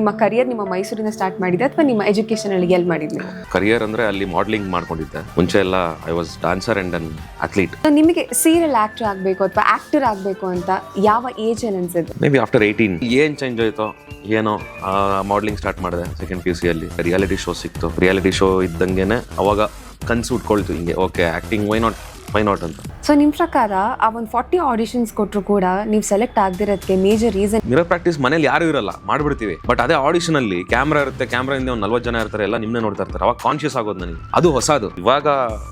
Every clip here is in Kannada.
ನಿಮ್ಮ ಕರಿಯರ್ ನಿಮ್ಮ ಮೈಸೂರಿಂದ ಸ್ಟಾರ್ಟ್ ಮಾಡಿದೆ ಅಥವಾ ನಿಮ್ಮ ಎಜುಕೇಶನ್ ಅಲ್ಲಿ ಎಲ್ಲಿ ಮಾಡಿದ್ರಿ? ಕರಿಯರ್ ಅಂದ್ರೆ ಅಲ್ಲಿ ಮಾಡ್ಲಿಂಗ್ ಮಾಡ್ಕೊಂಡಿದ್ದೆ. ಮುಂಚೆ ಎಲ್ಲ I was dancer and an athlete. ನಿಮಗೆ ಸೀರಿಯಲ್ ಆಕ್ಟರ್ ಆಗಬೇಕು ಅಥವಾ ಆಕ್ಟರ್ ಆಗಬೇಕು ಅಂತ ಯಾವ ಏಜ್ ಅಲ್ಲಿ ಅನ್ಸಿದ್ದು? ಮೇ ಬಿ ಆಫ್ಟರ್ 18 ಏನ್ ಚೇಂಜ್ ಆಯ್ತೋ ಏನೋ ಮಾಡ್ಲಿಂಗ್ ಸ್ಟಾರ್ಟ್ ಮಾಡಿದೆ. ಸೆಕೆಂಡ್ PUC ಅಲ್ಲಿ ರಿಯಾಲಿಟಿ ಶೋ ಸಿಕ್ತು. ರಿಯಾಲಿಟಿ ಶೋ ಇದ್ದಂಗೆನೆ ಅವಾಗ ಕನ್ಸು ಉಟ್ಕೊಳ್ತು ಹಿಂಗೆ, ಓಕೆ ಆಕ್ಟಿಂಗ್ ವೈ ನಾಟ್ ಅಂತ. ಸೊ ನಿಮ್ ಪ್ರಕಾರ ಆ ಒಂದು 40 ಆಡಿಷನ್ಸ್ ಕೊಟ್ಟರು ಕೂಡ ನೀವು ಸೆಲೆಕ್ಟ್ ಆಗದಿರೋದಕ್ಕೆ ಮೇಜರ್ ರೀಸನ್? ಮಿರರ್ ಪ್ರಾಕ್ಟೀಸ್ ಮನೇಲಿ ಯಾರು ಇರಲ್ಲ, ಮಾಡ್ಬಿಡ್ತೀವಿ. ಬಟ್ ಅದೇ ಆಡಿಷನ್ ಅಲ್ಲಿ ಕ್ಯಾಮ್ರಾ ಇರುತ್ತೆ, ಕ್ಯಾಮ್ರಾ ಇಂದ ಒಂದು 40 ಜನ ಇರ್ತಾರೆ, ಎಲ್ಲ ನಿಮ್ನೆ ನೋಡ್ತಾ ಇರ್ತಾರೆ. ಅವಾಗ ಕಾನ್ಶಿಯಸ್ ಆಗೋದು ನನಗೆ, ಅದು ಹೊಸದು. ಇವಾಗ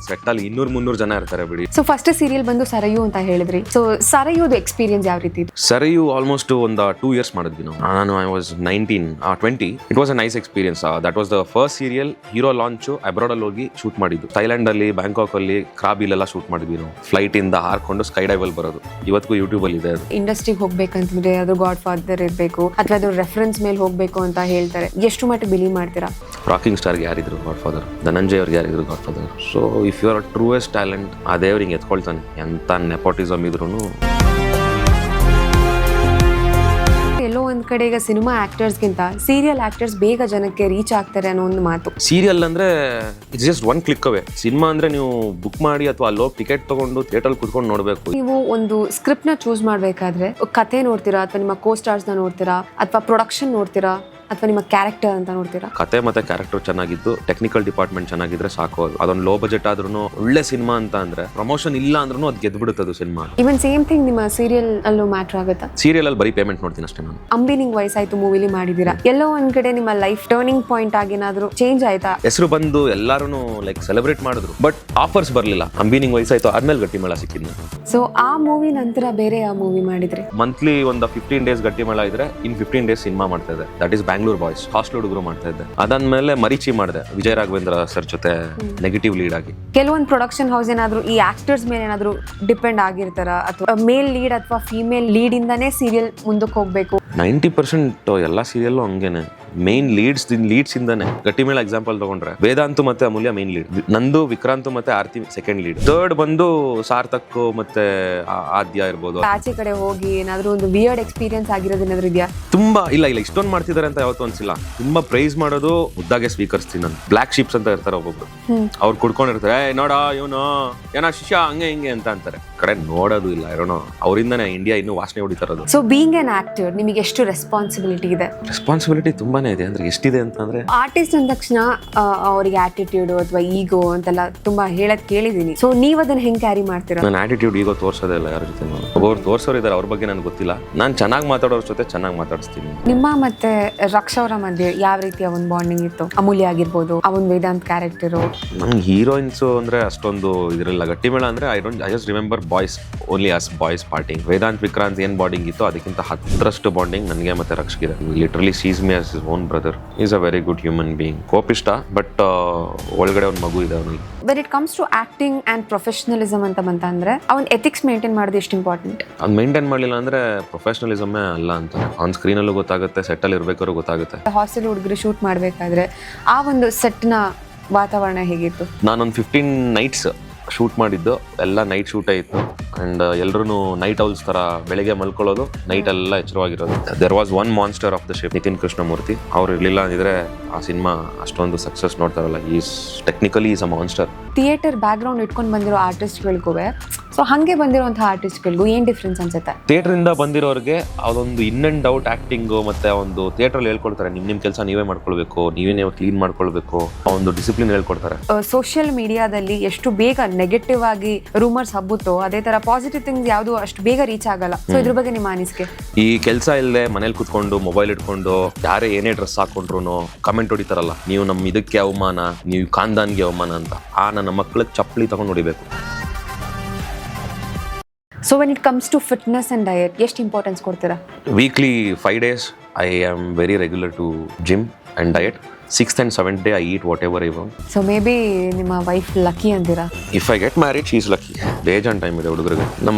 ಸೆಟ್ ಅಲ್ಲಿ 200-300 ಜನ ಇರ್ತಾರೆ ಬಿಡಿ. ಸೊ ಫಸ್ಟ್ ಸೀರಿಯಲ್ ಬಂದು ಸರಯು ಅಂತ ಹೇಳಿದ್ರಿ. ಸೊ ಸರಯುದು ಎಕ್ಸ್ಪೀರಿಯನ್ಸ್ ಯಾವ ರೀತಿ ಇತ್ತು? ಸರಿಯು ಆಲ್ಮೋಸ್ಟ್ ಒಂದು 2 years ಮಾಡಿದ್ವಿ ನಾವು. ನಾನು I was 20. It was a nice experience. That was the first serial. Hero launch abroad ಅಲ್ಲಿ ಹೋಗಿ ಶೂಟ್ ಮಾಡಿದ್ದು. ಥೈಲ್ಯಾಂಡ್ ಅಲ್ಲಿ, ಬ್ಯಾಂಕಾಕ್ ಅಲ್ಲಿ, ಕ್ರಾಬಿಲೆಲ್ಲ ಶೂಟ್ ಮಾಡಿದ್ವಿ ನಾವು. ಫ್ಲೈಟ್ ಇಂದ ಹಾರ್ಕೊಂಡು ಸ್ಕೈ ಡೈವ್ ಅಲ್ಲಿ ಬರೋದು. ಇವತ್ತಿಗೂ ಯೂಟ್ಯೂಬ್ ಅಲ್ಲಿ ಇದೆ. ಇಂಡಸ್ಟ್ರಿಗೆ ಹೋಗ್ಬೇಕಂತಂದ್ರೆ ಅದು ಗಾಡ್ ಫಾದರ್ ಇರಬೇಕು ಅಥವಾ ಅದು ರೆಫರೆನ್ಸ್ ಮೇಲೆ ಹೋಗ್ಬೇಕು ಅಂತ ಹೇಳ್ತಾರೆ. ಎಷ್ಟು ಮಟ್ಟಿಗೆ ಬಿಲೀವ್ ಮಾಡ್ತೀರಾ? ರಾಕಿಂಗ್ ಸ್ಟಾರ್ಗೆ ಯಾರಿದ್ರು ಗಾಡ್ ಫಾದರ್? ಧನಂಜಯ್ ಅವ್ರಿಗೆ ಯಾರಿದ್ರು godfather? So if you are a truest talent, ಆ ದೇವ್ರಿಗೆ ಎತ್ಕೊಳ್ತಾನೆ. ಎಂತ ನೆಪೋಟಿಸಮ್ ಇದ್ರು. ಎಲ್ಲೋ ಒಂದ್ ಕಡೆ ಈಗ ಸಿನಿಮಾ ಆಕ್ಟರ್ಸ್ಗಿಂತ ಸೀರಿಯಲ್ ಆಕ್ಟರ್ಸ್ ಬೇಗ ಜನಕ್ಕೆ ರೀಚ್ ಆಗ್ತಾರೆ ಅನ್ನೋ ಒಂದು ಮಾತು. ಸೀರಿಯಲ್ ಅಂದ್ರೆ it's just one click away. Cinema ಅಂದ್ರೆ ನೀವು ಬುಕ್ ಮಾಡಿ ಅಥವಾ ಅಲ್ಲಿ ಹೋಗಿ ಟಿಕೆಟ್ ತಗೊಂಡು ಥಿಯೇಟರ್ ಕುತ್ಕೊಂಡು ನೋಡ್ಬೇಕು. ನೀವು ಒಂದು ಸ್ಕ್ರಿಪ್ಟ್ ನ ಚೂಸ್ ಮಾಡ್ಬೇಕಾದ್ರೆ ಕತೆ ನೋಡ್ತೀರಾ ಅಥವಾ ನಿಮ್ಮ ಕೋ ಸ್ಟಾರ್ಸ್ ನ ನೋಡ್ತೀರಾ ಅಥವಾ ಪ್ರೊಡಕ್ಷನ್ ನೋಡ್ತೀರಾ ಅಥವಾ ನಿಮ್ಮ ಕ್ಯಾರೆಕ್ಟರ್ ಅಂತ ನೋಡ್ತೀರಾ? ಕತೆ ಮತ್ತೆ ಕ್ಯಾರೆಕ್ಟರ್ ಚೆನ್ನಾಗಿದ್ದು, ಟೆಕ್ನಿಕಲ್ ಡಿಪಾರ್ಟ್ಮೆಂಟ್ ಚೆನ್ನಾಗಿದ್ರೆ ಸಾಕು. ಅದೊಂದು ಲೋ ಬಜೆಟ್ ಆದ್ರೂ ಒಳ್ಳೆ ಸಿನಿಮಾ ಅಂತ ಅಂದ್ರೆ, ಪ್ರಮೋಷನ್ ಇಲ್ಲ ಅಂದ್ರೂ ಅದು ಗೆದ್ಬಿಡುತ್ತದು ಸಿನಿಮಾ. ಇವನ್ ಸೇಮ್ ಥಿಂಗ್ ನಿಮ್ಮ ಸೀರಿಯಲ್ ಅಲ್ಲೂ ಮ್ಯಾಟರ್ ಆಗುತ್ತಾ? ಸೀರಿಯಲ್ ಅಲ್ಲಿ ಬರೀ ಪೇಮೆಂಟ್ ನೋಡ್ತೀನಿ ಅಷ್ಟೇ ನಾನು. ಅಂಬಿ ನಿಂಗ್ ವಯಸ್ಸಾಯ್ತು ಮೂವಿಲಿ ಮಾಡಿದೀರಾ. ಎಲ್ಲೋ ಒಂದ್ ಕಡೆ ನಿಮ್ಮ ಲೈಫ್ ಟರ್ನಿಂಗ್ ಪಾಯಿಂಟ್ ಆಗಿ ಏನಾದ್ರು ಚೇಂಜ್ ಆಯ್ತಾ? ಹೆಸರು ಬಂದು ಎಲ್ಲಾರು ಲೈಕ್ ಸೆಲೆಬ್ರೇಟ್ ಮಾಡಿದ್ರು, ಬಟ್ ಆಫರ್ಸ್ ಬರ್ಲಿಲ್ಲ. ಅಂಬಿ ನಿಂಗ್ ವಯಸ್ಸಾಯ್ತು ಆದ್ಮೇಲೆ ಗಟ್ಟಿ ಮೇಳ ಸಿಕ್ಕಿದ್ನ. ಸೊ ಆ ಮೂವಿ ನಂತರ ಬೇರೆ ಯಾವ ಮೂವಿ ಮಾಡಿದ್ರಿ? ಮಂತ್ಲಿ ಒಂದು 15 days ಗಟ್ಟಿ ಮೇಳ ಇದ್ರೆ ಇನ್ 15 days ಸಿನಿಮಾ ಮಾಡ್ತಾ ಇದ್ದೆ. That is Bangalore boys, hostel ಹುಡುಗರು ಮಾಡ್ತಾ ಇದ್ದೆ. ಅದಾದ್ಮೇಲೆ ಮರೀಚಿ ಮಾಡಿದೆ ವಿಜಯ ರಾಘವೇಂದ್ರ ಸರ್ ಜೊತೆ ನೆಗೆಟಿವ್ ಲೀಡ್ ಆಗಿ. ಕೆಲವೊಂದು ಪ್ರೊಡಕ್ಷನ್ ಹೌಸ್ ಏನಾದ್ರು ಈ ಆಕ್ಟರ್ಸ್ ಮೇಲೆ ಏನಾದ್ರು ಡಿಪೆಂಡ್ ಆಗಿರ್ತಾರ ಅಥವಾ ಮೇಲ್ ಲೀಡ್ ಅಥವಾ ಫೀಮೇಲ್ ಲೀಡ್ ಇಂದಾನೇ ಸೀರಿಯಲ್ ಮುಂದಕ್ಕೆ ಹೋಗ್ಬೇಕು? 90% ಎಲ್ಲ ಸೀರಿಯಲ್ ಹಂಗೇನೆ. ಮೇನ್ ಲೀಡ್ಸ್ ಇಂದಾನೆ. ಗಟ್ಟಿ ಮೇಳ ಎಕ್ಸಾಂಪಲ್ ತಗೊಂಡ್ರೆ ವೇದಾಂತು ಮತ್ತೆ ಅಮೂಲ್ಯ ಮೇನ್ ಲೀಡ್, ನಂದು ವಿಕ್ರಾಂತ್ ಮತ್ತೆ ಆರ್ತಿ ಸೆಕೆಂಡ್ ಲೀಡ್, ಥರ್ಡ್ ಬಂದು ಸಾರ್ಥಕ್ ಮತ್ತೆ ಆದ್ಯ ಇರ್ಬೋದು. ಆಚೆ ಕಡೆ ಹೋಗಿ ಏನಾದ್ರು ಒಂದು ವಿಯರ್ಡ್ ಎಕ್ಸ್ಪೀರಿಯನ್ಸ್ ಆಗಿರೋದು ಏನಾದ್ರು ಇದೆಯಾ? ತುಂಬಾ ಇಲ್ಲ ಇಷ್ಟೊಂದು ಮಾಡ್ತಿದ್ದಾರೆ ಅಂತ ಯಾವತ್ತೂ ಅನ್ಸಿಲ್ಲ. ತುಂಬಾ ಪ್ರೈಸ್ ಮಾಡೋದು ಮುದ್ದಾಗೆ ಸ್ವೀಕರಿಸ್ತೀನಿ ನಾನು. ಬ್ಲಾಕ್ ಶಿಪ್ಸ್ ಅಂತ ಇರ್ತಾರೆ ಒಬ್ಬೊಬ್ರು, ಅವ್ರು ಕುಡ್ಕೊಂಡಿರ್ತಾರೆ, ನೋಡ ಇವನು ಏನೋ ಶಿಷ್ಯ ಹಂಗೆ ಹಿಂಗೆ ಅಂತ ಅಂತಾರೆ. ಕಡೆ ನೋಡೋದು ಇಲ್ಲ ಇರೋಣ. ಅವರಿಂದನೇ ಇಂಡಿಯಾ ಇನ್ನೂ ವಾಸನೆ ಹೊಡಿತಾರದು. ಸೊ ಬೀಯಿಂಗ್ ಆನ್ ಆಕ್ಟರ್ ನಿಮಗೆ ಎಷ್ಟು ರೆಸ್ಪಾನ್ಸಿಬಿಲಿಟಿ ಇದೆ? ರೆಸ್ಪಾನ್ಸಿಬಿಲಿಟಿ ತುಂಬಾನೇ ಇದೆ. ಅಂದ್ರೆ ಎಷ್ಟಿದೆ ಅಂತಂದ್ರೆ, ಆರ್ಟಿಸ್ಟ್ ಅಂದ ತಕ್ಷಣ ಅವರಿಗೆ ಆಟಿಟ್ಯೂಡ್ ಅಥವಾ ಈಗೋ ಅಂತೆಲ್ಲ ತುಂಬಾ ಹೇಳಕ್ ಕೇಳಿದೀನಿ. ಸೊ ನೀವ್ ಅದನ್ನ ಹೆಂಗ್ ಕ್ಯಾರಿ ಮಾಡ್ತೀರಾ? ನನ್ನ ಆಟಿಟ್ಯೂಡ್ ಈಗೋ ತೋರ್ಸೋದೇ ಇಲ್ಲ ಯಾರ ಜೊತೆ. ಒಬ್ಬರು ತೋರ್ಸೋರು ಇದಾರೆ, ಅವ್ರ ಬಗ್ಗೆ ನನ್ಗೆ ಗೊತ್ತಿಲ್ಲ. ನಾನು ಚೆನ್ನಾಗಿ ಮಾತಾಡೋರ ಜೊತೆ ಚೆನ್ನಾಗಿ ಮಾತಾಡಿಸ್ತೀನಿ. ನಿಮ್ಮ ಮತ್ತೆ ರಕ್ಷಾ ಅವರ ಮಧ್ಯೆ ಯಾವ ರೀತಿಯ ಒಂದು ಬಾಂಡಿಂಗ್ ಇತ್ತು? ಅಮೂಲ್ಯ ಆಗಿರ್ಬೋದು, ಅವನ್ ವೇದಾಂತ್ ಕ್ಯಾರೆಕ್ಟರ್. ನಂಗೆ ಹೀರೋಯಿನ್ಸ್ ಅಂದ್ರೆ ಅಷ್ಟೊಂದು ಇದ್ರಲ್ಲ. ಗಟ್ಟಿ ಮೇಳ ಅಂದ್ರೆ I just remember boys, only us boys parting. Vedant Vikrant ಏನ್ ಬಾಂಡಿಂಗ್ ಇತ್ತು ಅದಕ್ಕಿಂತ 10ರಷ್ಟು ಬಾಂಡಿಂಗ್ ನನಗೆ ಮತ್ತೆ ರಕ್ಷಿಗಿದೆ. Literally sees me as his own brother. Is a very good human being. ಕೋಪಿಷ್ಟ, ಬಟ್ ಒಳಗಡೆ ಒಂದು ಮಗು ಇದೆ ಅವನಿಗೆ. When it comes to acting and professionalism ಅಂತ ಬಂತಂದ್ರೆ ಅವ್ನ್ ಎಥಿಕ್ಸ್ ಮೇಂಟೈನ್ ಮಾಡೋದು ಎಷ್ಟು ಇಂಪಾರ್ಟೆಂಟ್? ಅವ್ನು ಮೇಂಟೈನ್ ಮಾಡಲಿಲ್ಲ ಅಂದ್ರೆ ಪ್ರೊಫೆಷನಲಿಸಮೇ ಅಲ್ಲ ಅಂತ. ಆನ್ ಸ್ಕ್ರೀನಲ್ಲೂ ಗೊತ್ತಾಗುತ್ತೆ, ಸೆಟ್ಟಲ್ಲಿ ಇರ್ಬೇಕಾದ್ರೂ ಗೊತ್ತಾಗುತ್ತೆ. ಹಾಸ್ಟೆಲ್ ಹುಡುಗರು ಶೂಟ್ ಮಾಡ್ಬೇಕಾದ್ರೆ ಆ ಒಂದು ಸೆಟ್ನ ವಾತಾವರಣ ಹೇಗಿತ್ತು? ನಾನೊಂದು 15 nights ಶೂಟ್ ಮಾಡಿದ್ದು. ಎಲ್ಲ ನೈಟ್ ಶೂಟೇ ಇತ್ತು. ಆ್ಯಂಡ್ ಎಲ್ಲರೂ ನೈಟ್ ಔಲ್ಸ್ ಥರ ಬೆಳಗ್ಗೆ ಮಲ್ಕೊಳ್ಳೋದು, ನೈಟ್ ಎಲ್ಲ ಎಚ್ಚರವಾಗಿರೋದು. There was one monster of the ship, Nitin Krishnamurthy. ಅವ್ರು ಇರಲಿಲ್ಲ ಅಂದಿದ್ರೆ ಆ ಸಿನಿಮಾ ಅಷ್ಟೊಂದು ಸಕ್ಸಸ್ ನೋಡ್ತಾರಲ್ಲ. Is technically is a monster. Theatre background ಇಟ್ಕೊಂಡು ಬಂದಿರೋ ಆರ್ಟಿಸ್ಟ್ಗಳಿಗೂ ಸೊ ಹಾಗೆ ಬಂದಿರುವಂತಹ ಆರ್ಟಿಸ್ಟ್ಗಳಿಗೂ ಏನು ಡಿಫ್ರೆನ್ಸ್ ಅನ್ಸುತ್ತೆ? ಥಿಯೇಟ್ರಿಂದ ಬಂದಿರೋರಿಗೆ ಅದೊಂದು ಇನ್ ಅಂಡ್ ಔಟ್ ಆಕ್ಟಿಂಗು ಮತ್ತೆ ಒಂದು ಥಿಯೇಟ್ರಲ್ಲಿ ಹೇಳ್ಕೊಡ್ತಾರೆ, ನಿಮ್ಮ ಕೆಲಸ ನೀವೇ ಮಾಡ್ಕೊಳ್ಬೇಕು, ನೀವೇ ಕ್ಲೀನ್ ಮಾಡ್ಕೊಳ್ಬೇಕು, ಒಂದು ಡಿಸಿಪ್ಲಿನ್ ಹೇಳ್ಕೊಡ್ತಾರೆ. ಸೋಷಿಯಲ್ ಮೀಡಿಯಾದಲ್ಲಿ ಎಷ್ಟು ಬೇಗ ನೆಗೆಟಿವ್ ಆಗಿ ರೂಮರ್ಸ್ ಹಬ್ಬುತ್ತೋ ಅದೇ ತರ ಪಾಸಿಟಿವ್ ಥಿಂಗ್ಸ್ ಯಾವುದು ಅಷ್ಟು ಬೇಗ ರೀಚ್ ಆಗಲ್ಲ. ಸೊ ಇದ್ರ ಬಗ್ಗೆ ನಿಮ್ಮ ಅನಿಸಿಕೆ? ಈ ಕೆಲಸ ಇಲ್ಲದೆ ಮನೇಲಿ ಕುತ್ಕೊಂಡು ಮೊಬೈಲ್ ಇಟ್ಕೊಂಡು ಯಾರೇ ಏನೇ ಡ್ರೆಸ್ ಹಾಕೊಂಡ್ರು ಕಮೆಂಟ್ ಹೊಡಿತಾರಲ್ಲ, ನೀವು ನಮ್ಮ ಇದಕ್ಕೆ ಅವಮಾನ, ನೀವು ಖಾನ್ದಾನ್ಗೆ ಅವಮಾನ ಅಂತ. ನನ್ನ ಮಕ್ಳಿಗೆ ಚಪ್ಪಲಿ ತಗೊಂಡು ಹೊಡಿಬೇಕು. So when it comes to fitness and diet ಎಷ್ಟು ಇಂಪಾರ್ಟೆನ್ಸ್ ಕೊಡ್ತೀರಾ? Weekly 5 days I am very regular to gym and diet. 6th and 7th day I eat whatever I want. So may be ನಿಮ್ಮ ವೈಫ್ ಲಕ್ಕಿ ಅಂತೀರಾ? If I get married she is lucky. ಬೇಜಾನ್ ಟೈಮ್ ಇದೆ ಹುಡುಗರಿಗೆ.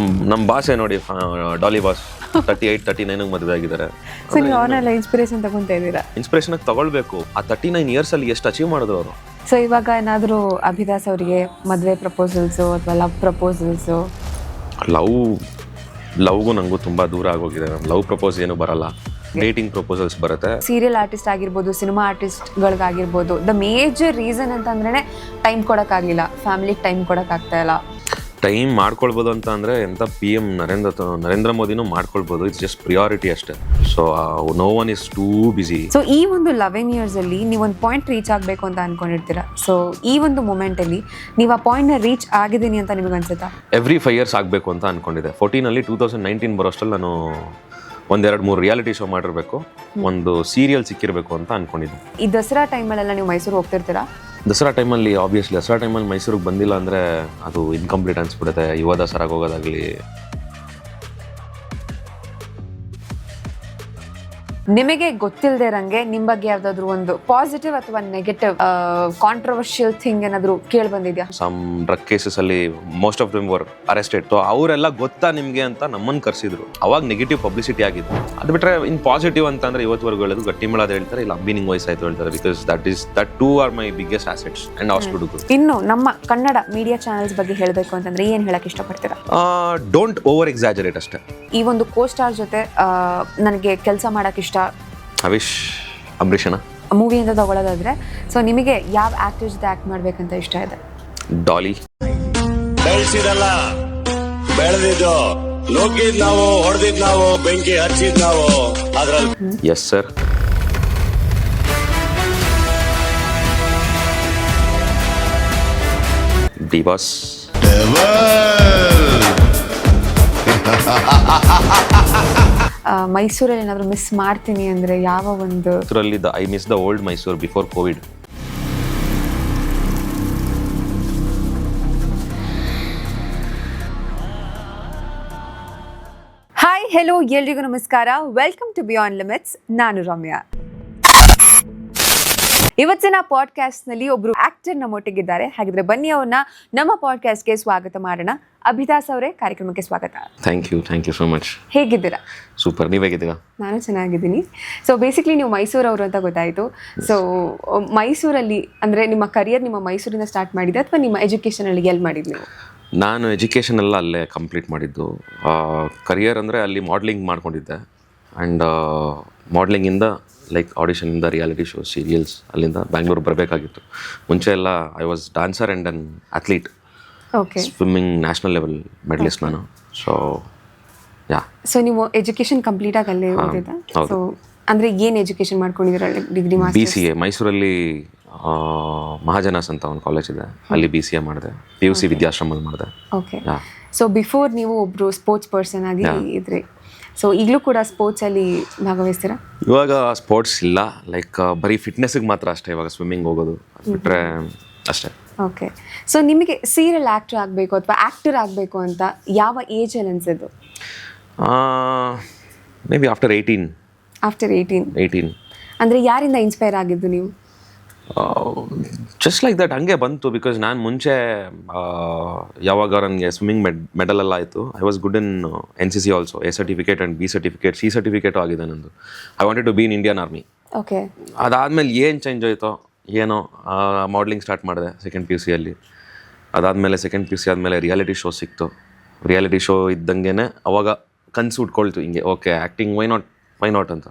ನಮ್ಮ ಬಾಸೇ ನೋಡಿ, ಡಾಲಿ ಬಾಸ್ 38, 39 ಮದುವೆ ಆಗಿದ್ದಾರೆ. ಸೊ ನೀವು ಅವನ್ನೆಲ್ಲ ಇನ್ಸ್ಪಿರೇಷನ್ ತಗೊಂತ ಇದ್ದೀರಾ? ಇನ್ಸ್ಪಿರೇಷನ್ ತಗೊಳ್ಬೇಕು. ಆ 39 years ಅಲ್ಲಿ ಎಷ್ಟು ಅಚೀವ್ ಮಾಡಿದ್ರು ಅವರು. ಸೊ ಇವಾಗ ಏನಾದರೂ ಅಭಿದಾಸ್ ಅವರಿಗೆ ಮದುವೆ ಪ್ರಪೋಸಲ್ಸು ಅಥವಾ ಲವ್ ಪ್ರಪೋಸಲ್ಸು? ಲವ್ಗೂ ನನಗೂ ತುಂಬ ದೂರ ಆಗೋಗಿದೆ. ಲವ್ ಪ್ರಪೋಸ್ ಏನು ಬರಲ್ಲ. ಪ್ರಪೋಸಲ್ಸ್ಗೆ, ಡೇಟಿಂಗ್ ಪ್ರಪೋಸಲ್ಸ್ ಬರುತ್ತೆ. ಸೀರಿಯಲ್ ಆರ್ಟಿಸ್ಟ್ ಆಗಿರ್ಬೋದು, ಸಿನಿಮಾ ಆರ್ಟಿಸ್ಟ್ಗಳಿಗಾಗಿರ್ಬೋದು, ದ ಮೇಜರ್ ರೀಸನ್ ಅಂತಂದ್ರೆ ಟೈಮ್ ಕೊಡೋಕ್ಕಾಗಲಿಲ್ಲ, ಫ್ಯಾಮಿಲಿಗೆ ಟೈಮ್ ಕೊಡೋಕ್ಕಾಗ್ತಾ ಇಲ್ಲ. ಟೈಮ್ ಮಾಡ್ಕೊಳ್ಬೋದು ಅಂತ ಅಂದರೆ ಎಂಥ PM ನರೇಂದ್ರ ಮೋದಿನೂ ಮಾಡ್ಕೊಳ್ಬೋದು. ಇಟ್ಸ್ ಜಸ್ಟ್ ಪ್ರಿಯಾರಿಟಿ ಅಷ್ಟೇ. So no one is too busy. So ಈ ಒಂದು 11 yearsಲ್ಲಿ ನೀವು ಒಂದು ಪಾಯಿಂಟ್ ರೀಚ್ ಆಗಬೇಕು ಅಂತ ಅನ್ಕೊಂಡಿರ್ತೀರಾ. ಸೊ ಈ ಒಂದು ಮೊಮೆಂಟಲ್ಲಿ ನೀವು ಆ ಪಾಯಿಂಟ್ನ ರೀಚ್ ಆಗಿದ್ದೀನಿ ಅಂತ ನಿಮಗೆ ಅನ್ಸುತ್ತಾ? ಎವ್ರಿ 5 years ಆಗಬೇಕು ಅಂತ ಅಂದ್ಕೊಂಡಿದ್ದೆ. 14 2019 ಬರೋಷ್ಟರಲ್ಲಿ ನಾನು 1-2-3 ರಿಯಾಲಿಟಿ ಶೋ ಮಾಡಿರಬೇಕು, ಒಂದು ಸೀರಿಯಲ್ ಸಿಕ್ಕಿರಬೇಕು ಅಂತ ಅಂದ್ಕೊಂಡಿದ್ದೆ. ಈ ದಸರಾ ಟೈಮಲ್ಲೆಲ್ಲ ನೀವು ಮೈಸೂರು ಹೋಗ್ತಿರ್ತೀರಾ? ದಸರಾ ಟೈಮಲ್ಲಿ ಆಬ್ವಿಯಸ್ಲಿ ದಸರಾ ಟೈಮಲ್ಲಿ ಮೈಸೂರಿಗೆ ಬಂದಿಲ್ಲ ಅಂದರೆ ಅದು ಇನ್ಕಂಪ್ಲೀಟ್ ಅನಿಸ್ಬಿಡುತ್ತೆ. ಯುವ ದಸರಾಗೆ ಹೋಗೋದಾಗಲಿ. ನಿಮಗೆ ಗೊತ್ತಿಲ್ಲದೆ ಇರಂಗೆ ನಿಮ್ಮ ಬಗ್ಗೆ ಯಾವ್ದಾದ್ರು ಒಂದು ಪಾಸಿಟಿವ್ ಅಥವಾ ನೆಗೆಟಿವ್ ಕಾಂಟ್ರವರ್ಷಿಯಲ್ ಥಿಂಗ್ ಏನಾದ್ರು ಕೇಳಿ ಬಂದಿದ್ಯಾ? ಸಮ್ ಡ್ರಗ್ ಕೇಸಸ್ ಅಲ್ಲಿ most of them were arrested. So ಅವರೆಲ್ಲ ಗೊತ್ತಾ ನಿಮಗೆ ಅಂತ ನಮ್ಮನ್ನು ಕರೆಸಿದ್ರು. ಅವಾಗ ನೆಗೆಟಿವ್ ಪಬ್ಲಿಸಿಟಿ ಆಗಿತ್ತು. ಅದು ಬಿಟ್ಟರೆ ಇನ್ ಪಾಸಿಟಿವ್ ಅಂತಂದ್ರೆ ಇವತ್ತುವರೆಗೂ ಹೇಳೋದು ಗಟ್ಟಿಮೇಳದ ಹೇಳ್ತಾರೆ, ಇಲ್ಲ ಅಬ್ಬಿನಿಂಗ್ ವಾಯ್ಸ್ ಆಯ್ತು ಹೇಳ್ತಾರೆ. Because that two are my biggest assets and ಆಸ್ಟುಡುಗಳು. ಇನ್ನು ನಮ್ಮ ಕನ್ನಡ ಮೀಡಿಯಾ ಚಾನೆಲ್ಸ್ ಬಗ್ಗೆ ಹೇಳಬೇಕು ಅಂತಂದ್ರೆ ಏನ್ ಹೇಳಕ್ ಇಷ್ಟಪಡ್ತೀರಾ? ಡೋಂಟ್ ಓವರ್ ಎಕ್ಸಾಜರೇಟ್ ಅಷ್ಟೇ. ಈ ಒಂದು ಕೋಸ್ಟಾರ್ ಜೊತೆ ನನಗೆ ಕೆಲಸ ಮಾಡಕ್ ಇಷ್ಟ, ಅವಿಶ್ ಅಂಬರೀಷನ ಮೂವಿ ಅಂತ ತಗೊಳ್ಳೋದಾದ್ರೆ, ಸೊ ನಿಮಗೆ ಯಾವ ಆಕ್ಟರ್ ಜೊತೆ ಆಕ್ಟ್ ಮಾಡ್ಬೇಕಂತ ಇಷ್ಟ ಇದೆ? ಡಾಲಿ. ಬೆಳೆಸಿದಲ್ಲ ಬೆಳೆದಿದ್ದು, ನುಗ್ಗಿದ್ ನಾವು, ಹೊಡೆದಿದ್ ನಾವು, ಬೆಂಕಿ ಹಚ್ಚಿದ್ ನಾವು. ಅದ್ರಲ್ಲಿ ಎಸ್ ಸರ್. D boss. ಮೈಸೂರಲ್ಲಿ ಏನಾದ್ರು ಮಿಸ್ ಮಾಡ್ತೀನಿ ಅಂದ್ರೆ ಯಾವ ಒಂದು? ಮೈಸೂರಲ್ಲಿ I miss the old Mysuru before Covid. Hi, hello, ಎಲ್ರಿಗೂ ನಮಸ್ಕಾರ. Welcome to beyond limits. ನಾನು ರಮ್ಯಾ. ಇವತ್ತಿನ ಪಾಡ್ಕಾಸ್ಟ್ನಲ್ಲಿ ಒಬ್ರು ಆಕ್ಟರ್ ನಮ್ಮೊಟ್ಟಿಗಿದ್ದಾರೆ. ಹಾಗಿದ್ರೆ ಬನ್ನಿ ಅವ್ರನ್ನ ನಮ್ಮ ಪಾಡ್ಕಾಸ್ಟ್ಗೆ ಸ್ವಾಗತ ಮಾಡೋಣ. ಅಭಿದಾಸ್ ಅವರೇ, ಕಾರ್ಯಕ್ರಮಕ್ಕೆ ಸ್ವಾಗತ. Thank you so much. ಹೇಗಿದ್ದೀರಾ? ಸೂಪರ್, ನೀವು ಹೇಗಿದ್ದೀರಾ? ನಾನು ಚೆನ್ನಾಗಿದ್ದೀನಿ. ಸೊ ಬೇಸಿಕ್ಲಿ ನೀವು ಮೈಸೂರವರು ಅಂತ ಗೊತ್ತಾಯಿತು. ಸೊ ಮೈಸೂರಲ್ಲಿ ಅಂದರೆ ನಿಮ್ಮ ಕರಿಯರ್ ನಿಮ್ಮ ಮೈಸೂರಿಂದ ಸ್ಟಾರ್ಟ್ ಮಾಡಿದೆ ಅಥವಾ ನಿಮ್ಮ ಎಜುಕೇಷನಲ್ಲಿ ಎಲ್ಲಿ ಮಾಡಿದ್ದು ನೀವು? ನಾನು ಎಜುಕೇಷನ್ ಎಲ್ಲ ಅಲ್ಲೇ ಕಂಪ್ಲೀಟ್ ಮಾಡಿದ್ದು. ಕರಿಯರ್ ಅಂದರೆ ಅಲ್ಲಿ ಮಾಡ್ಲಿಂಗ್ ಮಾಡ್ಕೊಂಡಿದ್ದೆ. ಆ್ಯಂಡ್ ಮಾಡ್ಲಿಂಗಿಂದ ಲೈಕ್ ಆಡಿಷನಿಂದ ರಿಯಾಲಿಟಿ ಶೋ, ಸೀರಿಯಲ್ಸ್, ಅಲ್ಲಿಂದ ಬ್ಯಾಂಗ್ಳೂರು ಬರಬೇಕಾಗಿತ್ತು. ಮುಂಚೆ ಎಲ್ಲ I was dancer and an athlete. Okay. Swimming national level medallist ನಾನು. So yeah. ಸೊ ನೀವು ಎಜುಕೇಷನ್ ಕಂಪ್ಲೀಟಾಗಿ ಅಲ್ಲೇ ಓದಿದ್ದ? ಸೊ ಅಂದರೆ ಏನು ಎಜುಕೇಷನ್ ಮಾಡ್ಕೊಂಡಿದ್ದೀರಾ? Degree, master? BCA ಮೈಸೂರಲ್ಲಿ ಮಹಾಜನಾಸ್ ಅಂತ ಒಂದು ಕಾಲೇಜ್ ಇದೆ, ಅಲ್ಲಿ BCA ಮಾಡಿದೆ. PUC ವಿದ್ಯಾಶ್ರಮಲ್ಲಿ ಮಾಡಿದೆ. ಓಕೆ. ಸೊ ಬಿಫೋರ್ ನೀವು ಒಬ್ಬರು ಸ್ಪೋರ್ಟ್ಸ್ ಪರ್ಸನ್ ಆಗಿ ಇದ್ರಿ. ಸೊ ಈಗಲೂ ಕೂಡ ಸ್ಪೋರ್ಟ್ಸಲ್ಲಿ ಭಾಗವಹಿಸ್ತೀರಾ? ಇವಾಗ ಸ್ಪೋರ್ಟ್ಸ್ ಇಲ್ಲ, ಲೈಕ್ ಬರೀ ಫಿಟ್ನೆಸ್ಗೆ ಮಾತ್ರ ಅಷ್ಟೇ ಇವಾಗ ಸ್ವಿಮ್ಮಿಂಗ್ ಹೋಗೋದು, ಬಿಟ್ಟರೆ ಅಷ್ಟೇ. ಓಕೆ. ಸೊ ನಿಮಗೆ ಸೀರಿಯಲ್ ಆ್ಯಕ್ಟರ್ ಆಗಬೇಕು ಅಥವಾ ಆ್ಯಕ್ಟರ್ ಆಗಬೇಕು ಅಂತ ಯಾವ ಏಜಲ್ಲಿ ಅನಿಸಿದ್ದು? May be after 18. ಆಫ್ಟರ್ 18. ಅಂದರೆ ಯಾರಿಂದ ಇನ್ಸ್ಪೈರ್ ಆಗಿದ್ದು ನೀವು? ಜಸ್ಟ್ ಲೈಕ್ ದಟ್, ಹಂಗೆ ಬಂತು. ಬಿಕಾಸ್ ನಾನು ಮುಂಚೆ ಯಾವಾಗ ನನಗೆ ಸ್ವಿಮ್ಮಿಂಗ್ ಮೆಡಲ್ ಎಲ್ಲ ಆಯಿತು, I was good in NCC also. A certificate and B certificate, C certificate ಆಗಿದೆ ನಂದು. I wanted to be in Indian army. Okay. ಅದಾದಮೇಲೆ ಏನು ಚೇಂಜ್ ಆಯಿತೋ ಏನೋ, ಮಾಡ್ಲಿಂಗ್ ಸ್ಟಾರ್ಟ್ ಮಾಡಿದೆ ಸೆಕೆಂಡ್ PUCಯಲ್ಲಿ. ಅದಾದಮೇಲೆ ಸೆಕೆಂಡ್ PUC ಆದಮೇಲೆ ರಿಯಾಲಿಟಿ ಶೋ ಸಿಕ್ತು. ರಿಯಾಲಿಟಿ ಶೋ ಇದ್ದಂಗೆ ಅವಾಗ ಕನಸು ಉಟ್ಕೊಳ್ತು ಹಿಂಗೆ, ಓಕೆ ಆ್ಯಕ್ಟಿಂಗ್ ವೈ ನಾಟ್ ಅಂತ.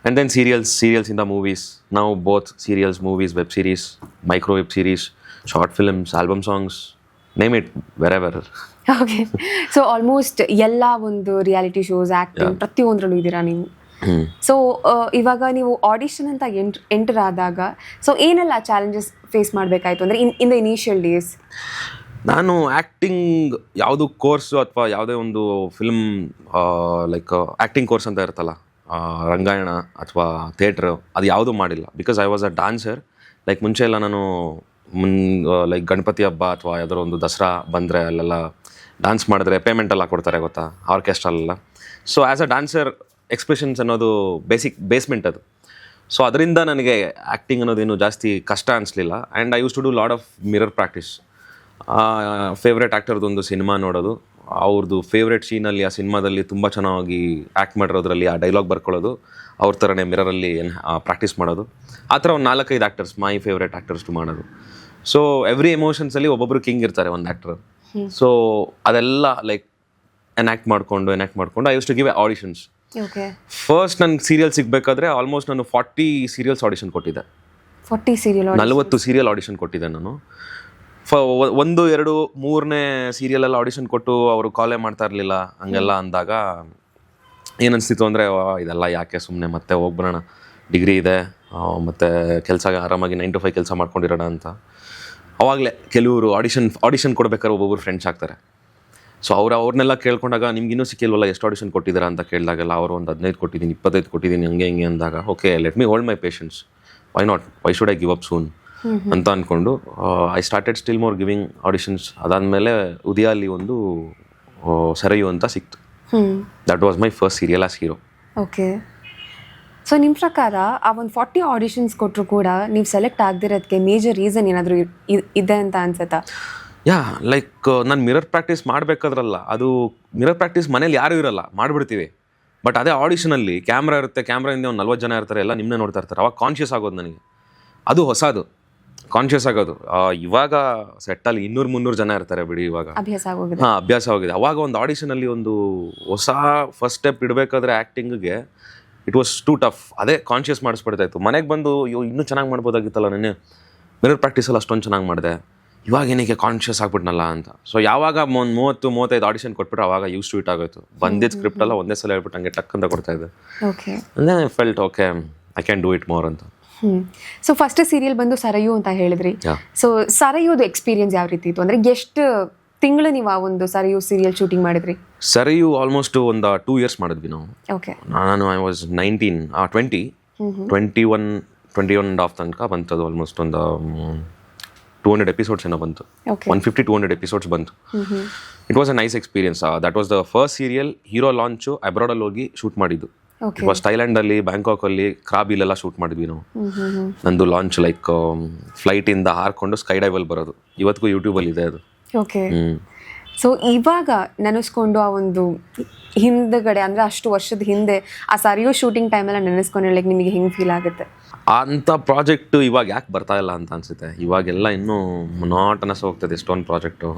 ಆ್ಯಂಡ್ ದೆನ್ ಸೀರಿಯಲ್ಸಿಂದ ಮೂವೀಸ್. ನಾವು both serials, movies, web series, micro web series, short films, album songs, name it, wherever. Okay. So almost ಎಲ್ಲ ಒಂದು ರಿಯಾಲಿಟಿ ಶೋಸ್, ಆ್ಯಕ್ಟಿಂಗ್ ಪ್ರತಿಯೊಂದರಲ್ಲೂ ಇದ್ದೀರಾ ನೀವು. ಸೊ ಇವಾಗ ನೀವು ಆಡಿಷನ್ ಅಂತ ಎಂಟರ್ ಆದಾಗ ಸೊ ಏನೆಲ್ಲ ಚಾಲೆಂಜಸ್ ಫೇಸ್ ಮಾಡಬೇಕಾಯ್ತು ಅಂದರೆ ಇನ್ ದ ಇನಿಷಿಯಲ್ ಡೇಸ್? ನಾನು ಆ್ಯಕ್ಟಿಂಗ್ ಯಾವುದು ಕೋರ್ಸು ಅಥವಾ ಯಾವುದೇ ಒಂದು ಫಿಲ್ಮ್ ಲೈಕ್ ಆ್ಯಕ್ಟಿಂಗ್ ಕೋರ್ಸ್ ಅಂತ ಇರುತ್ತಲ್ಲ, ರಂಗಾಯಣ ಅಥವಾ ಥಿಯೇಟ್ರು, ಅದು ಯಾವುದೂ ಮಾಡಿಲ್ಲ. Because I was a dancer. Like ಮುಂಚೆ ಎಲ್ಲ ನಾನು ಲೈಕ್ ಗಣಪತಿ ಹಬ್ಬ ಅಥವಾ ಯಾವ್ದಾದ್ರು ಒಂದು ದಸರಾ ಬಂದರೆ ಅಲ್ಲೆಲ್ಲ ಡ್ಯಾನ್ಸ್ ಮಾಡಿದ್ರೆ ಪೇಮೆಂಟ್ ಎಲ್ಲ ಕೊಡ್ತಾರೆ ಗೊತ್ತಾ, ಆರ್ಕೆಸ್ಟ್ರಲ್ಲೆಲ್ಲ. So as a dancer expressions ಅನ್ನೋದು ಬೇಸ್ಮೆಂಟ್ ಅದು. ಸೊ ಅದರಿಂದ ನನಗೆ ಆ್ಯಕ್ಟಿಂಗ್ ಅನ್ನೋದೇನು ಜಾಸ್ತಿ ಕಷ್ಟ ಅನಿಸ್ಲಿಲ್ಲ. And I use to do lot of mirror practice. Favourite ಆ್ಯಕ್ಟರ್ದೊಂದು ಸಿನಿಮಾ ನೋಡೋದು, ಅವ್ರದ್ದು ಫೇವ್ರೆಟ್ ಸೀನಲ್ಲಿ ಆ ಸಿನಿಮಾದಲ್ಲಿ ತುಂಬ ಚೆನ್ನಾಗಿ ಆ್ಯಕ್ಟ್ ಮಾಡಿರೋದ್ರಲ್ಲಿ ಆ ಡೈಲಾಗ್ ಬರ್ಕೊಳ್ಳೋದು, ಅವ್ರ ಥರನೇ ಮಿರರಲ್ಲಿ ಪ್ರಾಕ್ಟೀಸ್ ಮಾಡೋದು. ಆ ಥರ ಒಂದು 4-5 ಆ್ಯಕ್ಟರ್ಸ್, ಮೈ ಫೇವ್ರೆಟ್ ಆ್ಯಕ್ಟರ್ಸ್ಟು ಮಾಡೋದು. ಸೊ ಎವ್ರಿ ಎಮೋಷನ್ಸಲ್ಲಿ ಒಬ್ಬೊಬ್ಬರು ಕಿಂಗ್ ಇರ್ತಾರೆ ಒಂದು ಆ್ಯಕ್ಟರ್. ಸೊ ಅದೆಲ್ಲ ಲೈಕ್ ಎನ್ಯಾಕ್ಟ್ ಮಾಡಿಕೊಂಡು I use to give auditions. Okay. First ನನ್ನ ಸೀರಿಯಲ್ ಸಿಗಬೇಕಾದ್ರೆ ಆಲ್ಮೋಸ್ಟ್ ನಾನು 40 ಸೀರಿಯಲ್ಸ್ ಆಡಿಷನ್ ಕೊಟ್ಟಿದ್ದೆ. 40 ಸೀರಿಯಲ್ 40 ಸೀರಿಯಲ್ ಆಡಿಷನ್ ಕೊಟ್ಟಿದ್ದೆ ನಾನು. 1, 2, 3ನೇ ಸೀರಿಯಲೆಲ್ಲ ಆಡಿಷನ್ ಕೊಟ್ಟು ಅವರು ಕಾಲೇ ಮಾಡ್ತಾ ಇರಲಿಲ್ಲ ಹಂಗೆಲ್ಲ ಅಂದಾಗ ಏನನ್ನಿಸ್ತಿತ್ತು ಅಂದರೆ ಇದೆಲ್ಲ ಯಾಕೆ ಸುಮ್ಮನೆ ಮತ್ತೆ ಹೋಗ್ಬರೋಣ, ಡಿಗ್ರಿ ಇದೆ ಮತ್ತು ಕೆಲಸ ಆರಾಮಾಗಿ 9 to 5 ಕೆಲಸ ಮಾಡ್ಕೊಂಡಿರೋಣ ಅಂತ. ಅವಾಗಲೇ ಕೆಲವರು ಆಡಿಷನ್ ಕೊಡ್ಬೇಕಾದ್ರೆ ಒಬ್ಬೊಬ್ರು ಫ್ರೆಂಡ್ಸ್ ಆಗ್ತಾರೆ. ಸೊ ಅವ್ರನ್ನೆಲ್ಲ ಕೇಳ್ಕೊಂಡಾಗ ನಿಮ್ಗೆ ಇನ್ನೂ ಸಿಕ್ಕಿಲ್ವಲ್ಲ, ಎಷ್ಟು ಆಡಿಷನ್ ಕೊಟ್ಟಿದ್ದೀರಾ ಅಂತ ಕೇಳಿದಾಗೆಲ್ಲ ಅವರು ಒಂದು 15 ಕೊಟ್ಟಿದ್ದೀನಿ, 25 ಕೊಟ್ಟಿದ್ದೀನಿ, ಹಂಗೆ ಅಂದಾಗ okay let me hold my patience, why should I give up soon ಅಂತ ಅಂದ್ಕೊಂಡು I started still more giving auditions. ಅದಾದಮೇಲೆ ಉದಯಲ್ಲಿ ಒಂದು ಸರಯು ಅಂತ ಸಿಕ್ತು. That was my first serial as hero. Okay. So ನಿಮ್ಮ ಪ್ರಕಾರ ಆ ಒಂದು 40 ಆಡಿಷನ್ಸ್ ಕೊಟ್ಟರು ಕೂಡ ನೀವು ಸೆಲೆಕ್ಟ್ ಆಗದಿರೋದಕ್ಕೆ ಮೇಜರ್ ರೀಸನ್ ಏನಾದರೂ ಇದೆ ಅಂತ ಅನ್ಸುತ್ತಾ? ಲೈಕ್ ನಾನು ಮಿರರ್ ಪ್ರಾಕ್ಟೀಸ್ ಮಾಡಬೇಕಾದ್ರಲ್ಲ, ಅದು ಮಿರರ್ ಪ್ರಾಕ್ಟೀಸ್ ಮನೇಲಿ ಯಾರೂ ಇರಲ್ಲ, ಮಾಡಿಬಿಡ್ತೀವಿ. ಬಟ್ ಅದೇ ಆಡಿಷನಲ್ಲಿ ಕ್ಯಾಮ್ರಾ ಇರುತ್ತೆ, ಕ್ಯಾಮ್ರಾಯಿಂದ ಒಂದು 40 ಜನ ಇರ್ತಾರೆ, ಎಲ್ಲ ನಿಮ್ಮನ್ನೇ ನೋಡ್ತಾ ಇರ್ತಾರೆ. ಅವಾಗ ಕಾನ್ಷಿಯಸ್ ಆಗೋದು ನನಗೆ, ಅದು ಹೊಸದು ಕಾನ್ಷಿಯಸ್ ಆಗೋದು. ಇವಾಗ ಸೆಟ್ಟಲ್ಲಿ 200-300 ಜನ ಇರ್ತಾರೆ ಬಿಡಿ, ಇವಾಗ ಅಭ್ಯಾಸ ಆಗೋಗಿದೆ. ಅಭ್ಯಾಸ ಆಗಿದೆ. ಅವಾಗ ಒಂದು ಆಡಿಷನಲ್ಲಿ ಒಂದು ಹೊಸ ಫಸ್ಟ್ ಸ್ಟೆಪ್ ಇಡಬೇಕಾದ್ರೆ ಆ್ಯಕ್ಟಿಂಗ್ಗೆ ಇಟ್ ವಾಸ್ ಟೂ ಟಫ್. ಅದೇ ಕಾನ್ಷಿಯಸ್ ಮಾಡಿಸ್ಬಿಡ್ತಾ ಇತ್ತು. ಮನೆಗೆ ಬಂದು ಇನ್ನೂ ಚೆನ್ನಾಗಿ ಮಾಡ್ಬೋದಾಗಿತ್ತಲ್ಲ, ನೆನ್ನೆ ಮಿರರ್ ಪ್ರಾಕ್ಟೀಸಲ್ಲಿ ಅಷ್ಟೊಂದು ಚೆನ್ನಾಗಿ ಮಾಡಿದೆ, ಇವಾಗ ಏನಕ್ಕೆ ಕಾನ್ಷಿಯಸ್ ಆಗ್ಬಿಟ್ನಲ್ಲ ಅಂತ. ಸೊ ಯಾವಾಗ ಒಂದು 30-35 ಆಡಿಷನ್ ಕೊಟ್ಬಿಟ್ರೆ ಅವಾಗ ಯೂಸ್ ಟು ಇಟ್ ಆಗೋಯ್ತು. ಬಂದಿದ್ದ ಸ್ಕ್ರಿಪ್ಟ್ ಎಲ್ಲ ಒಂದೇ ಸಲ ಹೇಳ್ಬಿಟ್ಟು ಹಂಗೆ ಟಕ್ ಅಂತ ಕೊಡ್ತಾ ಇದ್ದೆ. Okay. I felt okay I can do it more ಅಂತ. ಸೊ ಫಸ್ಟ್ ಸೀರಿಯಲ್ ಬಂದು ಸರಯು ಅಂತ ಹೇಳಿದ್ರಿ. ಸೊ ಸರಯುದು ಎಕ್ಸ್ಪೀರಿಯನ್ಸ್ ಯಾವ ರೀತಿ ಇತ್ತು? ಅಂದರೆ ಎಷ್ಟು ತಿಂಗಳು ನೀವು ಆ ಒಂದು ಸರಯು ಸೀರಿಯಲ್ ಶೂಟಿಂಗ್ ಮಾಡಿದ್ರಿ? ಸರಯು ಆಲ್ಮೋಸ್ಟ್ ಒಂದು 2 years ಮಾಡಿದ್ವಿ ನಾವು. ಓಕೆ. ನಾನು ಐ ವಾಸ್ 21 ಆಫ್ ತನಕ ಬಂತದು. ಆಲ್ಮೋಸ್ಟ್ ಒಂದು 200 ಎಪಿಸೋಡ್ಸ್ ಏನೋ ಬಂತು. 150-200 ಎಪಿಸೋಡ್ಸ್ ಬಂತು. It was a nice experience. That was the first serial hero launch ಅಬ್ರಾಡಲ್ಲಿ ಹೋಗಿ ಶೂಟ್ ಮಾಡಿದ್ದು. ಇಟ್ ವಾಸ್ ಥೈಲ್ಯಾಂಡಲ್ಲಿ, ಬ್ಯಾಂಕಾಕಲ್ಲಿ, ಕ್ರಾಬಿಲೆಲ್ಲ ಶೂಟ್ ಮಾಡಿದ್ವಿ ನಾವು. ನಂದು ಲಾಂಚ್ ಲೈಕ್ ಫ್ಲೈಟಿಂದ ಹಾರ್ಕೊಂಡು ಸ್ಕೈ ಡೈವಲ್ಲಿ ಬರೋದು. ಇವತ್ತಿಗೂ ಯೂಟ್ಯೂಬಲ್ಲಿ ಇದೆ ಅದು. ಓಕೆ. ಸೊ ಇವಾಗ ನೆನೆಸ್ಕೊಂಡು ಆ ಒಂದು ಹಿಂದಗಡೆ ಅಂದರೆ ಅಷ್ಟು ವರ್ಷದ ಹಿಂದೆ ಆ ಸರಿಯೋ ಶೂಟಿಂಗ್ ಟೈಮೆಲ್ಲ ನೆನೆಸ್ಕೊಂಡು ಲೈಕ್ ನಿಮಗೆ ಹೆಂಗೆ ಫೀಲ್ ಆಗುತ್ತೆ? ಅಂಥ ಪ್ರಾಜೆಕ್ಟ್ ಇವಾಗ ಯಾಕೆ ಬರ್ತಾ ಇಲ್ಲ ಅಂತ ಅನ್ಸುತ್ತೆ. ಇವಾಗೆಲ್ಲ ಇನ್ನೂ ಮೊನಾಟನಸ್ ಹೋಗ್ತದೆ ಎಷ್ಟೊಂದು ಪ್ರಾಜೆಕ್ಟು.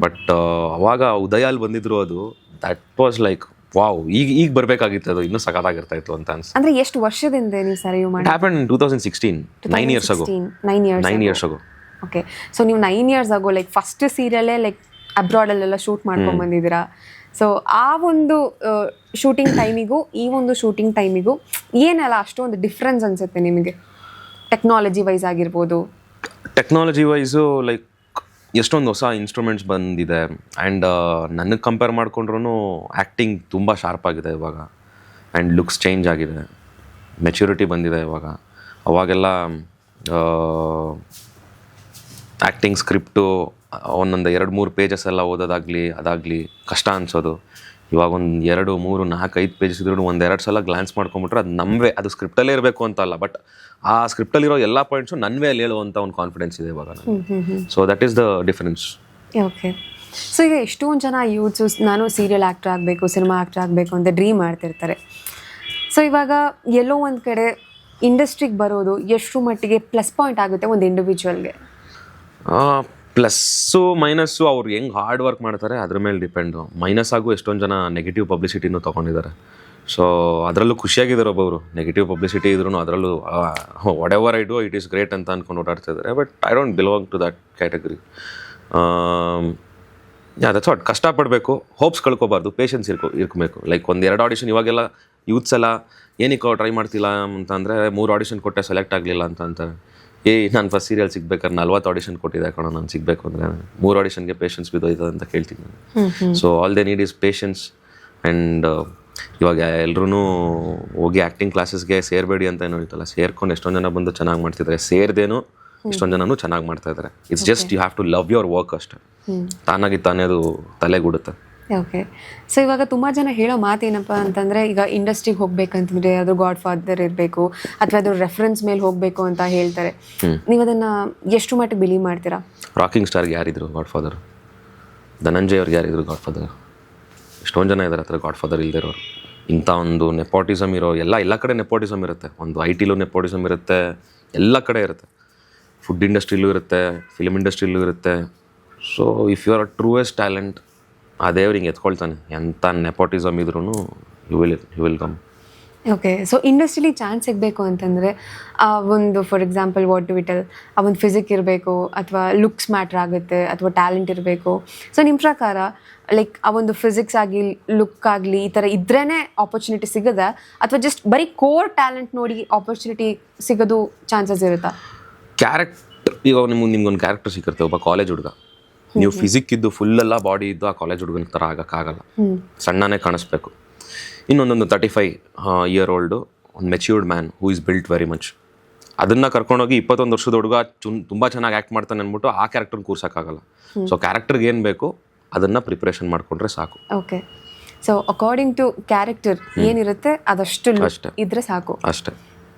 ಬಟ್ ಅವಾಗ ಉದಯಲ್ಲಿ ಬಂದಿದ್ರು, ಅದು ದಟ್ ವಾಸ್ ಲೈಕ್ ವಾವ್, ಈಗ ಬರಬೇಕಾಗಿತ್ತು, ಅದು ಇನ್ನೂ ಸಖತ್ತಾಗಿರ್ತಾ ಇತ್ತು ಅಂತ ಅನ್ಸುತ್ತೆ. ಅಂದರೆ ಎಷ್ಟು ವರ್ಷದಿಂದ ನೀವು ಸರಿಯೋ ಮಾಡಿ? Happen in 2016, 9 years ago. 9 years ago. Okay. So ನೀವು 9 years ago ಲೈಕ್ ಫಸ್ಟ್ ಸೀರಿಯಲ್ಲೇ ಲೈಕ್ ಅಬ್ರಾಡಲ್ಲೆಲ್ಲ ಶೂಟ್ ಮಾಡ್ಕೊಂಡು ಬಂದಿದ್ದೀರಾ. ಸೊ ಆ ಒಂದು ಶೂಟಿಂಗ್ ಟೈಮಿಗೂ ಈ ಒಂದು ಶೂಟಿಂಗ್ ಟೈಮಿಗೂ ಏನೆಲ್ಲ ಅಷ್ಟೊಂದು ಡಿಫ್ರೆನ್ಸ್ ಅನಿಸುತ್ತೆ ನಿಮಗೆ? ಟೆಕ್ನಾಲಜಿ ವೈಸ್ ಆಗಿರ್ಬೋದು. ಟೆಕ್ನಾಲಜಿ ವೈಸು ಲೈಕ್ ಎಷ್ಟೊಂದು ಹೊಸ ಇನ್ಸ್ಟ್ರೂಮೆಂಟ್ಸ್ ಬಂದಿದೆ. ಆ್ಯಂಡ್ ನನಗೆ ಕಂಪೇರ್ ಮಾಡಿಕೊಂಡ್ರೂ ಆ್ಯಕ್ಟಿಂಗ್ ತುಂಬ ಶಾರ್ಪ್ ಆಗಿದೆ ಇವಾಗ. ಆ್ಯಂಡ್ ಲುಕ್ಸ್ ಚೇಂಜ್ ಆಗಿದೆ, ಮೆಚ್ಯೂರಿಟಿ ಬಂದಿದೆ ಇವಾಗ. ಅವಾಗೆಲ್ಲ ಆ್ಯಕ್ಟಿಂಗ್ ಸ್ಕ್ರಿಪ್ಟು ಒಂದೊಂದು 2-3 ಪೇಜಸ್ ಎಲ್ಲ ಅದಾಗಲಿ ಕಷ್ಟ ಅನಿಸೋದು. ಇವಾಗ ಒಂದು 2, 3, 4, 5 ಪೇಜಸ್ ಇದ್ರೂ 1-2 ಸಲ ಗ್ಲಾನ್ಸ್ ಮಾಡ್ಕೊಂಬಿಟ್ರೆ ಅದು ನಮ್ಮವೇ, ಅದು ಸ್ಕ್ರಿಪ್ಟಲ್ಲೇ ಇರಬೇಕು ಅಂತ ಅಲ್ಲ, ಬಟ್ ಆ ಸ್ಕ್ರಿಪ್ಟಲ್ಲಿರೋ ಎಲ್ಲ ಪಾಯಿಂಟ್ಸು ನನ್ವೇ ಅಲ್ಲಿ ಹೇಳುವಂಥ ಒಂದು ಕಾನ್ಫಿಡೆನ್ಸ್ ಇದೆ ಇವಾಗ. So that is the difference. Okay. So ಈಗ ಎಷ್ಟೊಂದು ಜನ ಯೂತ್ಸು ನಾನು ಸೀರಿಯಲ್ ಆ್ಯಕ್ಟರ್ ಆಗಬೇಕು, ಸಿನಿಮಾ ಆ್ಯಕ್ಟರ್ ಆಗಬೇಕು ಅಂತ ಡ್ರೀಮ್ ಮಾಡ್ತಿರ್ತಾರೆ. ಸೊ ಇವಾಗ ಎಲ್ಲೋ ಒಂದು ಕಡೆ ಇಂಡಸ್ಟ್ರಿಗೆ ಬರೋದು ಎಷ್ಟು ಮಟ್ಟಿಗೆ ಪ್ಲಸ್ ಪಾಯಿಂಟ್ ಆಗುತ್ತೆ ಒಂದು ಇಂಡಿವಿಜುವಲ್ಗೆ? ಪ್ಲಸ್ಸು ಮೈನಸ್ಸು ಅವ್ರು ಹೆಂಗೆ ಹಾರ್ಡ್ ವರ್ಕ್ ಮಾಡ್ತಾರೆ ಅದ್ರ ಮೇಲೆ ಡಿಪೆಂಡು. ಮೈನಸ್ ಆಗು ಎಷ್ಟೊಂದು ಜನ ನೆಗೆಟಿವ್ ಪಬ್ಲಿಸಿಟಿನೂ ತೊಗೊಂಡಿದ್ದಾರೆ. ಸೊ ಅದರಲ್ಲೂ ಖುಷಿಯಾಗಿದ್ದಾರೆ ಒಬ್ಬೊಬ್ರು. ನೆಗೆಟಿವ್ ಪಬ್ಲಿಸಿಟಿ ಇದ್ರೂ ಅದರಲ್ಲೂ whatever I do it is great ಅಂತ ಅಂದ್ಕೊಂಡು ಓಡಾಡ್ತಾ ಇದ್ದಾರೆ. But I don't belong to that category. That's what. ಕಷ್ಟಪಡಬೇಕು, ಹೋಪ್ಸ್ ಕಳ್ಕೊಬಾರ್ದು, ಪೇಷನ್ಸ್ ಇರ್ಕೋಬೇಕು. ಲೈಕ್ 1-2 ಆಡಿಷನ್ ಇವಾಗೆಲ್ಲ ಯೂತ್ಸ್ ಎಲ್ಲ ಏನಕ್ಕೆ ಟ್ರೈ ಮಾಡ್ತಿಲ್ಲ ಅಂತಂದರೆ 3 ಆಡಿಷನ್ ಕೊಟ್ಟೆ ಸೆಲೆಕ್ಟ್ ಆಗಲಿಲ್ಲ ಅಂತ ಅಂತಾರೆ. ನಾನು ಫಸ್ಟ್ ಸೀರಿಯಲ್ ಸಿಗ್ಬೇಕಾದ್ರೆ 40 ಆಡಿಷನ್ ಕೊಟ್ಟಿದ್ದೆ ಕಣೋ, ನಾನು ಸಿಗಬೇಕು ಅಂದರೆ 3 ಆಡಿಷನ್ಗೆ ಪೇಷನ್ಸ್ ಬಿದ್ದೋಯ್ತದೆ ಅಂತ ಕೇಳ್ತೀನಿ ನಾನು. So all they need is patience. And ಇವಾಗ ಎಲ್ಲರೂ ಹೋಗಿ ಆ್ಯಕ್ಟಿಂಗ್ ಕ್ಲಾಸಸ್ಗೆ ಸೇರಬೇಡಿ ಅಂತ ಏನೋ ಇತ್ತಲ್ಲ, ಸೇರ್ಕೊಂಡು ಎಷ್ಟೊಂದು ಜನ ಬಂದು ಚೆನ್ನಾಗಿ ಮಾಡ್ತಿದ್ದಾರೆ. ಸೇರ್ದೇನು ಇಷ್ಟೊಂದು ಜನನೂ ಚೆನ್ನಾಗಿ ಮಾಡ್ತಾ ಇದ್ದಾರೆ. It's just you have to love your work ಅಷ್ಟೇ. ತಾನೇ ಅದು ತಲೆಗೂಡುತ್ತೆ. ಓಕೆ. ಸೊ ಇವಾಗ ತುಂಬ ಜನ ಹೇಳೋ ಮಾತೇನಪ್ಪ ಅಂತಂದರೆ, ಈಗ ಇಂಡಸ್ಟ್ರಿಗೆ ಹೋಗ್ಬೇಕಂತಂದರೆ ಅದು ಗಾಡ್ ಫಾದರ್ ಇರಬೇಕು ಅಥವಾ ಅದ್ರ ರೆಫರೆನ್ಸ್ ಮೇಲೆ ಹೋಗಬೇಕು ಅಂತ ಹೇಳ್ತಾರೆ. ನೀವು ಅದನ್ನು ಎಷ್ಟು ಮಟ್ಟಿಗೆ ಬಿಲೀವ್ ಮಾಡ್ತೀರಾ? ರಾಕಿಂಗ್ ಸ್ಟಾರ್ಗೆ ಯಾರಿದ್ರು ಗಾಡ್ ಫಾದರ್? ಧನಂಜಯ್ ಅವ್ರಿಗೆ ಯಾರಿದ್ರು ಗಾಡ್ ಫಾದರ್? ಎಷ್ಟೊಂದು ಜನ ಇದ್ದಾರೆ ಹತ್ರ ಗಾಡ್ ಫಾದರ್ ಇಲ್ದಿರೋರು. ಇಂಥ ಒಂದು ನೆಪೋಟಿಸಮ್ ಇರೋ ಎಲ್ಲ ಕಡೆ ನೆಪೋಟಿಸಮ್ ಇರುತ್ತೆ. ಒಂದು IT ಲೂ ನೆಪೋಟಿಸಮ್ ಇರುತ್ತೆ, ಎಲ್ಲ ಕಡೆ ಇರುತ್ತೆ. ಫುಡ್ ಇಂಡಸ್ಟ್ರಿಲೂ ಇರುತ್ತೆ, ಫಿಲ್ಮ್ ಇಂಡಸ್ಟ್ರಿಲೂ ಇರುತ್ತೆ. So if you are a truest talent, ಆ ದೇವ್ರಿಗೆ ಎತ್ಕೊಳ್ತಾನೆ. ಎಂಥ ನೆಪೋಟಿಸಮ್ ಇದ್ರೂ you will come. Okay, so ಇಂಡಸ್ಟ್ರಿಲಿ ಚಾನ್ಸ್ ಸಿಗಬೇಕು ಅಂತಂದರೆ ಒಂದು ಫಾರ್ ಎಕ್ಸಾಂಪಲ್ ವಾಟ್ ಡು ವಿಟಲ್ ಆ ಒಂದು ಫಿಸಿಕ್ ಇರಬೇಕು ಅಥವಾ ಲುಕ್ಸ್ ಮ್ಯಾಟ್ರ್ ಆಗುತ್ತೆ ಅಥವಾ ಟ್ಯಾಲೆಂಟ್ ಇರಬೇಕು. ಸೊ ನಿಮ್ಮ ಪ್ರಕಾರ ಲೈಕ್ ಆ ಒಂದು ಫಿಸಿಕ್ಸ್ ಆಗಲಿ ಲುಕ್ ಆಗಲಿ ಈ ಥರ ಇದ್ರೇ ಆಪರ್ಚುನಿಟಿ ಸಿಗೋದ ಅಥವಾ ಜಸ್ಟ್ ಬರೀ ಕೋರ್ ಟ್ಯಾಲೆಂಟ್ ನೋಡಿ ಆಪರ್ಚುನಿಟಿ ಸಿಗೋದು ಚಾನ್ಸಸ್ ಇರುತ್ತಾ? ಕ್ಯಾರೆಕ್ಟರ್, ಈಗ ನಿಮ್ಗೊಂದು ಕ್ಯಾರೆಕ್ಟರ್ ಸಿಕ್ಕಿರುತ್ತೆ, ಒಬ್ಬ ಕಾಲೇಜ್ ಹುಡುಗ, ನೀವು ಫಿಸಿಕ್ ಇದ್ದು ಫುಲ್ಲೆಲ್ಲ ಬಾಡಿ ಇದ್ದು ಆ ಕಾಲೇಜ್ ಹುಡುಗನ ಥರ ಆಗೋಕ್ಕಾಗಲ್ಲ, ಸಣ್ಣನೇ ಕಾಣಿಸ್ಬೇಕು. ಇನ್ನೊಂದೊಂದು 35 year old ಒಂದು matured man who is built very much, ಅದನ್ನು ಕರ್ಕೊಂಡೋಗಿ 21 ವರ್ಷದ ಹುಡುಗ ತುಂಬ ಚೆನ್ನಾಗಿ ಆ್ಯಕ್ಟ್ ಮಾಡ್ತಾನೆ ಅಂದ್ಬಿಟ್ಟು ಆ ಕ್ಯಾರೆಕ್ಟರ್ನ ಕೂರ್ಸೋಕ್ಕಾಗಲ್ಲ. ಸೊ ಕ್ಯಾರೆಕ್ಟರ್ಗೆ ಏನು ಬೇಕು ಅದನ್ನು ಪ್ರಿಪ್ರೇಷನ್ ಮಾಡಿಕೊಂಡ್ರೆ ಸಾಕು. Okay, so according to character ಏನಿರುತ್ತೆ ಅದಷ್ಟು ಅಷ್ಟೇ ಇದ್ರೆ ಸಾಕು ಅಷ್ಟೇ.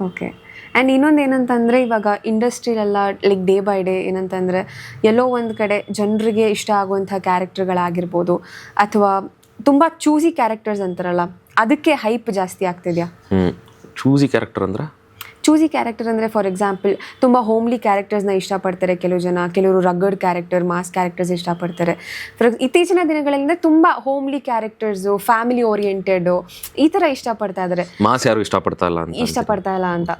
ಓಕೆ, ಆ್ಯಂಡ್ ಇನ್ನೊಂದು ಏನಂತಂದರೆ ಇವಾಗ ಇಂಡಸ್ಟ್ರಿಲೆಲ್ಲ ಲೈಕ್ ಡೇ ಬೈ ಡೇ ಏನಂತಂದರೆ ಎಲ್ಲೋ ಒಂದು ಕಡೆ ಜನರಿಗೆ ಇಷ್ಟ ಆಗುವಂಥ ಕ್ಯಾರೆಕ್ಟರ್ಗಳಾಗಿರ್ಬೋದು ಅಥವಾ ತುಂಬ ಚೂಸಿ ಕ್ಯಾರೆಕ್ಟರ್ಸ್ ಅಂತಾರಲ್ಲ ಅದಕ್ಕೆ ಹೈಪ್ ಜಾಸ್ತಿ ಆಗ್ತಿದೆಯಾ? ಚೂಸಿ ಕ್ಯಾರೆಕ್ಟರ್ ಅಂದರೆ ಚೂಸಿ ಕ್ಯಾರೆಕ್ಟರ್ ಅಂದರೆ ಫಾರ್ ಎಕ್ಸಾಂಪಲ್ ತುಂಬ ಹೋಮ್ಲಿ ಕ್ಯಾರೆಕ್ಟರ್ಸ್ನ ಇಷ್ಟಪಡ್ತಾರೆ ಕೆಲವು ಜನ, ಕೆಲವರು ರಗ್ಗಡ್ ಕ್ಯಾರೆಕ್ಟರ್ ಮಾಸ್ ಕ್ಯಾರೆಕ್ಟರ್ಸ್ ಇಷ್ಟಪಡ್ತಾರೆ. ಇತ್ತೀಚಿನ ದಿನಗಳಿಂದ ತುಂಬ ಹೋಮ್ಲಿ ಕ್ಯಾರೆಕ್ಟರ್ಸು ಫ್ಯಾಮಿಲಿ ಓರಿಯೆಂಟೆಡು ಈ ಥರ ಇಷ್ಟಪಡ್ತಾ ಇದ್ದಾರೆ. ಮಾಸ್ ಯಾರು ಇಷ್ಟಪಡ್ತಾ ಇಲ್ಲ ಅಂತ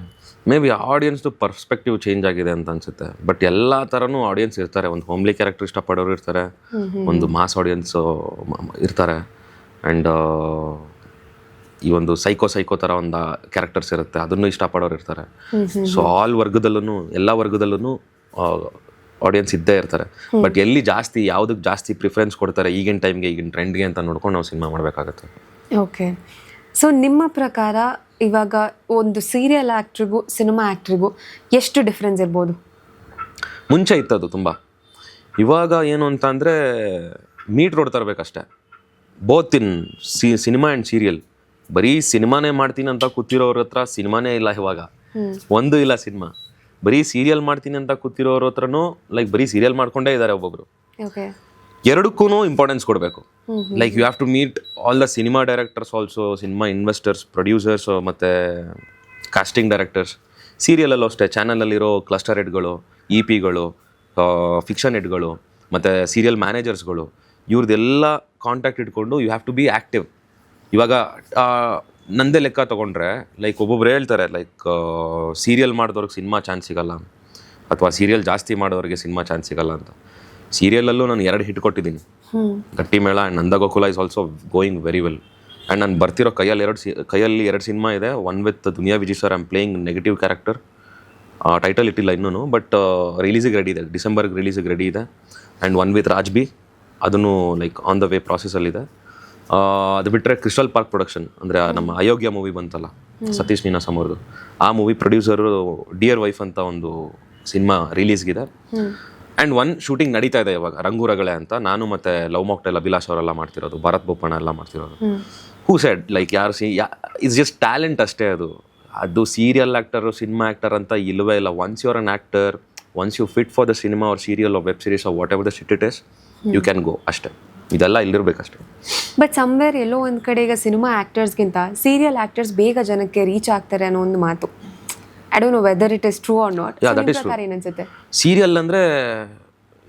ಮೇ ಬಿ ಆಡಿಯನ್ಸ್ದು ಪರ್ಸ್ಪೆಕ್ಟಿವ್ ಚೇಂಜ್ ಆಗಿದೆ ಅಂತ ಅನ್ಸುತ್ತೆ. ಬಟ್ ಎಲ್ಲ ಥರನೂ ಆಡಿಯನ್ಸ್ ಇರ್ತಾರೆ. ಒಂದು ಹೋಮ್ಲಿ ಕ್ಯಾರೆಕ್ಟರ್ ಇಷ್ಟಪಡೋರು ಇರ್ತಾರೆ, ಒಂದು ಮಾಸ್ ಆಡಿಯನ್ಸು ಇರ್ತಾರೆ, ಆ್ಯಂಡ್ ಈ ಒಂದು ಸೈಕೋ ಥರ ಒಂದು ಕ್ಯಾರೆಕ್ಟರ್ಸ್ ಇರುತ್ತೆ, ಅದನ್ನು ಇಷ್ಟಪಡೋರು ಇರ್ತಾರೆ. ಸೊ ಎಲ್ಲ ವರ್ಗದಲ್ಲೂ ಆಡಿಯನ್ಸ್ ಇದ್ದೇ ಇರ್ತಾರೆ. ಬಟ್ ಎಲ್ಲಿ ಜಾಸ್ತಿ ಯಾವುದಕ್ಕೆ ಜಾಸ್ತಿ ಪ್ರಿಫರೆನ್ಸ್ ಕೊಡ್ತಾರೆ ಈಗಿನ ಟೈಮ್ಗೆ ಈಗಿನ ಟ್ರೆಂಡ್ಗೆ ಅಂತ ನೋಡ್ಕೊಂಡು ನಾವು ಸಿನಿಮಾ ಮಾಡಬೇಕಾಗತ್ತೆ. ಓಕೆ, ಸೊ ನಿಮ್ಮ ಪ್ರಕಾರ ಇವಾಗ ಒಂದು ಸೀರಿಯಲ್ ಆ್ಯಕ್ಟ್ರಿಗೂ ಸಿನಿಮಾ ಆ್ಯಕ್ಟ್ರಿಗೂ ಎಷ್ಟು ಡಿಫ್ರೆನ್ಸ್ ಇರ್ಬೋದು? ಮುಂಚೆ ಇತ್ತದು ತುಂಬ. ಇವಾಗ ಏನು ಅಂತ ಅಂದರೆ ಮೀಟ್ ರೋಡ್ ತರಬೇಕಷ್ಟೆ. Both in cinema and serial. ಬರೀ ಸಿನಿಮಾನೇ ಮಾಡ್ತೀನಿ ಅಂತ ಕೂತಿರೋರ ಹತ್ರ ಸಿನಿಮಾನೇ ಇಲ್ಲ ಇವಾಗ, ಒಂದು ಇಲ್ಲ ಸಿನಿಮಾ. ಬರೀ ಸೀರಿಯಲ್ ಮಾಡ್ತೀನಿ ಅಂತ ಕೂತಿರೋರ ಹತ್ರನೂ ಲೈಕ್ ಬರೀ ಸೀರಿಯಲ್ ಮಾಡ್ಕೊಂಡೇ ಇದ್ದಾರೆ ಒಬ್ಬೊಬ್ರು. ಓಕೆ, ಎರಡಕ್ಕೂ ಇಂಪಾರ್ಟೆನ್ಸ್ ಕೊಡಬೇಕು. Like you have to meet all the cinema directors also, cinema investors, producers ಮತ್ತು ಕಾಸ್ಟಿಂಗ್ ಡೈರೆಕ್ಟರ್ಸ್. ಸೀರಿಯಲಲ್ಲೂ ಅಷ್ಟೇ, ಚಾನಲಲ್ಲಿರೋ ಕ್ಲಸ್ಟರ್ ಹೆಡ್ಗಳು, ಇ ಪಿಗಳು, ಫಿಕ್ಷನ್ ಹೆಡ್ಗಳು ಮತ್ತು ಸೀರಿಯಲ್ ಮ್ಯಾನೇಜರ್ಸ್ಗಳು, ಇವ್ರದ್ದೆಲ್ಲ ಕಾಂಟ್ಯಾಕ್ಟ್ ಇಟ್ಕೊಂಡು you have to be active. ಇವಾಗ ನಂದೇ ಲೆಕ್ಕ ತೊಗೊಂಡ್ರೆ ಲೈಕ್ ಒಬ್ಬೊಬ್ರು ಹೇಳ್ತಾರೆ ಲೈಕ್ ಸೀರಿಯಲ್ ಮಾಡಿದವ್ರಿಗೆ ಸಿನಿಮಾ ಚಾನ್ಸ್ ಸಿಗಲ್ಲ ಅಥವಾ ಸೀರಿಯಲ್ ಜಾಸ್ತಿ ಮಾಡೋರಿಗೆ ಸಿನಿಮಾ ಚಾನ್ಸ್ ಸಿಗಲ್ಲ ಅಂತ. ಸೀರಿಯಲಲ್ಲೂ ನಾನು 2 ಹಿಟ್ ಕೊಟ್ಟಿದ್ದೀನಿ, Gattimela and Nandagokula is also going very well. And ನಾನು ಬರ್ತಿರೋ ಕೈಯಲ್ಲಿ 2 ಸಿನಿಮಾ ಇದೆ. One with Duniya Vijay sir, I am playing negative character. Title ಇಟ್ಟಿಲ್ಲ ಇನ್ನೂ, ಬಟ್ ರಿಲೀಸಿಗೆ ರೆಡಿ ಇದೆ, ಡಿಸೆಂಬರ್ಗೆ ರಿಲೀಸಿಗೆ ರೆಡಿ ಇದೆ. And one with Raj B, ಅದನ್ನು ಲೈಕ್ ಆನ್ ದ ವೇ ಪ್ರಾಸೆಸಲ್ಲಿದೆ. ಅದು ಬಿಟ್ಟರೆ ಕ್ರಿಸ್ಟಲ್ ಪಾರ್ಕ್ ಪ್ರೊಡಕ್ಷನ್ ಅಂದರೆ ನಮ್ಮ ಅಯೋಗ್ಯ ಮೂವಿ ಬಂತಲ್ಲ ಸತೀಶ್ ನೀನಾಸಮ್ ಅವ್ರದ್ದು, ಆ ಮೂವಿ ಪ್ರೊಡ್ಯೂಸರು ಡಿಯರ್ ವೈಫ್ ಅಂತ ಒಂದು ಸಿನಿಮಾ ರಿಲೀಸ್ಗಿದೆ. ಆ್ಯಂಡ್ 1 ಶೂಟಿಂಗ್ ನಡೀತಾ ಇದೆ ಇವಾಗ, ರಂಗೂರಗಳೇ ಅಂತ. ನಾನು ಮತ್ತು ಲವ್ ಮಾಕ್ಟೈಲ್ ಅಭಿಲಾಷ್ ಅವರೆಲ್ಲ ಮಾಡ್ತಿರೋದು, ಭಾರತ್ ಬೋಪಣ್ಣ ಎಲ್ಲ ಮಾಡ್ತಿರೋದು. ಹೂ ಸೆಡ್ ಲೈಕ್ ಯಾರು ಇಟ್ಸ್ ಜಸ್ಟ್ ಟ್ಯಾಲೆಂಟ್ ಅಷ್ಟೇ. ಅದು ಸೀರಿಯಲ್ ಆ್ಯಕ್ಟರು ಸಿನಿಮಾ ಆ್ಯಕ್ಟರ್ ಅಂತ ಇಲ್ಲವೇ ಇಲ್ಲ. Once you're an actor, once you fit for the cinema or serial or web series or whatever the shit it is, you can go ಅಷ್ಟೇ. ಇದೆಲ್ಲ ಇಲ್ಲಿರ್ಬೇಕಷ್ಟೇ. ಬಟ್ ಸಮ್ವೇರ್ ಎಲ್ಲೋ ಒಂದು ಕಡೆ ಈಗ ಸಿನಿಮಾ ಆ್ಯಕ್ಟರ್ಸ್ಗಿಂತ ಸೀರಿಯಲ್ ಆ್ಯಕ್ಟರ್ಸ್ ಬೇಗ ಜನಕ್ಕೆ ರೀಚ್ ಆಗ್ತಾರೆ ಅನ್ನೋ ಒಂದು ಮಾತು. I don't know whether it is true or not. ಏನನ್ಸುತ್ತೆ? ಸೀರಿಯಲ್ ಅಂದರೆ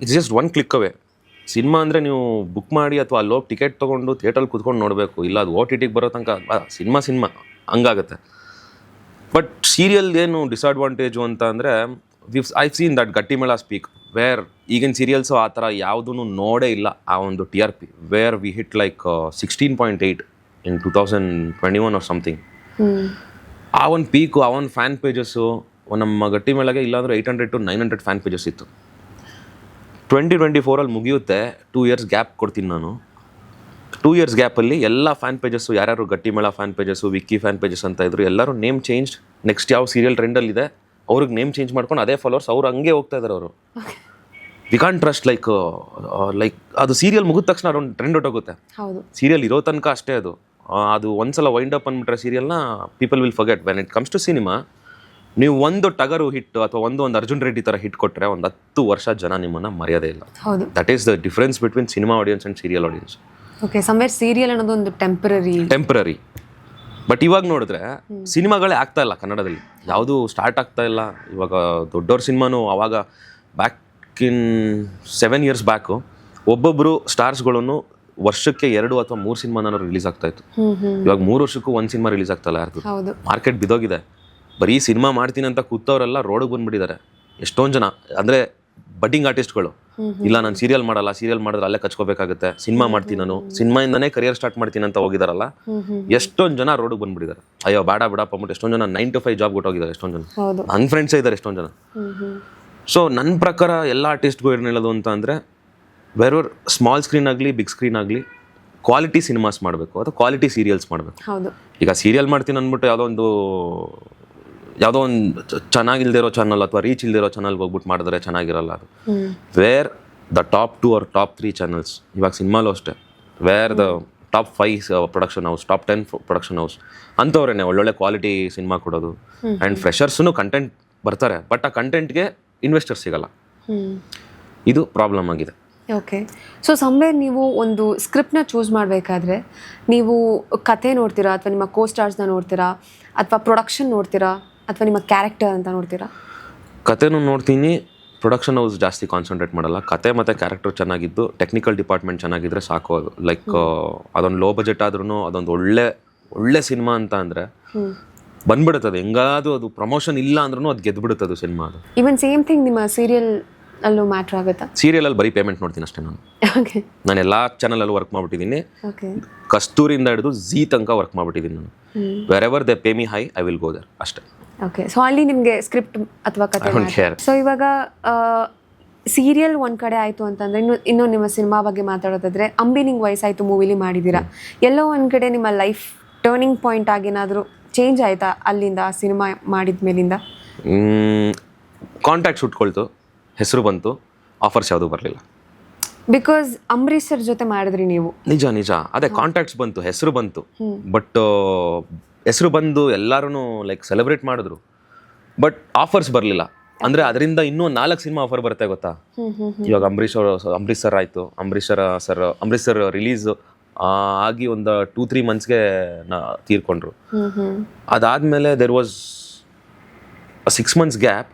it's just 1 click away. Cinema ಅಂದರೆ ನೀವು ಬುಕ್ ಮಾಡಿ ಅಥವಾ ಅಲ್ಲಿ ಹೋಗಿ ಟಿಕೆಟ್ ತೊಗೊಂಡು ಥಿಯೇಟ್ರಲ್ಲಿ ಕೂತ್ಕೊಂಡು ನೋಡಬೇಕು, ಇಲ್ಲ ಅದು OTTಗೆ ಬರೋ ತನಕ ಸಿನಿಮಾ ಹಂಗಾಗುತ್ತೆ. ಬಟ್ ಸೀರಿಯಲ್ ಏನು ಡಿಸ್ಅಡ್ವಾಂಟೇಜು ಅಂತ ಅಂದರೆ I've seen that Gattimela speak where ಈಗಿನ ಸೀರಿಯಲ್ಸು ಆ ಥರ ಯಾವುದೂ ನೋಡೇ ಇಲ್ಲ. ಆ ಒಂದು TRP where we hit like 16.8 in 2021 or something. ಆ ಒಂದು ಪೀಕು, ಆ ಒಂದು ಫ್ಯಾನ್ ಪೇಜಸ್ಸು ನಮ್ಮ ಗಟ್ಟಿಮೇಳಗೆ ಇಲ್ಲಾಂದರೆ 800 to 900 ಫ್ಯಾನ್ ಪೇಜಸ್ ಇತ್ತು. 2024 ಮುಗಿಯುತ್ತೆ, 2 years ಗ್ಯಾಪ್ ಕೊಡ್ತೀನಿ ನಾನು. 2 years ಗ್ಯಾಪಲ್ಲಿ ಎಲ್ಲ ಫ್ಯಾನ್ ಪೇಜಸ್ಸು, ಯಾರ್ಯಾರು Gattimela fan pages, Vicky fan pages ಅಂತ ಇದ್ರು, ಎಲ್ಲರೂ ನೇಮ್ ಚೇಂಜ್. ನೆಕ್ಸ್ಟ್ ಯಾವ ಸೀರಿಯಲ್ ಟ್ರೆಂಡಲ್ಲಿದೆ ಅವ್ರಿಗೆ ನೇಮ್ ಚೇಂಜ್ ಮಾಡ್ಕೊಂಡು ಅದೇ ಫಾಲೋವರ್ಸ್ ಅವ್ರು ಹಂಗೆ ಹೋಗ್ತಾ ಇದ್ದಾರೆ. ಅವರು ವಿ ಕಾಂಟ್ ಟ್ರಸ್ಟ್ ಲೈಕ್ ಅದು ಸೀರಿಯಲ್ ಮುಗಿದ ತಕ್ಷಣ ಅದೊಂದು ಟ್ರೆಂಡ್ ಹೊಟ್ಟೋಗುತ್ತೆ. ಸೀರಿಯಲ್ ಇರೋ ತನಕ ಅಷ್ಟೇ ಅದು ಒಂದ್ಸಲ ವೈಂಡ್ ಅಪ್ ಅಂದ್ಬಿಟ್ರೆ ಸೀರಿಯಲ್ನ people will forget. When it comes to cinema, ನೀವು ಒಂದು ಟಗರು ಹಿಟ್ ಅಥವಾ ಒಂದು ಅರ್ಜುನ್ ರೆಡ್ಡಿ ಥರ ಹಿಟ್ ಕೊಟ್ಟರೆ ಒಂದು 10 ವರ್ಷ ಜನ ನಿಮ್ಮನ್ನು ಮರ್ಯಾದೆ ಇಲ್ಲ. That is the difference between cinema audience and serial audience. Okay, somewhere serial ಅನ್ನೋದು ಒಂದು ಟೆಂಪರರಿ. ಬಟ್ ಇವಾಗ ನೋಡಿದ್ರೆ ಸಿನಿಮಾಗಳೇ ಆಗ್ತಾ ಇಲ್ಲ ಕನ್ನಡದಲ್ಲಿ, ಯಾವುದೂ ಸ್ಟಾರ್ಟ್ ಆಗ್ತಾ ಇಲ್ಲ. ಇವಾಗ ದೊಡ್ಡವ್ರ ಸಿನಿಮಾನು ಅವಾಗ ಬ್ಯಾಕ್ ಇನ್ 7 years ಬ್ಯಾಕು ಒಬ್ಬೊಬ್ಬರು ಸ್ಟಾರ್ಸ್ಗಳನ್ನು ವರ್ಷಕ್ಕೆ 2 ಅಥವಾ 3 ಸಿನಿಮಾನ ರಿಲೀಸ್ ಆಗ್ತಾ ಇತ್ತು. ಇವಾಗ 3 ವರ್ಷಕ್ಕೂ 1 ಸಿನಿಮಾ ರಿಲೀಸ್ ಆಗ್ತಲ್ಲ ಯಾರ್ದು. ಹೌದು. ಮಾರ್ಕೆಟ್ ಬಿದ್ದೋಗಿದೆ. ಬರೀ ಸಿನಿಮಾ ಮಾಡ್ತೀನಿ ಅಂತ ಕೂತವರೆಲ್ಲ ರೋಡಿಗೆ ಬಂದ್ಬಿಟ್ಟಿದ್ದಾರೆ ಎಷ್ಟೊಂದು ಜನ. ಅಂದರೆ ಬಡ್ಡಿಂಗ್ ಆರ್ಟಿಸ್ಟ್ಗಳು, ಇಲ್ಲ ನಾನು ಸೀರಿಯಲ್ ಮಾಡಲ್ಲ, ಸೀರಿಯಲ್ ಮಾಡಿದ್ರೆ ಅಲ್ಲೇ ಕಚ್ಕೋಬೇಕಾಗುತ್ತೆ, ಸಿನಿಮಾ ಮಾಡ್ತೀನಿ ನಾನು, ಸಿನಿಮಾಯಿಂದನೇ ಕರಿಯರ್ ಸ್ಟಾರ್ಟ್ ಮಾಡ್ತೀನಿ ಅಂತ ಹೋಗಿದಾರಲ್ಲ, ಎಷ್ಟೊಂದು ಜನ ರೋಡಿಗೆ ಬಂದ್ಬಿಟ್ಟಿದ್ದಾರೆ. ಅಯ್ಯೋ ಬೇಡ ಬಿಡಪ್ಪ ಅಂದ್ಬಿಟ್ಟು ಎಷ್ಟೊಂದು ಜನ 9 to 5 ಜಾಬ್ ಕೊಟ್ಟೋಗಿದ್ದಾರೆ ಎಷ್ಟೊಂದು ಜನ. ನನ್ನ ಫ್ರೆಂಡ್ಸೇ ಇದ್ದಾರೆ ಎಷ್ಟೊಂದು ಜನ. ಸೊ ನನ್ನ ಪ್ರಕಾರ ಎಲ್ಲ ಆರ್ಟಿಸ್ಟ್ಗೂ ಏನು ಹೇಳೋದು ಅಂತ ಅಂದರೆ, ಬೇರೆಯವ್ರು ಸ್ಮಾಲ್ ಸ್ಕ್ರೀನ್ ಆಗಲಿ ಬಿಗ್ ಸ್ಕ್ರೀನ್ ಆಗಲಿ ಕ್ವಾಲಿಟಿ ಸಿನಿಮಾಸ್ ಮಾಡಬೇಕು ಅಥವಾ ಕ್ವಾಲಿಟಿ ಸೀರಿಯಲ್ಸ್ ಮಾಡಬೇಕು. ಈಗ ಸೀರಿಯಲ್ ಮಾಡ್ತೀನಿ ಅಂದ್ಬಿಟ್ಟು ಯಾವುದೋ ಒಂದು ಚೆನ್ನಾಗಿಲ್ದಿರೋ ಇರೋ ಚಾನಲ್ ಅಥವಾ ರೀಚ್ ಇಲ್ದಿರೋ ಚಾನಲ್ಗೆ ಹೋಗ್ಬಿಟ್ಟು ಮಾಡಿದ್ರೆ ಚೆನ್ನಾಗಿರಲ್ಲ ಅದು. Where the top 2 or top 3 channels, ಇವಾಗ ಸಿನಿಮಾಲು ಅಷ್ಟೇ, where the top 5 production house, top 10 production house ಅಂಥವ್ರೇನೆ ಒಳ್ಳೊಳ್ಳೆ ಕ್ವಾಲಿಟಿ ಸಿನಿಮಾ ಕೊಡೋದು. ಆ್ಯಂಡ್ ಫ್ರೆಷರ್ಸ್ನು ಕಂಟೆಂಟ್ ಬರ್ತಾರೆ, ಬಟ್ ಆ ಕಂಟೆಂಟ್ಗೆ ಇನ್ವೆಸ್ಟರ್ ಸಿಗಲ್ಲ. ಇದು ಪ್ರಾಬ್ಲಮ್ ಆಗಿದೆ. ಓಕೆ. ಸೊ ಸಮ್ವೇರ್ ನೀವು ಒಂದು ಸ್ಕ್ರಿಪ್ಟ್ನ ಚೂಸ್ ಮಾಡಬೇಕಾದ್ರೆ ನೀವು ಕಥೆ ನೋಡ್ತೀರಾ ಅಥವಾ ನಿಮ್ಮ ಕೋ ಸ್ಟಾರ್ಸ್ನ ನೋಡ್ತೀರಾ ಅಥವಾ ಪ್ರೊಡಕ್ಷನ್ ನೋಡ್ತೀರಾ ಅಥವಾ ನಿಮ್ಮ ಕ್ಯಾರೆಕ್ಟರ್ ಅಂತ ನೋಡ್ತೀರಾ? ಕಥೆನೂ ನೋಡ್ತೀನಿ, ಪ್ರೊಡಕ್ಷನ್ ಹೌಸ್ ಜಾಸ್ತಿ ಕಾನ್ಸಂಟ್ರೇಟ್ ಮಾಡಲ್ಲ. ಕತೆ ಮತ್ತು ಕ್ಯಾರೆಕ್ಟರ್ ಚೆನ್ನಾಗಿದ್ದು ಟೆಕ್ನಿಕಲ್ ಡಿಪಾರ್ಟ್ಮೆಂಟ್ ಚೆನ್ನಾಗಿದ್ರೆ ಸಾಕು. ಅದು ಲೈಕ್ ಅದೊಂದು ಲೋ ಬಜೆಟ್ ಆದ್ರೂ ಅದೊಂದು ಒಳ್ಳೆ ಸಿನಿಮಾ ಅಂತ ಅಂದರೆ ಬಂದ್ಬಿಡುತ್ತದೆ. ಹೆಂಗಾದ್ರು ಅದು ಪ್ರಮೋಷನ್ ಇಲ್ಲ ಅಂದ್ರೂ ಅದು ಗೆದ್ದುಬಿಡುತ್ತದೆ ಸಿನಿಮಾ. ಅದು ಈವನ್ ಸೇಮ್ ಥಿಂಗ್ ನಿಮ್ಮ ಸೀರಿಯಲ್ ಅಲ್ಲೂ ಮ್ಯಾಟ್ರ್ ಆಗುತ್ತಾ? ಸೀರಿಯಲಲ್ಲಿ ಬರೀ ಪೇಮೆಂಟ್ ನೋಡ್ತೀನಿ ಅಷ್ಟೇ. ನಾನು ಎಲ್ಲ ಚಾನಲಲ್ಲೂ ವರ್ಕ್ ಮಾಡ್ಬಿಟ್ಟಿದ್ದೀನಿ. ಕಸ್ತೂರಿಂದ ಹಿಡಿದು ಝೀ ತನಕ ವರ್ಕ್ ಮಾಡ್ಬಿಟ್ಟಿದ್ದೀನಿ ನಾನು. Wherever they pay me high I will go there ಅಷ್ಟೇ. ಓಕೆ. ಸೊ ಅಲ್ಲಿ ನಿಮಗೆ ಸ್ಕ್ರಿಪ್ಟ್ ಅಥವಾ ಕಥೆ. ಸೊ ಇವಾಗ ಸೀರಿಯಲ್ ಒಂದು ಕಡೆ ಆಯಿತು ಅಂತಂದರೆ ಇನ್ನೂ ನಿಮ್ಮ ಸಿನಿಮಾ ಬಗ್ಗೆ ಮಾತಾಡೋದಾದ್ರೆ, ಅಂಬಿನಿಂಗ್ ವಯಸ್ಸಾಯಿತು ಮೂವಿಲಿ ಮಾಡಿದ್ದೀರಾ. ಎಲ್ಲೋ ಒಂದು ಕಡೆ ನಿಮ್ಮ ಲೈಫ್ ಟರ್ನಿಂಗ್ ಪಾಯಿಂಟ್ ಆಗಿ ಏನಾದರೂ ಚೇಂಜ್ ಆಯಿತಾ ಅಲ್ಲಿಂದ, ಆ ಸಿನಿಮಾ ಮಾಡಿದ ಮೇಲಿಂದ? ಕಾಂಟ್ಯಾಕ್ಟ್ ಸುಟ್ಕೊಳ್ತು, ಹೆಸರು ಬಂತು, ಆಫರ್ಸ್ ಯಾವುದೂ ಬರಲಿಲ್ಲ. ಬಿಕಾಸ್ ಅಂಬರೀಷ್ ಸರ್ ಜೊತೆ ಮಾಡಿದ್ರಿ ನೀವು. ನಿಜ ಅದೇ ಕಾಂಟ್ಯಾಕ್ಟ್ಸ್ ಬಂತು, ಹೆಸರು ಬಂತು. ಬಟ್ ಹೆಸರು ಬಂದು ಎಲ್ಲರೂ ಲೈಕ್ ಸೆಲೆಬ್ರೇಟ್ ಮಾಡಿದ್ರು, ಬಟ್ ಆಫರ್ಸ್ ಬರಲಿಲ್ಲ. ಅಂದರೆ ಅದರಿಂದ ಇನ್ನೂ 4 ಸಿನಿಮಾ ಆಫರ್ ಬರುತ್ತೆ ಗೊತ್ತಾ. ಇವಾಗ ಅಂಬರೀಷ್ ಸರ್ ಆಯಿತು, ಅಂಬರೀಷ್ ಸರ್ ರಿಲೀಸ್ ಆಗಿ ಒಂದು 2-3 ಮಂತ್ಸ್ಗೆ ತೀರ್ಕೊಂಡ್ರು. ಅದಾದಮೇಲೆ there was 6 months gap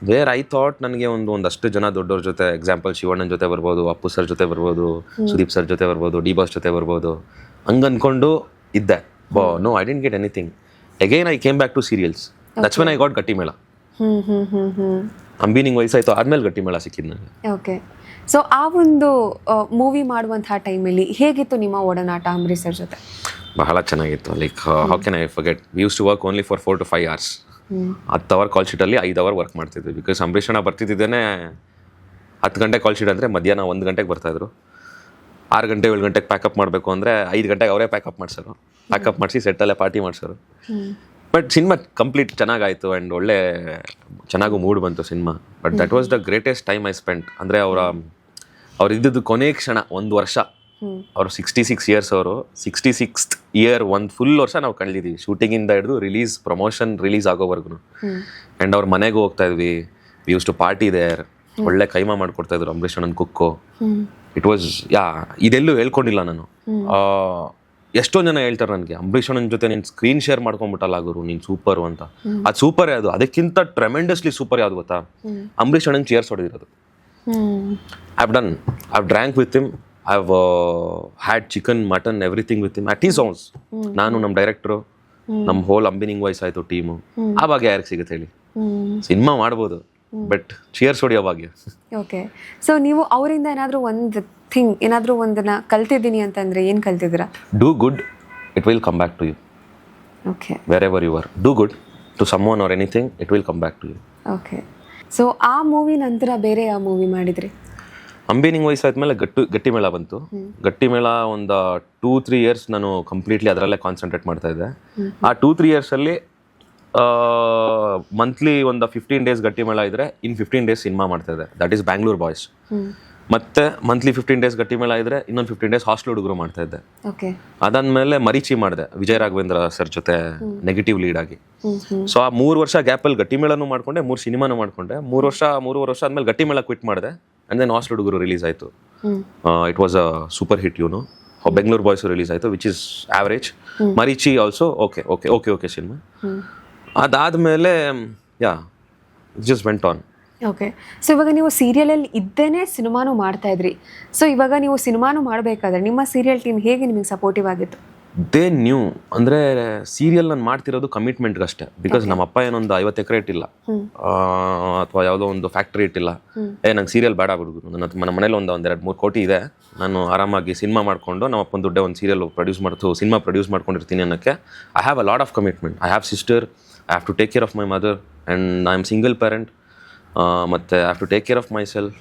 where I thought ನನಗೆ ಒಂದಷ್ಟು ಜನ ದೊಡ್ಡವ್ರ ಜೊತೆ, ಎಕ್ಸಾಂಪಲ್ ಶಿವಣ್ಣನ ಜೊತೆ ಬರ್ಬೋದು, ಅಪ್ಪು ಸರ್ ಜೊತೆ ಬರ್ಬೋದು, ಸುದೀಪ್ ಸರ್ ಜೊತೆ ಬರ್ಬೋದು, ಡಿ ಬಾಸ್ ಜೊತೆ ಬರ್ಬೋದು, ಹಂಗೆ ಅಂದ್ಕೊಂಡು ಇದ್ದೆ. No, I didn't get anything. Again I came back to serials. That's when I got Gattimela. ಅಂಬಿನಿಂಗ್ ವಯಸ್ಸಾಯಿತು ಆದಮೇಲೆ ಗಟ್ಟಿಮೇಳ ಸಿಕ್ಕಿದ್ದು ನನಗೆ. ಓಕೆ. ಸೊ ಆ ಒಂದು ಮೂವಿ ಮಾಡುವಂತಹ ಟೈಮಲ್ಲಿ ಹೇಗಿತ್ತು ನಿಮ್ಮ ಒಡನಾಟ ಅಂಬರೀಷ್ ಸರ್ ಜೊತೆ? ಬಹಳ ಚೆನ್ನಾಗಿತ್ತು. Like how can I forget, we use to work only for 4 to 5 hours. 10 hour call ಶೀಟಲ್ಲಿ 5 hour ವರ್ಕ್ ಮಾಡ್ತಿದ್ವಿ. ಬಿಕಾಸ್ ಅಂಬರೀಷ್ ಅಣ್ಣ ಬರ್ತಿದ್ದೇನೆ 10 ಗಂಟೆ ಕಾಲ್ ಶೀಟ್ ಅಂದರೆ ಮಧ್ಯಾಹ್ನ 1 ಗಂಟೆಗೆ ಬರ್ತಾಯಿದ್ರು. 6 ಗಂಟೆ 7 ಗಂಟೆಗೆ ಪ್ಯಾಕಪ್ ಮಾಡಬೇಕು ಅಂದರೆ 5 ಗಂಟೆಗೆ ಅವರೇ ಪ್ಯಾಕಪ್ ಮಾಡಿಸೋರು. ಪ್ಯಾಕಪ್ ಮಾಡಿಸಿ ಸೆಟ್ಟಲ್ಲೇ ಪಾರ್ಟಿ ಮಾಡಿಸೋರು. ಬಟ್ ಸಿನಿಮಾ ಕಂಪ್ಲೀಟ್ ಚೆನ್ನಾಗಾಯಿತು ಆ್ಯಂಡ್ ಚೆನ್ನಾಗೂ ಮೂಡ್ ಬಂತು cinema. But that was the greatest time I spent. ಅಂದರೆ ಅವ್ರು ಇದ್ದದ್ದು ಕೊನೆಯ ಕ್ಷಣ 1 ವರ್ಷ. ಅವರು 66 years, ಅವರು 66th year 1 full ವರ್ಷ ನಾವು ಕಳೆದಿದ್ದೀವಿ, ಶೂಟಿಂಗಿಂದ ಹಿಡಿದು ಪ್ರಮೋಷನ್ ರಿಲೀಸ್ ಆಗೋವರೆಗೂ. ಆ್ಯಂಡ್ ಅವ್ರ ಮನೆಗೆ ಹೋಗ್ತಾ ಇದ್ವಿ, we use to party there. ಒಳ್ಳೆ ಕೈಮಾ ಮಾಡ್ಕೊಡ್ತಾ ಇದ್ರು ಅಂಬರೀಷ್ ಅಣ್ಣನ ಕುಕ್ಕು. ಇಟ್ ವಾಸ್ ಇದೆಲ್ಲೂ ಹೇಳ್ಕೊಂಡಿಲ್ಲ ನಾನು. ಎಷ್ಟೊಂದು ಜನ ಹೇಳ್ತಾರೆ ನನಗೆ, ಅಂಬರೀಷ್ ಅಣ್ಣನ ಜೊತೆ ನೀನು ಸ್ಕ್ರೀನ್ ಶೇರ್ ಮಾಡ್ಕೊಂಡ್ಬಿಟ್ಟಲ್ಲ ಗುರು, ನೀನು ಸೂಪರು ಅಂತ. ಅದು ಸೂಪರ್ ಯಾವುದು, ಅದಕ್ಕಿಂತ ಟ್ರೆಮೆಂಡಸ್ಲಿ ಸೂಪರ್ ಯಾವುದು ಗೊತ್ತಾ? ಅಂಬರೀಷ್ ಅಣ್ಣನ chairs ಹೊಡೆದಿರೋದು. I've drank with him, I've had chicken, mutton, everything with him at his house. ನಾನು ನಮ್ಮ ಡೈರೆಕ್ಟ್ರು, ನಮ್ಮ ಹೋಲ್ ಅಂಬಿನಿಂಗ್ ವಾಯ್ಸ್ ಆಯಿತು ಟೀಮು. ಆ ಭಾಗ್ಯ ಯಾರಿಗೆ ಸಿಗುತ್ತೆ ಹೇಳಿ? ಸಿನಿಮಾ ಮಾಡ್ಬೋದು, ಬಟ್ ಚೇರ್ಸ್ ಹೊಡೆಯೋ ಭಾಗ್ಯ. ಓಕೆ. ಸೊ ನೀವು ಅವರಿಂದ ಏನಾದರೂ ಒಂದನ್ನ ಕಲ್ತಿದ್ದೀನಿ ಅಂತಂದರೆ ಏನು ಕಲ್ತಿದ್ದೀರಾ? Do good, it will come back to you. Okay. Wherever you are, do good to someone or anything, it will come back to you. Okay. So ಆ ಮೂವಿ ನಂತರ ಬೇರೆ ಯಾವ ಮೂವಿ ಮಾಡಿದ್ರಿ? ಅಂಬಿನಿಂಗ್ ವಯಸ್ಸಾದ್ಮೇಲೆ ಗಟ್ಟಿಮೇಳ ಬಂತು. ಗಟ್ಟಿಮೇಳ ಒಂದು 2-3 years ನಾನು ಕಂಪ್ಲೀಟ್ಲಿ ಅದರಲ್ಲೇ ಕಾನ್ಸಂಟ್ರೇಟ್ ಮಾಡ್ತಾ ಇದ್ದೆ. ಆ 2-3 yearsಲ್ಲಿ ಮಂತ್ಲಿ ಒಂದು 15 days ಗಟ್ಟಿಮೇಳ ಇದ್ರೆ ಇನ್ 15 days ಸಿನಿಮಾ ಮಾಡ್ತಾ ಇದ್ದೆ. That is Bangalore boys. ಮತ್ತೆ ಮಂತ್ಲಿ 15 days ಗಟ್ಟಿಮೇಳ ಇದ್ರೆ ಇನ್ನೊಂದು 15 days ಹಾಸ್ಟೆಲ್ ಹುಡುಗರು ಮಾಡ್ತಾ ಇದ್ದೆ. ಅದಾದ್ಮೇಲೆ ಮರೀಚಿ ಮಾಡಿದೆ ವಿಜಯ್ ರಾಘವೇಂದ್ರ ಸರ್ ಜೊತೆ ನೆಗೆಟಿವ್ ಲೀಡ್ ಆಗಿ. ಸೊ ಆ 3 ವರ್ಷ ಗ್ಯಾಪಲ್ಲಿ ಗಟ್ಟಿಮೇಳನೂ ಮಾಡ್ಕೊಂಡೆ, 3 ಸಿನಿಮಾನು ಮಾಡ್ಕೊಂಡೆ. 3-3.5 ವರ್ಷ ಆದ್ಮೇಲೆ ಗಟ್ಟಿಮೇಳ ಕ್ವಿಟ್ ಮಾಡಿದೆ. And then hostel Hudugaru release ಆಯಿತು. It was a super hit, Bengaluru boys release ಆಯಿತು, which is average. Marichi also okay cinema. ಅದಾದಮೇಲೆ just went on. Okay. So ಇವಾಗ ನೀವು ಸೀರಿಯಲಲ್ಲಿ ಇದ್ದೇನೆ ಸಿನಿಮಾನು ಮಾಡ್ತಾ ಇದ್ರಿ. ಸೊ ಇವಾಗ ನೀವು ಸಿನಿಮಾನು ಮಾಡಬೇಕಾದ್ರೆ ನಿಮ್ಮ ಸೀರಿಯಲ್ ಟೀಮ್ ಹೇಗೆ ನಿಮಗೆ ಸಪೋರ್ಟಿವ್ ಆಗಿತ್ತು? ದೇ ನ್ಯೂ ಅಂದರೆ ಸೀರಿಯಲ್ ನಾನು ಮಾಡ್ತಿರೋದು ಕಮಿಟ್ಮೆಂಟ್ಗಷ್ಟೇ. ಬಿಕಾಸ್ ನಮ್ಮ ಅಪ್ಪ ಏನೊಂದು 50 ಎಕರೆ ಇಟ್ಟಿಲ್ಲ ಅಥವಾ ಯಾವುದೋ ಒಂದು ಫ್ಯಾಕ್ಟ್ರಿ ಇಟ್ಟಿಲ್ಲ. ನಂಗೆ ಸೀರಿಯಲ್ ಬೇಡ ಬಿಡುಗು, ನಮ್ಮ ಮನೇಲಿ ಒಂದು 2-3 ಕೋಟಿ ಇದೆ, ನಾನು ಆರಾಮಾಗಿ ಸಿನಿಮಾ ಮಾಡಿಕೊಂಡು ನಮ್ಮ ಅಪ್ಪನ ದುಡ್ಡೆ ಒಂದು ಸೀರಿಯಲ್ ಸಿನಿಮಾ ಪ್ರೊಡ್ಯೂಸ್ ಮಾಡ್ಕೊಂಡಿರ್ತೀನಿ ಅನ್ನೋಕ್ಕೆ. I have a lot of commitment. I have sister, I have to take care of my mother and I am single parent. ಮತ್ತು I have to take care of myself,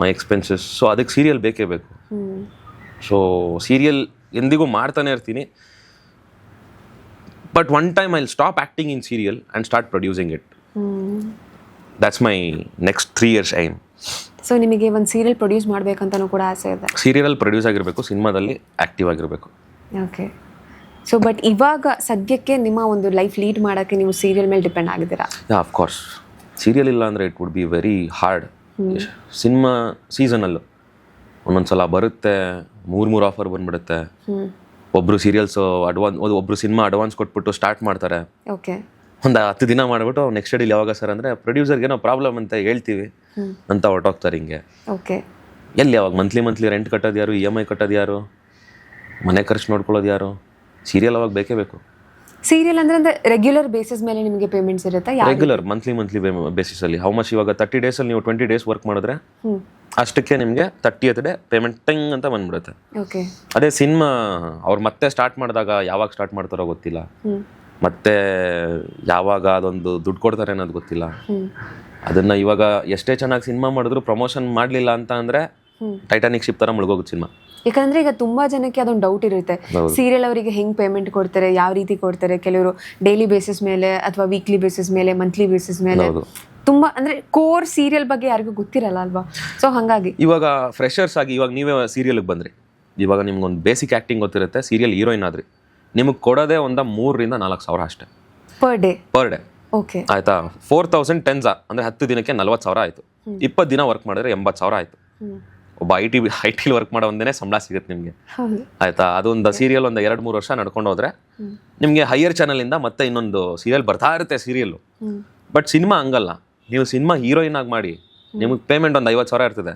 my expenses. So ಅದಕ್ಕೆ ಸೀರಿಯಲ್ ಬೇಕೇ ಬೇಕು. ಸೊ ಸೀರಿಯಲ್ ಎಂದಿಗೂ ಮಾಡ್ತಾನೆ ಇರ್ತೀನಿ. But one time I will stop acting in serial and start producing it. That's my next 3 years aim. So ನಿಮಗೆ ಒಂದು ಸೀರಿಯಲ್ ಪ್ರೊಡ್ಯೂಸ್ ಮಾಡಬೇಕಂತನೂ ಕೂಡ ಆಸೆ ಇದೆ? ಸೀರಿಯಲಲ್ಲಿ ಪ್ರೊಡ್ಯೂಸ್ ಆಗಿರಬೇಕು, ಸಿನಿಮಾದಲ್ಲಿ ಆ್ಯಕ್ಟಿವ್ ಆಗಿರಬೇಕು. ಓಕೆ. ಸೊ ಬಟ್ ಇವಾಗ ಸದ್ಯಕ್ಕೆ ನಿಮ್ಮ ಒಂದು ಲೈಫ್ ಲೀಡ್ ಮಾಡೋಕ್ಕೆ ನೀವು ಸೀರಿಯಲ್ ಮೇಲೆ ಡಿಪೆಂಡ್ ಆಗಿದ್ದೀರಾ? Of course. ಸೀರಿಯಲ್ ಇಲ್ಲ ಅಂದರೆ it would be very hard. Cinema ಸೀಸನಲ್ಲು ಒಂದೊಂದು ಸಲ ಬರುತ್ತೆ, 3 ಆಫರ್ ಬಂದ್ಬಿಡುತ್ತೆ. ಒಬ್ಬರು ಸೀರಿಯಲ್ಸು ಒಬ್ಬರು ಸಿನಿಮಾ ಅಡ್ವಾನ್ಸ್ ಕೊಟ್ಬಿಟ್ಟು ಸ್ಟಾರ್ಟ್ ಮಾಡ್ತಾರೆ. ಓಕೆ. ಒಂದು 10 ದಿನ ಮಾಡಿಬಿಟ್ಟು ನೆಕ್ಸ್ಟ್ ಡೇಲಿ ಯಾವಾಗ ಸರ್ ಅಂದರೆ ಪ್ರೊಡ್ಯೂಸರ್ಗೆ ಏನೋ ಪ್ರಾಬ್ಲಮ್ ಅಂತ ಹೇಳ್ತೀವಿ ಅಂತ ಹೊರಟೋಗ್ತಾರೆ. ಹಿಂಗೆ ಓಕೆ. ಎಲ್ಲಿ ಯಾವಾಗ ಮಂತ್ಲಿ ರೆಂಟ್ ಕಟ್ಟೋದು ಯಾರು, EMI ಕಟ್ಟೋದು ಯಾರು, ಮನೆ ಖರ್ಚು ನೋಡ್ಕೊಳ್ಳೋದು ಯಾರು? ಸೀರಿಯಲ್ ಅವಾಗ ಬೇಕೇ ಬೇಕು. ಸೀರಿಯಲ್ ಅಂದರೆ ರೆಗ್ಯುಲರ್ ಬೇಸಿಸ್ ಮೇಲೆ ನಿಮಗೆ ಪೇಮೆಂಟ್ಸ್ ಇರುತ್ತೆ? ರೆಗ್ಯುಲರ್ ಮಂತ್ಲಿ ಬೇಸಿಸಲ್ಲಿ. ಹೌ ಮಚ್ ಇವಾಗ 30 ಡೇಸಲ್ಲಿ ನೀವು 20 ಡೇಸ್ ವರ್ಕ್ ಮಾಡಿದ್ರೆ ಅಷ್ಟಕ್ಕೆ ನಿಮಗೆ 30th ಡೇ ಪೇಮೆಂಟ್ ಟಂಗ್ ಅಂತ ಬಂದ್ಬಿಡುತ್ತೆ. ಓಕೆ. ಅದೇ ಸಿನಿಮಾ ಅವ್ರು ಮತ್ತೆ ಸ್ಟಾರ್ಟ್ ಮಾಡಿದಾಗ ಯಾವಾಗ ಸ್ಟಾರ್ಟ್ ಮಾಡ್ತಾರೋ ಗೊತ್ತಿಲ್ಲ, ಮತ್ತೆ ಯಾವಾಗ ಅದೊಂದು ದುಡ್ಡು ಕೊಡ್ತಾರೆ ಅನ್ನೋದು ಗೊತ್ತಿಲ್ಲ. ಅದನ್ನ ಇವಾಗ ಎಷ್ಟೇ ಚೆನ್ನಾಗಿ ಸಿನಿಮಾ ಮಾಡಿದ್ರು ಪ್ರಮೋಷನ್ ಮಾಡಲಿಲ್ಲ ಅಂತ ಅಂದರೆ ಟೈಟಾನಿಕ್ ಶಿಪ್ ಥರ ಮುಳುಗೋಗುತ್ತೆ ಸಿನಿಮಾ. ಯಾಕಂದ್ರೆ ಈಗ ತುಂಬಾ ಜನಕ್ಕೆ ಅದೊಂದು ಡೌಟ್ ಇರುತ್ತೆ, ಸೀರಿಯಲ್ ಅವರಿಗೆ ಹೆಂಗ್ ಪೇಮೆಂಟ್ ಕೊಡ್ತಾರೆ, ಯಾವ ರೀತಿ ಕೊಡ್ತಾರೆ. ಕೆಲವರು ಡೈಲಿ ಬೇಸಿಸ್ ಮೇಲೆ ಅಥವಾ ವೀಕ್ಲಿ ಬೇಸಿಸ್ ಮೇಲೆ, ಮಂತ್ಲಿ ಬೇಸಿಸ್ ಮೇಲೆ. ತುಂಬಾ ಅಂದ್ರೆ ಕೋರ್ ಸೀರಿಯಲ್ ಬಗ್ಗೆ ಯಾರಿಗೂ ಗೊತ್ತಿರಲ್ಲ ಅಲ್ವಾ? ಸೊ ಹಾಗಾಗಿ ಇವಾಗ ಫ್ರೆಶರ್ಸ್ ಆಗಿ ಇವಾಗ ನೀವೇ ಸೀರಿಯಲ್ಗೆ ಬಂದ್ರಿ, ಇವಾಗ ನಿಮ್ಗೊಂದು ಬೇಸಿಕ್ ಆ್ಯಕ್ಟಿಂಗ್ ಗೊತ್ತಿರುತ್ತೆ. ಸೀರಿಯಲ್ ಹೀರೋಯಿನ್ ಆದ್ರಿ, ನಿಮಗೆ ಕೊಡೋದೇ ಒಂದು 3,000 to 4,000 ಅಷ್ಟೇ ಪರ್ ಡೇ. ಓಕೆ ಆಯ್ತಾ? 4,000 10s ಅಂದರೆ 10 ದಿನಕ್ಕೆ 40,000 ಆಯಿತು. 20 ದಿನ ವರ್ಕ್ ಮಾಡಿದ್ರೆ 80,000 ಆಯಿತು. ಒಬ್ಬ ಐ ಟಿಲಿ ವರ್ಕ್ ಮಾಡೋ ಒಂದೇ ಸಂಬಳ ಸಿಗುತ್ತೆ ನಿಮಗೆ, ಆಯ್ತಾ? ಅದೊಂದು ಸೀರಿಯಲ್ ಒಂದು 2-3 ವರ್ಷ ನಡ್ಕೊಂಡು ಹೋದ್ರೆ ನಿಮಗೆ ಹೈಯರ್ ಚಾನಲಿಂದ ಮತ್ತೆ ಇನ್ನೊಂದು ಸೀರಿಯಲ್ ಬರ್ತಾ ಇರುತ್ತೆ ಸೀರಿಯಲ್ಲು. ಬಟ್ ಸಿನಿಮಾ ಹಂಗಲ್ಲ. ನೀವು ಸಿನಿಮಾ ಹೀರೋಯಿನ್ ಆಗಿ ಮಾಡಿ ನಿಮಗೆ ಪೇಮೆಂಟ್ ಒಂದು 50,000 ಇರ್ತದೆ.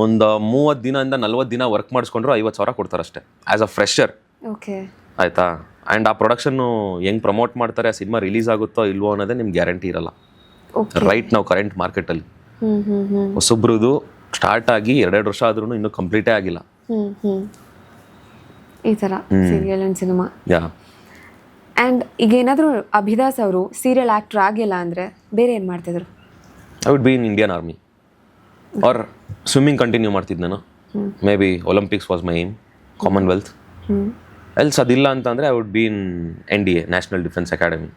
ಒಂದು 30 ದಿನದಿಂದ 40 ದಿನ ವರ್ಕ್ ಮಾಡಿಸ್ಕೊಂಡ್ರು 50,000 ಕೊಡ್ತಾರೆ ಅಷ್ಟೇ ಆ್ಯಸ್ ಅ ಫ್ರೆಶರ್. ಓಕೆ ಆಯ್ತಾ? ಆ್ಯಂಡ್ ಆ ಪ್ರೊಡಕ್ಷನ್ನು ಹೆಂಗೆ ಪ್ರಮೋಟ್ ಮಾಡ್ತಾರೆ, ಆ ಸಿನಿಮಾ ರಿಲೀಸ್ ಆಗುತ್ತೋ ಇಲ್ವೋ ಅನ್ನೋದೇ ನಿಮ್ಗೆ ಗ್ಯಾರಂಟಿ ಇರಲ್ಲ. ರೈಟ್ ನಾವು ಕರೆಂಟ್ ಮಾರ್ಕೆಟಲ್ಲಿ ಹೊಸಬ್ರದ್ದು ಸ್ಟಾರ್ಟ್ ಆಗಿ 2 ವರ್ಷ ಆದ್ರೂ ಇನ್ನೂ ಕಂಪ್ಲೀಟೇ ಆಗಿಲ್ಲ ಈ ಥರ serial and cinema. Yeah. And ಈಗ ಏನಾದರೂ ಅಭಿದಾಸ್ ಅವರು ಸೀರಿಯಲ್ ಆ್ಯಕ್ಟರ್ ಆಗಿಲ್ಲ ಅಂದರೆ ಬೇರೆ ಏನು ಮಾಡ್ತಿದ್ರು? I would be in Indian army or swimming continue ಮಾಡ್ತಿದ್ದು ನಾನು. May be Olympics was my aim, Commonwealth. Else ಅದಿಲ್ಲ ಅಂತಂದರೆ I would be in NDA, national defence academy.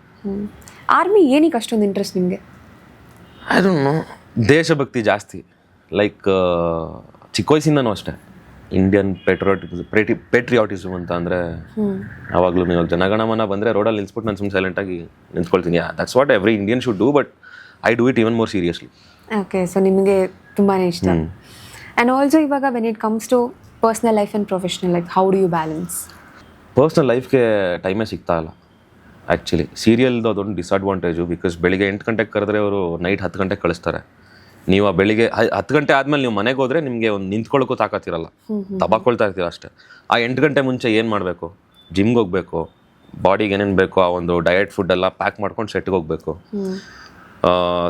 Army ಏನಕ್ಕೆ ಅಷ್ಟೊಂದು ಇಂಟ್ರೆಸ್ಟ್ ನಿಮಗೆ? ಐ ಡೋಂಟ್ ನೋ, ದೇಶಭಕ್ತಿ ಜಾಸ್ತಿ. ಲೈಕ್ ಚಿಕ್ಕ ವಯಸ್ಸಿಂದನೂ ಅಷ್ಟೇ ಇಂಡಿಯನ್ ಪೇಟ್ರಿಯಾಟಿಸಮ್ ಅಂತ ಅಂದರೆ ಯಾವಾಗಲೂ ನೀವು ಜನಗಣಮನ ಬಂದರೆ ರೋಡಲ್ಲಿ ನಿಲ್ಸ್ಬಿಟ್ಟು ನಾನು ಸುಮ್ಮನೆ ಸೈಲೆಂಟಾಗಿ ನಿಂತ್ಕೊಳ್ತೀನಿ. That's what every Indian should do, but I do it even more seriously. Okay. So ನಿಮಗೆ ತುಂಬಾ ಇಷ್ಟ. ಆ್ಯಂಡ್ ಆಲ್ಸೋ ಇವಾಗ when it comes to personal life and professional life, how do you balance? Personal ಲೈಫ್ಗೆ ಟೈಮೇ ಸಿಗ್ತಾ ಇಲ್ಲ ಆ್ಯಕ್ಚುಲಿ. ಸೀರಿಯಲ್ದು ಅದೊಂದು ಡಿಸ್ಅಡ್ವಾಂಟೇಜು. ಬಿಕಾಸ್ ಬೆಳಿಗ್ಗೆ 8 ಗಂಟೆಗೆ ಕರೆದ್ರೆ ಅವರು ನೈಟ್ 10 ಗಂಟೆಗೆ ಕಳಿಸ್ತಾರೆ. ನೀವು ಆ ಬೆಳಿಗ್ಗೆ 10 ಗಂಟೆ ಆದಮೇಲೆ ನೀವು ಮನೆಗೆ ಹೋದರೆ ನಿಮಗೆ ಒಂದು ನಿಂತ್ಕೊಳ್ಳೋಕ್ಕೂ ತಾಕತ್ತಿರಲ್ಲ, ತಬಾಕೊಳ್ತಾ ಇರ್ತೀರ ಅಷ್ಟೇ. ಆ 8 ಗಂಟೆ ಮುಂಚೆ ಏನು ಮಾಡಬೇಕು? ಜಿಮ್ಗೆ ಹೋಗಬೇಕು, ಬಾಡಿಗೆ ಏನೇನು ಬೇಕೋ ಆ ಒಂದು ಡಯಟ್ ಫುಡ್ಡೆಲ್ಲ ಪ್ಯಾಕ್ ಮಾಡ್ಕೊಂಡು ಸೆಟ್ಗೆ ಹೋಗಬೇಕು.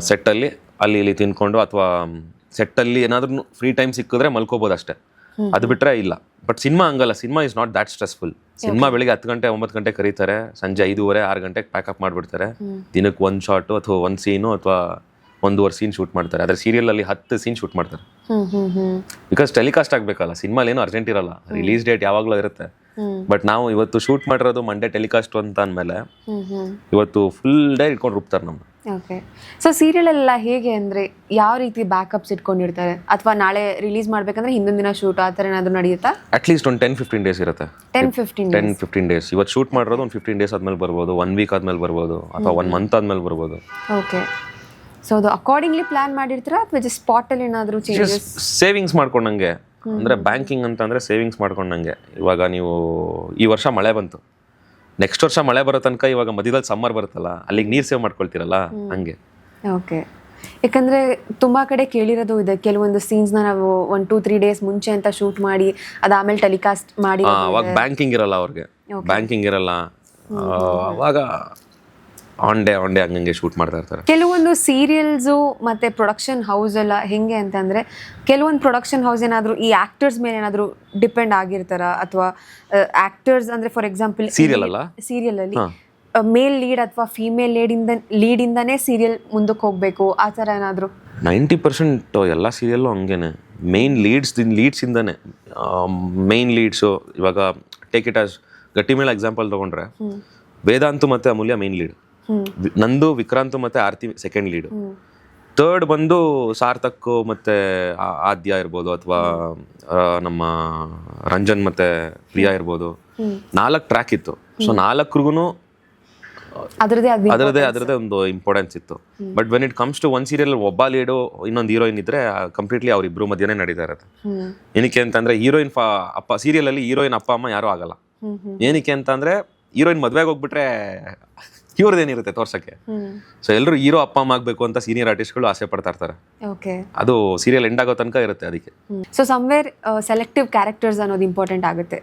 ಸೆಟ್ಟಲ್ಲಿ ಅಲ್ಲಿ ಇಲ್ಲಿ ತಿನ್ಕೊಂಡು ಅಥವಾ ಸೆಟ್ಟಲ್ಲಿ ಏನಾದ್ರೂ ಫ್ರೀ ಟೈಮ್ ಸಿಕ್ಕಿದ್ರೆ ಮಲ್ಕೋಬೋದು ಅಷ್ಟೇ. ಅದು ಬಿಟ್ಟರೆ ಇಲ್ಲ. ಬಟ್ ಸಿನಿಮಾ ಹಂಗಲ್ಲ. Cinema is not that stressful. Cinema ಬೆಳಿಗ್ಗೆ 10 ಗಂಟೆ 9 ಗಂಟೆ ಕರೀತಾರೆ, ಸಂಜೆ 5:30 6 ಗಂಟೆಗೆ ಪ್ಯಾಕಪ್ ಮಾಡಿಬಿಡ್ತಾರೆ. ದಿನಕ್ಕೆ 1 ಶಾಟು ಅಥವಾ 1 ಸೀನು ಅಥವಾ 1.5 ಸೀನ್ ಶೂಟ್ ಮಾಡ್ತಾರೆ. ಆದರೆ ಸೀರಿಯಲಲ್ಲಿ 10 ಸೀನ್ ಶೂಟ್ ಮಾಡ್ತಾರೆ. ಬಿಕಾಸ್ ಟೆಲಿಕಾಸ್ಟ್ ಆಗಬೇಕಲ್ಲ. ಸಿನಿಮಾಲಿ ಏನೂ ಅರ್ಜೆಂಟ್ ಇರಲ್ಲ, ರಿಲೀಸ್ ಡೇಟ್ ಯಾವಾಗಲೂ ಇರುತ್ತೆ. ಬಟ್ ನಾವು ಇವತ್ತು ಶೂಟ್ ಮಾಡಿರೋದು ಮಂಡೇ ಟೆಲಿಕಾಸ್ಟ್ ಅಂತ ಅಂದಮೇಲೆ ಇವತ್ತು ಫುಲ್ ಡೇ ಇಟ್ಕೊಂಡು ರುಬ್ತಾರೆ ನಮ್ಮನ್ನು. ಓಕೆ. ಸೊ ಸೀರಿಯಲೆಲ್ಲ ಹೇಗೆ ಅಂದರೆ ಯಾವ ರೀತಿ ಬ್ಯಾಕಪ್ಸ್ ಇಟ್ಕೊಂಡಿರ್ತಾರೆ? ಅಥವಾ ನಾಳೆ ರಿಲೀಸ್ ಮಾಡಬೇಕಂದ್ರೆ ಹಿಂದಿನ ದಿನ ಶೂಟ್ ಆ ಥರ ಏನಾದರೂ ನಡೆಯುತ್ತಾ? ಅಟ್ಲೀಸ್ಟ್ ಒಂದು 10-15 ಡೇಸ್ ಇರುತ್ತೆ. 10-15 ಡೇಸ್. ಇವತ್ತು ಶೂಟ್ ಮಾಡಿರೋದು ಒಂದು 15 ಡೇಸ್ ಆದಮೇಲೆ ಬರ್ಬೋದು, 1 ವೀಕ್ ಆದಮೇಲೆ ಬರ್ಬೋದು, ಅಥವಾ 1 ಮಂತ್ ಆದಮೇಲೆ ಬರ್ಬೋದು. ಓಕೆ. ಸೊ ಅದು ಅಕಾರ್ಡಿಂಗ್ಲಿ ಪ್ಲಾನ್ ಮಾಡಿರ್ತೀರಾ ಅಥವಾ ಜಸ್ಟ್ ಸ್ಪಾಟಲ್ಲಿ ಏನಾದರೂ ಚೇಂಜಸ್? ಸೇವಿಂಗ್ಸ್ ಮಾಡ್ಕೊಂಡಂಗೆ. ಅಂದರೆ ಬ್ಯಾಂಕಿಂಗ್ ಅಂತಂದರೆ ಸೇವಿಂಗ್ಸ್ ಮಾಡ್ಕೊಂಡಂಗೆ. ಇವಾಗ ನೀವು ಈ ವರ್ಷ ಮಳೆ ಬಂತು, ನೆಕ್ಸ್ಟ್ ವರ್ಷ ಮಳೆ ಬರೋ ತನಕ ಇವಾಗ ಮಧ್ಯದಲ್ಲಿ ಸಮ್ಮರ್ ಬರುತ್ತಲ್ಲ, ಅಲ್ಲಿಗೆ ನೀರು ಸೇವ್ ಮಾಡ್ಕೊಳ್ತೀರಲ್ಲ, ಹಂಗೆ. ಓಕೆ. ಯಾಕಂದ್ರೆ ತುಂಬಾ ಕಡೆ ಕೇಳಿರೋದು ಇದೆ, ಕೆಲವೊಂದು ಸೀನ್ಸ್ನ ನಾವು 1-2-3 ಡೇಸ್ ಮುಂಚೆ ಅಂತ ಶೂಟ್ ಮಾಡಿ ಅದಾದ್ಮೇಲೆ ಟೆಲಿಕಾಸ್ಟ್ ಮಾಡಿ. ಅವಾಗ ಬ್ಯಾಂಕಿಂಗ್ ಇರಲ್ಲ ಅವ್ರಿಗೆ, ಬ್ಯಾಂಕಿಂಗ್ ಇರಲ್ಲ, ಅವಾಗ ಆನ್ ಡೇ ಹಂಗಂಗೆ ಶೂಟ್ ಮಾಡ್ತಾ ಇರ್ತಾರೆ. ಕೆಲವೊಂದು ಸೀರಿಯಲ್ಸು ಮತ್ತೆ ಪ್ರೊಡಕ್ಷನ್ ಹೌಸ್ ಎಲ್ಲ ಹೆಂಗೆ ಅಂತಂದ್ರೆ, ಕೆಲವೊಂದು ಪ್ರೊಡಕ್ಷನ್ ಹೌಸ್ ಏನಾದರೂ ಈ ಆಕ್ಟರ್ಸ್ ಮೇಲೆ ಏನಾದರೂ ಡಿಪೆಂಡ್ ಆಗಿರ್ತಾರ, ಅಥವಾ ಆಕ್ಟರ್ಸ್ ಅಂದ್ರೆ ಫಾರ್ ಎಕ್ಸಾಂಪಲ್ ಸೀರಿಯಲ್ ಅಲ್ಲಿ ಮೇಲ್ ಲೀಡ್ ಅಥವಾ ಫೀಮೇಲ್ ಲೀಡಿಂದಾನೇ ಸೀರಿಯಲ್ ಮುಂದಕ್ಕೆ ಹೋಗ್ಬೇಕು ಆ ಥರ ಏನಾದರೂ? 90% ಎಲ್ಲ ಸೀರಿಯಲ್ಲು ಹಂಗೇನೆ, ಮೇನ್ ಲೀಡ್ಸಿಂದಾನೆ. ಮೇನ್ ಲೀಡ್ಸು ಇವಾಗ take it as Gattimela example ತಗೊಂಡ್ರೆ, ವೇದಾಂತು ಮತ್ತೆ ಅಮೂಲ್ಯ ಮೇನ್ ಲೀಡ್, ನಂದು ವಿಕ್ರಾಂತ್ ಮತ್ತೆ ಆರ್ತಿ ಸೆಕೆಂಡ್ ಲೀಡ್, ಥರ್ಡ್ ಬಂದು ಸಾರ್ಥಕ್ ಮತ್ತೆ ಆದ್ಯ ಇರ್ಬೋದು, ಅಥವಾ ನಮ್ಮ ರಂಜನ್ ಮತ್ತೆ ಪ್ರಿಯಾ ಇರ್ಬೋದು. 4 ಟ್ರ್ಯಾಕ್ ಇತ್ತು. ಸೊ 4 ಅದರದೇ ಒಂದು ಇಂಪಾರ್ಟೆನ್ಸ್ ಇತ್ತು. But when it comes to one serial ಒಬ್ಬ ಲೀಡು ಇನ್ನೊಂದು ಹೀರೋಯಿನ್ ಇದ್ರೆ ಕಂಪ್ಲೀಟ್ಲಿ ಅವ್ರಿಬ್ರು ಮಧ್ಯನೇ ನಡೀತಾ ಇರುತ್ತೆ. ಏನಕ್ಕೆ ಅಂತಂದ್ರೆ ಹೀರೋಯಿನ್ ಅಪ್ಪ ಸೀರಿಯಲ್ ಅಲ್ಲಿ ಹೀರೋಯಿನ್ ಅಪ್ಪ ಅಮ್ಮ ಯಾರು ಆಗಲ್ಲ. ಏನಕ್ಕೆ ಅಂತಂದ್ರೆ ಹೀರೋಯಿನ್ ಮದ್ವೆಗೆ ಹೋಗ್ಬಿಟ್ರೆ ಇವ್ರದ್ದೇನಿರುತ್ತೆ ತೋರ್ಸಕ್ಕೆ. ಸೊ ಎಲ್ಲರೂ ಹೀರೋ ಅಪ್ಪ ಅಮ್ಮ ಆಗ್ಬೇಕು ಅಂತ ಸೀನಿಯರ್ ಆರ್ಟಿಸ್ಟ್ಗಳು ಆಸೆ ಪಡ್ತಾ ಇರ್ತಾರೆ. ಅದು ಸೀರಿಯಲ್ ಎಂಡ್ ಆಗೋ ತನಕ ಇರುತ್ತೆ. ಅದಕ್ಕೆ ಸೊ ಸಮ್ವೇರ್ ಸೆಲೆಕ್ಟಿವ್ ಕ್ಯಾರೆಕ್ಟರ್ಸ್ ಅನ್ನೋದು ಇಂಪಾರ್ಟೆಂಟ್ ಆಗುತ್ತೆ.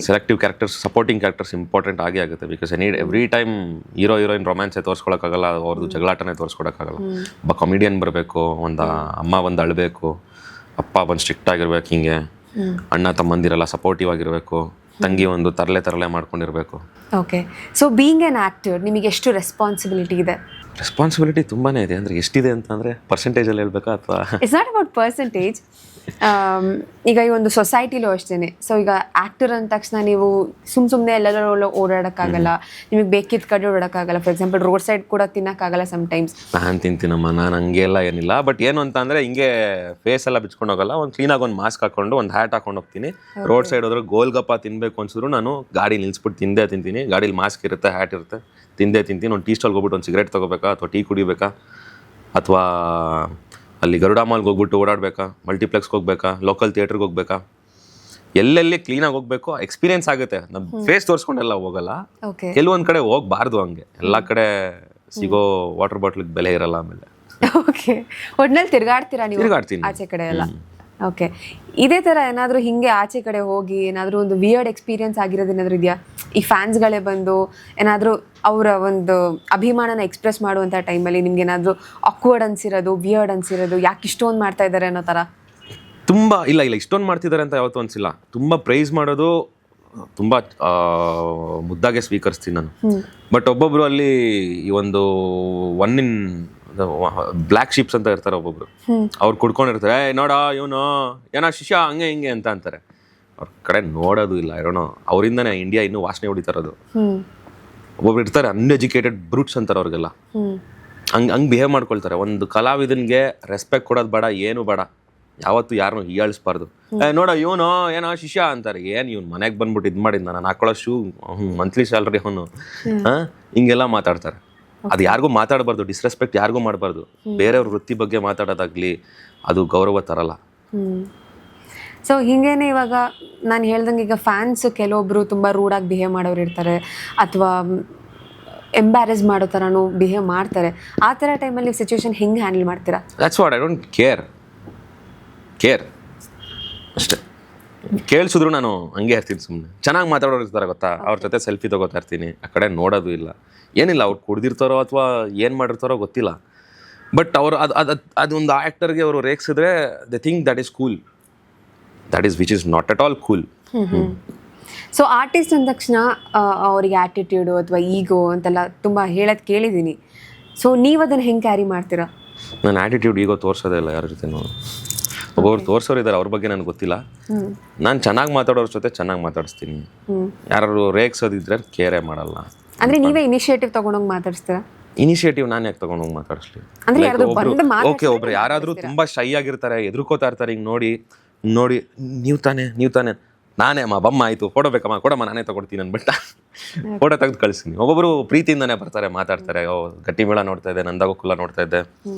Selective characters, supporting characters important ಆಗುತ್ತೆ. ಬಿಕಾಸ್ ಎವ್ರಿ ಟೈಮ್ ಹೀರೋಯಿನ್ ರೊಮ್ಯಾನ್ಸೇ ತೋರಿಸ್ಕೊಳಕ್ಕಾಗಲ್ಲ, ಅವ್ರದ್ದು ಜಗಳಾಟನೇ ತೋರಿಸ್ಕೊಡಕ್ಕಾಗಲ್ಲ. ಒಬ್ಬ ಕಾಮಿಡಿಯನ್ ಬರಬೇಕು, ಅಮ್ಮ ಒಂದು ಅಳಬೇಕು, ಅಪ್ಪ ಬಂದು ಸ್ಟ್ರಿಕ್ಟ್ ಆಗಿರ್ಬೇಕು, ಹಿಂಗೆ ಅಣ್ಣ ತಮ್ಮಂದಿರೆಲ್ಲ ಸಪೋರ್ಟಿವ್ ಆಗಿರಬೇಕು, ತಂಗಿ ಒಂದು ತರಲೆ ಮಾಡ್ಕೊಂಡಿರ್ಬೇಕು. Okay, so being an actor ನಿಮಗೆ ಎಷ್ಟು ರೆಸ್ಪಾನ್ಸಿಬಿಲಿಟಿ ಇದೆ? ರೆಸ್ಪಾನ್ಸಿಬಿಲಿಟಿ ತುಂಬಾನೇ ಇದೆ. ಅಂದ್ರೆ ಎಷ್ಟಿದೆ ಅಂತಂದ್ರೆ ಪರ್ಸೆಂಟೇಜ್ ಅಲ್ಲಿ ಹೇಳ್ಬೇಕಾ ಅಥವಾ ಇಟ್ಸ್ ನಾಟ್ ಅಬೌಟ್ ಪರ್ಸೆಂಟೇಜ್. ಈಗ ಈ ಒಂದು ಸೊಸೈಟಿಲೂ ಅಷ್ಟೇನೆ. ಸೊ ಈಗ ಆಕ್ಟರ್ ಅಂದ ತಕ್ಷಣ ನೀವು ಸುಮ್ಮನೆ ಎಲ್ಲರೂ ಓಡಾಡೋಕ್ಕಾಗಲ್ಲ, ನಿಮಗೆ ಬೇಕಿದ್ದ ಕಡೆ ಓಡಾಡೋಕ್ಕಾಗಲ್ಲ. ಫಾರ್ ಎಕ್ಸಾಂಪಲ್ ರೋಡ್ ಸೈಡ್ ಕೂಡ ತಿನ್ನಕ್ಕಾಗಲ್ಲ ಸಮಟೈಮ್ಸ್. ನಾನು ತಿಂತೀನಮ್ಮ, ನಾನು ಹಂಗೆಲ್ಲ ಏನಿಲ್ಲ. ಬಟ್ ಏನು ಅಂತ ಅಂದ್ರೆ ಹಿಂಗೆ ಫೇಸ್ ಎಲ್ಲ ಬಿಚ್ಕೊಂಡು ಹೋಗಲ್ಲ, ಒಂದು ಕ್ಲೀನಾಗಿ ಒಂದು ಮಾಸ್ಕ್ ಹಾಕೊಂಡು ಒಂದು ಹ್ಯಾಟ್ ಹಾಕೊಂಡು ಹೋಗ್ತೀನಿ. ರೋಡ್ ಸೈಡ್ ಹೋದ್ರೆ ಗೋಲ್ಗಪ್ಪ ತಿನ್ಬೇಕು ಅನ್ಸಿದ್ರು ನಾನು ಗಾಡಿ ನಿಲ್ಸ್ಬಿಟ್ಟು ತಿಂತೀನಿ. ಗಾಡೀಲಿ ಮಾಸ್ಕ್ ಇರುತ್ತೆ, ಹ್ಯಾಟ್ ಇರುತ್ತೆ, ತಿಂತೀನಿ. ಒಂದು ಟೀ ಸ್ಟಾಲ್ಗೆ ಹೋಗ್ಬಿಟ್ಟು ಒಂದು ಸಿಗರೇಟ್ ತೊಗೋಬೇಕಾ ಅಥವಾ ಟೀ ಕುಡಿಬೇಕಾ, ಅಥವಾ ಅಲ್ಲಿ ಗರುಡ ಮಾಲ್ಗೆ ಹೋಗ್ಬಿಟ್ಟು ಓಡಾಡಬೇಕಾ, ಮಲ್ಟಿಪ್ಲೆಕ್ಸ್ಗೆ ಹೋಗ್ಬೇಕಾ, ಲೋಕಲ್ ಥಿಯೇಟ್ರಿಗೆ ಹೋಗ್ಬೇಕಾ, ಎಲ್ಲೆಲ್ಲಿ ಕ್ಲೀನಾಗಿ ಹೋಗ್ಬೇಕು. ಎಕ್ಸ್ಪೀರಿಯನ್ಸ್ ಆಗುತ್ತೆ. ನಮ್ಮ ಫೇಸ್ ತೋರಿಸ್ಕೊಂಡೆಲ್ಲ ಹೋಗಲ್ಲ. ಕೆಲವೊಂದು ಕಡೆ ಹೋಗ್ಬಾರ್ದು ಹಂಗೆ. ಎಲ್ಲ ಕಡೆ ಸಿಗೋ ವಾಟರ್ ಬಾಟ್ಲಿಗೆ ಬೆಲೆ ಇರಲ್ಲ. ಆಮೇಲೆ ಓಕೆ, ಒಟ್ನಲ್ಲಿ ತಿರ್ಗಾಡ್ತೀನಿ ಆಚೆ ಕಡೆ ಎಲ್ಲ. ಓಕೆ, ಇದೇ ಥರ ಏನಾದರೂ ಹಿಂಗೆ ಆಚೆ ಕಡೆ ಹೋಗಿ ಏನಾದರೂ ಒಂದು ವಿಯರ್ಡ್ ಎಕ್ಸ್ಪೀರಿಯನ್ಸ್ ಆಗಿರೋದು ಏನಾದರೂ ಇದೆಯಾ? ಈ ಫ್ಯಾನ್ಸ್ಗಳೇ ಬಂದು ಏನಾದರೂ ಅವರ ಒಂದು ಅಭಿಮಾನನ ಎಕ್ಸ್ಪ್ರೆಸ್ ಮಾಡುವಂಥ ಟೈಮಲ್ಲಿ ನಿಮ್ಗೆ ಏನಾದರೂ ಆಕ್ವರ್ಡ್ ಅನ್ಸಿರೋದು, ವಿಯರ್ಡ್ ಅನ್ಸಿರೋದು, ಯಾಕೆ ಇಷ್ಟೊಂದು ಮಾಡ್ತಾ ಇದ್ದಾರೆ ಅನ್ನೋ ಥರ? ತುಂಬ ಇಲ್ಲ ಇಷ್ಟೊಂದು ಮಾಡ್ತಿದ್ದಾರೆ ಅಂತ ಯಾವತ್ತೂ ಅನಿಸಿಲ್ಲ. ತುಂಬ ಪ್ರೈಸ್ ಮಾಡೋದು ತುಂಬ ಮುದ್ದಾಗೆ ಸ್ವೀಕರಿಸ್ತೀನಿ ನಾನು. ಬಟ್ ಒಬ್ಬೊಬ್ರು ಅಲ್ಲಿ ಈ ಒಂದು ಬ್ಲ್ಯಾಕ್ ಶಿಪ್ಸ್ ಅಂತ ಇರ್ತಾರೆ ಒಬ್ಬೊಬ್ರು. ಅವ್ರು ಕುಡ್ಕೊಂಡಿರ್ತಾರೆ, ನೋಡ ಇವನು ಏನೋ ಶಿಷ್ಯ ಹಂಗೆ ಹಿಂಗೆ ಅಂತ ಅಂತಾರೆ. ಅವ್ರ ಕಡೆ ನೋಡೋದು ಇಲ್ಲ. ಏನೋ ಅವರಿಂದನೇ ಇಂಡಿಯಾ ಇನ್ನೂ ವಾಸನೆ ಹೊಡಿತಾ ಇರೋದು. ಒಬ್ಬೊಬ್ರು ಇರ್ತಾರೆ ಅನ್ಎಜುಕೇಟೆಡ್ ಬ್ರೂಟ್ಸ್ ಅಂತಾರೆ. ಅವ್ರಿಗೆಲ್ಲ ಹಂಗೆ ಬಿಹೇವ್ ಮಾಡ್ಕೊಳ್ತಾರೆ. ಒಂದು ಕಲಾವಿದನ್ಗೆ ರೆಸ್ಪೆಕ್ಟ್ ಕೊಡೋದು ಬೇಡ, ಏನು ಬೇಡ. ಯಾವತ್ತು ಯಾರನ್ನೂ ಹೀಯಾಳಿಸ್ಬಾರ್ದು. ನೋಡ ಇವನು ಏನೋ ಶಿಷ್ಯ ಅಂತಾರೆ. ಏನು ಇವ್ನು ಮನೆಗೆ ಬಂದ್ಬಿಟ್ಟು ಇದು ಮಾಡಿದ್ನ, ನಾನು ಹಾಕೊಳ್ಳೋ ಶೂ ಮಂತ್ಲಿ ಸ್ಯಾಲ್ರಿ ಅವನು, ಹಿಂಗೆಲ್ಲ ಮಾತಾಡ್ತಾರೆ. ಅದು ಯಾರಿಗೂ ಮಾತಾಡಬಾರ್ದು, ಡಿಸ್ರೆಸ್ಪೆಕ್ಟ್ ಯಾರಿಗೂ ಮಾಡಬಾರ್ದು. ಬೇರೆಯವ್ರ ವೃತ್ತಿ ಬಗ್ಗೆ ಮಾತಾಡೋದಾಗ್ಲಿ ಅದು ಗೌರವ ತರಲ್ಲ. ಸೊ ಹಿಂಗೇನೆ ಇವಾಗ ನಾನು ಹೇಳ್ದಂಗೆ ಈಗ ಫ್ಯಾನ್ಸ್ ಕೆಲವೊಬ್ರು ತುಂಬ ರೂಡಾಗಿ ಬಿಹೇವ್ ಮಾಡೋರು ಇರ್ತಾರೆ, ಅಥವಾ ಎಂಬ್ಯಾರೆಸ್ ಮಾಡೋ ಥರನೂ ಬಿಹೇವ್ ಮಾಡ್ತಾರೆ. ಆ ಥರ ಟೈಮಲ್ಲಿ ನೀವು ಸಿಚುವೇಶನ್ ಹೆಂಗೆ ಹ್ಯಾಂಡಲ್ ಮಾಡ್ತೀರಾ? That's what I don't care ಅಷ್ಟೇ. ಕೇಳಿಸಿದ್ರು ನಾನು ಹಂಗೆ ಇರ್ತೀನಿ ಸುಮ್ಮನೆ. ಚೆನ್ನಾಗಿ ಮಾತಾಡೋರು ಇರ್ತಾರೆ ಗೊತ್ತಾ, ಅವ್ರ ಜೊತೆ ಸೆಲ್ಫಿ ತಗೋತಾ ಇರ್ತೀನಿ. ಆ ಕಡೆ ನೋಡೋದು ಇಲ್ಲ, ಏನಿಲ್ಲ. ಅವ್ರು ಕುಡ್ದಿರ್ತಾರೋ ಅಥವಾ ಏನು ಮಾಡಿರ್ತಾರೋ ಗೊತ್ತಿಲ್ಲ. ಬಟ್ ಅವರು ಅದೊಂದು ಆ್ಯಕ್ಟರ್ಗೆ ಅವರು ರೇಗಿಸಿದ್ರೆ they think that is cool. That is which is not at all cool. So artist ಅಂದ ತಕ್ಷಣ ಅವರಿಗೆ ಆ್ಯಟಿಟ್ಯೂಡು ಅಥವಾ ಈಗೋ ಅಂತೆಲ್ಲ ತುಂಬ ಹೇಳೋದು ಕೇಳಿದ್ದೀನಿ. ಸೊ ನೀವು ಅದನ್ನು ಹೆಂಗೆ ಕ್ಯಾರಿ ಮಾಡ್ತೀರಾ? ನಾನು ಆ್ಯಟಿಟ್ಯೂಡ್ ಈಗೋ ತೋರಿಸೋದೇ ಇಲ್ಲ ಯಾರ ಜೊತೆನೂ. ಒಬ್ಬೊಬ್ರು ತೋರಿಸೋರು ಇದ್ದಾರೆ, ಅವ್ರ ಬಗ್ಗೆ ನನಗೆ ಗೊತ್ತಿಲ್ಲ. ನಾನು ಚೆನ್ನಾಗಿ ಮಾತಾಡೋರ ಜೊತೆ ಚೆನ್ನಾಗಿ ಮಾತಾಡಿಸ್ತೀನಿ. ಯಾರು ರೇಗಿಸೋದಿದ್ರೆ ಕೇರೇ ಮಾಡಲ್ಲ. ಅಂದರೆ ನೀವೇ ಇನಿಷಿಯೇಟಿವ್ ತೊಗೊಂಡೋಗಿ ಮಾತಾಡಿಸ್ತೀರಾ? ಇನಿಷಿಯೇಟಿವ್ ನಾನು ಯಾಕೆ ತೊಗೊಂಡೋಗಿ ಮಾತಾಡಿಸ್ಲಿ? ಓಕೆ, ಒಬ್ರು ಯಾರಾದರೂ ತುಂಬ ಶೈ ಆಗಿರ್ತಾರೆ, ಎದುರ್ಕೋತಾ ಇರ್ತಾರೆ, ಹಿಂಗೆ ನೋಡಿ ನೀವು ತಾನೇ ನಾನೇ ಅಮ್ಮ ಬಮ್ಮ ಆಯಿತು ಫೋಟೋ ಬೇಕಮ್ಮ ಕೊಡಮ್ಮ ನಾನೇ ತೊಗೊಡ್ತೀನಿ ಅಂದ್ಬಿಟ್ಟು ಫೋಟೋ ತೆಗೆದು ಕಳಿಸ್ತೀನಿ. ಒಬ್ಬೊಬ್ರು ಪ್ರೀತಿಯಿಂದಾನೇ ಬರ್ತಾರೆ, ಮಾತಾಡ್ತಾರೆ. ಗಟ್ಟಿಮೇಳ ನೋಡ್ತಾ ಇದ್ದೆ, ನಂದಾಗೋಕುಲ ನೋಡ್ತಾ ಇದ್ದೆ,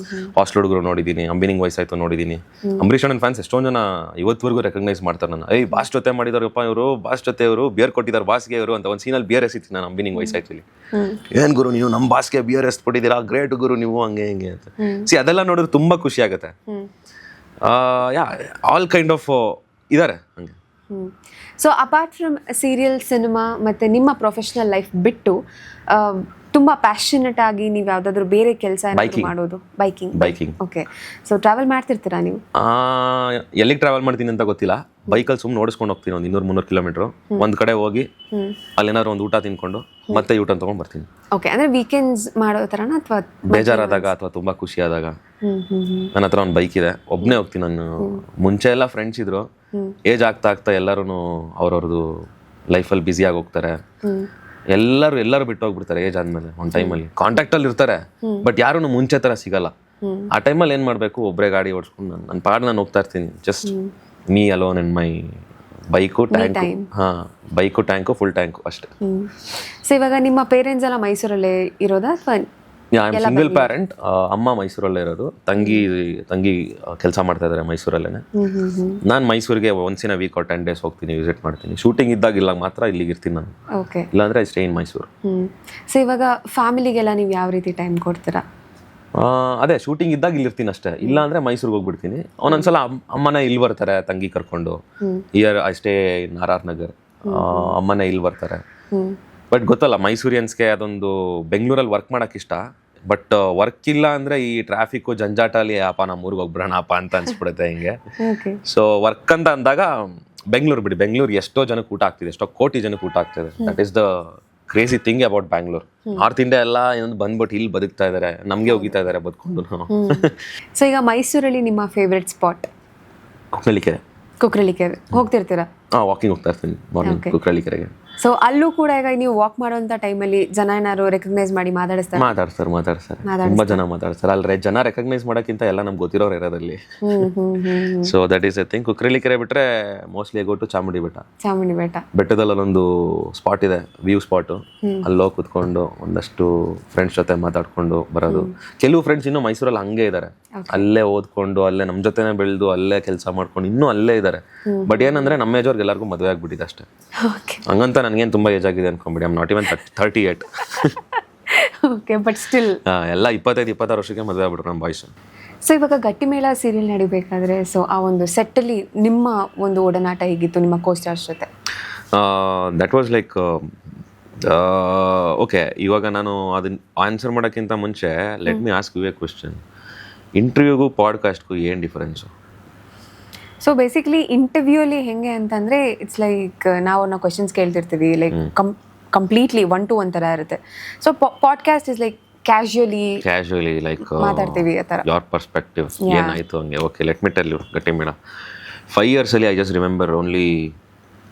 ಹಾಸ್ಟೆಲ್ ಹುಡುಗರು ನೋಡಿದ್ದೀನಿ, ಅಂಬಿನಿಂಗ್ ವಯಸ್ಸಾಯ್ತು ನೋಡಿದ್ದೀನಿ. ಅಂಬರೀಷ್ ಅಣ್ಣನ ಫ್ಯಾನ್ಸ್ ಎಷ್ಟೊಂದು ಜನ ಇವತ್ತುವರೆಗೂ ರೆಕಗ್ನೈಸ್ ಮಾಡ್ತಾರೆ ನನ್ನ. ಬಾಸ್ ಜೊತೆ ಮಾಡಿದಾರಪ್ಪ ಇವರು, ಬಾಸ್ ಜೊತೆ ಇವರು ಬಿಯರ್ ಕೊಟ್ಟಿದ್ದಾರೆ ಬಾಸ್ಗೆ ಇವರು ಅಂತ. ಒಂದು ಸೀನಲ್ಲಿ ಬಿಯರ್ ಎಸಿತೀನಿ ನಾನು ಅಂಬಿನಿಂಗ್ ವಯಸ್ಸಾಯ್ತು. ಏನ್ ಗುರು ನೀವು ನಮ್ಮ ಬಾಸ್ಗೆ ಬಿಯರ್ ಎಸ್ಬಿಟ್ಟಿದ್ದೀರಾ, ಗ್ರೇಟ್ ಗುರು ನೀವು, ಹಂಗೆ ಹಿಂಗೆ ಅಂತ. ಅದೆಲ್ಲ ನೋಡಿದ್ರೆ ತುಂಬಾ ಖುಷಿ ಆಗುತ್ತೆ. ಆಲ್ ಕೈಂಡ್ ಆಫ್ ಇದಾರೆ ಹಂಗೆ. So apart from serial, cinema ಮತ್ತು ನಿಮ್ಮ ಪ್ರೊಫೆಷನಲ್ ಲೈಫ್ ಬಿಟ್ಟು ತುಂಬ ಪ್ಯಾಷನೆಟ್ ಆಗಿ ನೀವು ಯಾವುದಾದ್ರೂ ಬೇರೆ ಕೆಲಸ ಮಾಡೋದು? ಬೈಕಿಂಗ್. ಓಕೆ. ಸೊ ಟ್ರಾವೆಲ್ ಮಾಡ್ತಿರ್ತೀರಾ ನೀವು? ಎಲ್ಲಿಗೆ ಟ್ರಾವೆಲ್ ಮಾಡ್ತೀನಿ ಅಂತ ಗೊತ್ತಿಲ್ಲ. ಬೈಕಲ್ಲಿ ಸುಮ್ಮನೆ ಓಡಿಸ್ಕೊಂಡು ಹೋಗ್ತೀನಿ ಒಂದು 200-300 ಕಿಲೋಮೀಟ್ರು. ಒಂದು ಕಡೆ ಹೋಗಿ ಅಲ್ಲೇನಾದ್ರು ಒಂದು ಊಟ ತಿನ್ಕೊಂಡು ಮತ್ತೆ ಊಟ ತೊಗೊಂಡು ಬರ್ತೀನಿ. ಓಕೆ. ಅಂದರೆ ವೀಕೆಂಡ್ಸ್ ಮಾಡೋ ಥರನಾ ಅಥವಾ ಬೇಜಾರಾದಾಗ ಅಥವಾ ತುಂಬ ಖುಷಿ ಆದಾಗ? ನನ್ನ ಹತ್ರ ಒಂದು ಬೈಕ್ ಇದೆ, ಒಬ್ಬನೇ ಹೋಗ್ತೀನಿ ನಾನು. ಮುಂಚೆ ಎಲ್ಲ ಫ್ರೆಂಡ್ಸ್ ಇದ್ರು, ಏಜ್ ಆಗ್ತಾ ಎಲ್ಲರೂ ಅವ್ರವ್ರದ್ದು ಲೈಫಲ್ಲಿ ಬ್ಯುಸಿ ಆಗಿ ಹೋಗ್ತಾರೆ. ಎಲ್ಲರೂ ಬಿಟ್ಟು ಹೋಗ್ಬಿಡ್ತಾರೆ ಏಜ್ ಆದ್ಮೇಲೆ. ಒಂದು ಟೈಮಲ್ಲಿ ಕಾಂಟ್ಯಾಕ್ಟಲ್ಲಿ ಇರ್ತಾರೆ, ಬಟ್ ಯಾರೂ ಮುಂಚೆ ಥರ ಸಿಗಲ್ಲ. ಆ ಟೈಮಲ್ಲಿ ಏನು ಮಾಡಬೇಕು, ಒಬ್ಬರೇ ಗಾಡಿ ಓಡಿಸ್ಕೊಂಡು ನನ್ನ ಪಾಡ್ ನಾನು ಹೋಗ್ತಾ ಇರ್ತೀನಿ. Just me alone and my bike, tank, full tank ಅಷ್ಟೇ. ಸೊ ಇವಾಗ ನಿಮ್ಮ ಪೇರೆಂಟ್ಸ್ ಎಲ್ಲ ಮೈಸೂರಲ್ಲೇ ಇರೋದಾ ಅಥವಾ? Single parent. ಅಮ್ಮ ಮೈಸೂರಲ್ಲೇ ಇರೋದು, ತಂಗಿ ಕೆಲಸ ಮಾಡ್ತಾ ಇದ್ದಾರೆ ಮೈಸೂರಲ್ಲೇನೆ. ನಾನು ಮೈಸೂರಿಗೆ once in a week 10 days ಹೋಗ್ತೀನಿ, ವಿಸಿಟ್ ಮಾಡ್ತೀನಿ. ಶೂಟಿಂಗ್ ಇದ್ದಾಗಿಲ್ಲ ಮಾತ್ರ ಇಲ್ಲಿಗೆ ಇರ್ತೀನಿ ನಾನು. ಓಕೆ. ಇಲ್ಲಾಂದ್ರೆ I stay in Mysuru. So ಇವಾಗ ಫ್ಯಾಮಿಲಿಗೆಲ್ಲ ನೀವು ಯಾವ ರೀತಿ ಟೈಮ್ ಕೊಡ್ತೀರಾ? ಅದೇ ಶೂಟಿಂಗ್ ಇದ್ದಾಗ ಇಲ್ಲಿ ಇರ್ತೀನಿ ಅಷ್ಟೇ. ಇಲ್ಲ ಅಂದ್ರೆ ಮೈಸೂರಿಗೆ ಹೋಗ್ಬಿಡ್ತೀನಿ. ಒಂದೊಂದ್ಸಲ ಅಮ್ಮನೇ ಇಲ್ಲಿ ಬರ್ತಾರೆ ತಂಗಿ ಕರ್ಕೊಂಡು. Year I stay in RR Nagar. ಅಮ್ಮನೇ ಇಲ್ಲಿ ಬರ್ತಾರೆ. ಬಟ್ ಗೊತ್ತಲ್ಲ, ಮೈಸೂರಿಯನ್ಸ್ಗೆ ಅದೊಂದು ಬೆಂಗಳೂರಲ್ಲಿ ವರ್ಕ್ ಮಾಡಕ್ ಇಷ್ಟ. ಬಟ್ ವರ್ಕ್ ಇಲ್ಲ ಅಂದ್ರೆ ಈ ಟ್ರಾಫಿಕ್ ಜಂಜಾಟ ಅಲ್ಲಿ ಅಪ್ಪ ನಮ್ಮ ಊರಿಗೆ ಹೋಗ್ಬಿಡೋಣಪ್ಪ ಅಂತ ಅನ್ಸ್ಬಿಡುತ್ತೆ ಹಿಂಗೆ. ಸೊ ವರ್ಕ್ ಅಂತ ಅಂದಾಗ ಬೆಂಗಳೂರು ಬಿಡಿ. ಬೆಂಗಳೂರು ಎಷ್ಟೋ ಜನಕ್ಕೆ ಊಟ ಆಗ್ತಿದೆ, ಎಷ್ಟೋ ಕೋಟಿ ಜನಕ್ಕೆ ಊಟ ಆಗ್ತಿದೆ. That is the crazy thing about Bangalore. North India ಎಲ್ಲ ಏನೊಂದು ಬಂದ್ಬಿಟ್ಟು ಇಲ್ಲಿ ಬದುಕ್ತಾ ಇದಾರೆ, ನಮ್ಗೆ ಹೋಗಿತಾ ಇದಾರೆ ಬದುಕೊಂಡು. ಸೊ ಈಗ ಮೈಸೂರಲ್ಲಿ ನಿಮ್ಮ ಫೇವ್ರೆಟ್ ಸ್ಪಾಟ್? ಕುಕ್ರಳಿಕೆರೆ ಹೋಗ್ತಿರ್ತೀರಾ? ವಾಕಿಂಗ್ ಹೋಗ್ತಾ ಇರ್ತೀನಿ ಮಾರ್ನಿಂಗ್ ಕುಕ್ರಳಿಕೆರೆಗೆ. ಸೊ ಅಲ್ಲೂ ಕೂಡ ಈಗ ನೀವು ವಾಕ್ ಮಾಡುವಂತ ಟೈಮಲ್ಲಿ ಜನ ಏನಾದ್ರು ರೆಕಗ್ನೈಸ್ ಮಾಡಿ ಮಾತಾಡ್ತಾರೆ? ತುಂಬಾ ಜನ ಮಾತಾಡ್ತಾರೆ. ಅಲ್ಲಿ ಜನ ರೆಕಗ್ನೈಸ್ ಮಾಡೋಕ್ಕಿಂತ ಎಲ್ಲ ನಮ್ಗೆ ಗೊತ್ತಿರೋರು ಇರೋದಲ್ಲಿ. So that is a thing. Kukkarahalli Kere ಬಿಟ್ರೆ ಮೋಸ್ಟ್ಲಿ ಗೋ ಟು ಚಾಮುಂಡಿ ಬೆಟ್ಟ. ಬೆಟ್ಟದಲ್ಲಿ ಅಲ್ಲೊಂದು ಸ್ಪಾಟ್ ಇದೆ, ವ್ಯೂ ಸ್ಪಾಟ್. ಅಲ್ಲಿ ಹೋಗಿ ಕುತ್ಕೊಂಡು ಒಂದಷ್ಟು ಫ್ರೆಂಡ್ಸ್ ಜೊತೆ ಮಾತಾಡ್ಕೊಂಡು ಬರೋದು. ಕೆಲವು ಫ್ರೆಂಡ್ಸ್ ಇನ್ನೂ ಮೈಸೂರಲ್ಲಿ ಹಂಗೆ ಇದ್ದಾರೆ, ಅಲ್ಲೇ ಓದ್ಕೊಂಡು ಅಲ್ಲೇ ನಮ್ಮ ಜೊತೆನೆ ಬೆಳೆದು ಅಲ್ಲೇ ಕೆಲಸ ಮಾಡ್ಕೊಂಡು ಇನ್ನೂ ಅಲ್ಲೇ ಇದ್ದಾರೆ. ಬಟ್ ಏನಂದ್ರೆ ನಮ್ಮ ಏಜ್ ಅವ್ರಿಗೆ ಎಲ್ಲರಿಗೂ ಮದುವೆ ಆಗ್ಬಿಟ್ಟಿದೆ ಅಷ್ಟೇ. ಹಂಗಂತ ನನಗೇನು ತುಂಬಾ ಏಜ್ ಆಗಿದೆ ಅನ್ಕೊಂಬಿಡಿ. I am not even 38. Okay. But still ಎಲ್ಲ 25-26 ವರ್ಷಕ್ಕೆ ಮದುವೆ ಆಗ್ಬಿಟ್ರು ನಮ್ಮ ಬಾಯ್ಸ್. ಸೊ ಇವಾಗ ಗಟ್ಟಿಮೇಳ ಸೀರಿಯಲ್ ನಡಿಬೇಕಾದ್ರೆ ಸೊ ಆ ಒಂದು ಸೆಟ್ಟಲ್ಲಿ ನಿಮ್ಮ ಒಂದು ಒಡನಾಟ ಹೇಗಿತ್ತು ನಿಮ್ಮ ಕೋಸ್ಟಾರ್ಸ್ ಜೊತೆ? That was like okay. ಇವಾಗ ನಾನು ಅದನ್ನ ಆನ್ಸರ್ ಮಾಡೋಕ್ಕಿಂತ ಮುಂಚೆ let me ask you a question. ಇಂಟರ್ವ್ಯೂಗೂ ಪಾಡ್ಕಾಸ್ಟ್ಗೂ ಏನು ಡಿಫರೆನ್ಸು? ಸೊ ಬೇಸಿಕ್ಲಿ ಇಂಟರ್ವ್ಯೂಲಿ ಹೆಂಗೆ ಅಂತಂದರೆ ಇಟ್ಸ್ ಲೈಕ್ ನಾವು ಕ್ವೆಶನ್ಸ್ ಕೇಳ್ತಿರ್ತೀವಿ, ಲೈಕ್ ಕಂಪ್ಲೀಟ್ಲಿ 1-to-1 ಥರ ಇರುತ್ತೆ. So podcast is like casually like ಮಾತಾಡ್ತೀವಿ ಆ ಥರ. ಯೋರ್ ಪರ್ಸ್ಪೆಕ್ಟಿವ್ ಏನಾಯಿತು ಹಂಗೆ. Okay, let me tell you Gattimela 5 years ಅಲ್ಲಿ I just remember only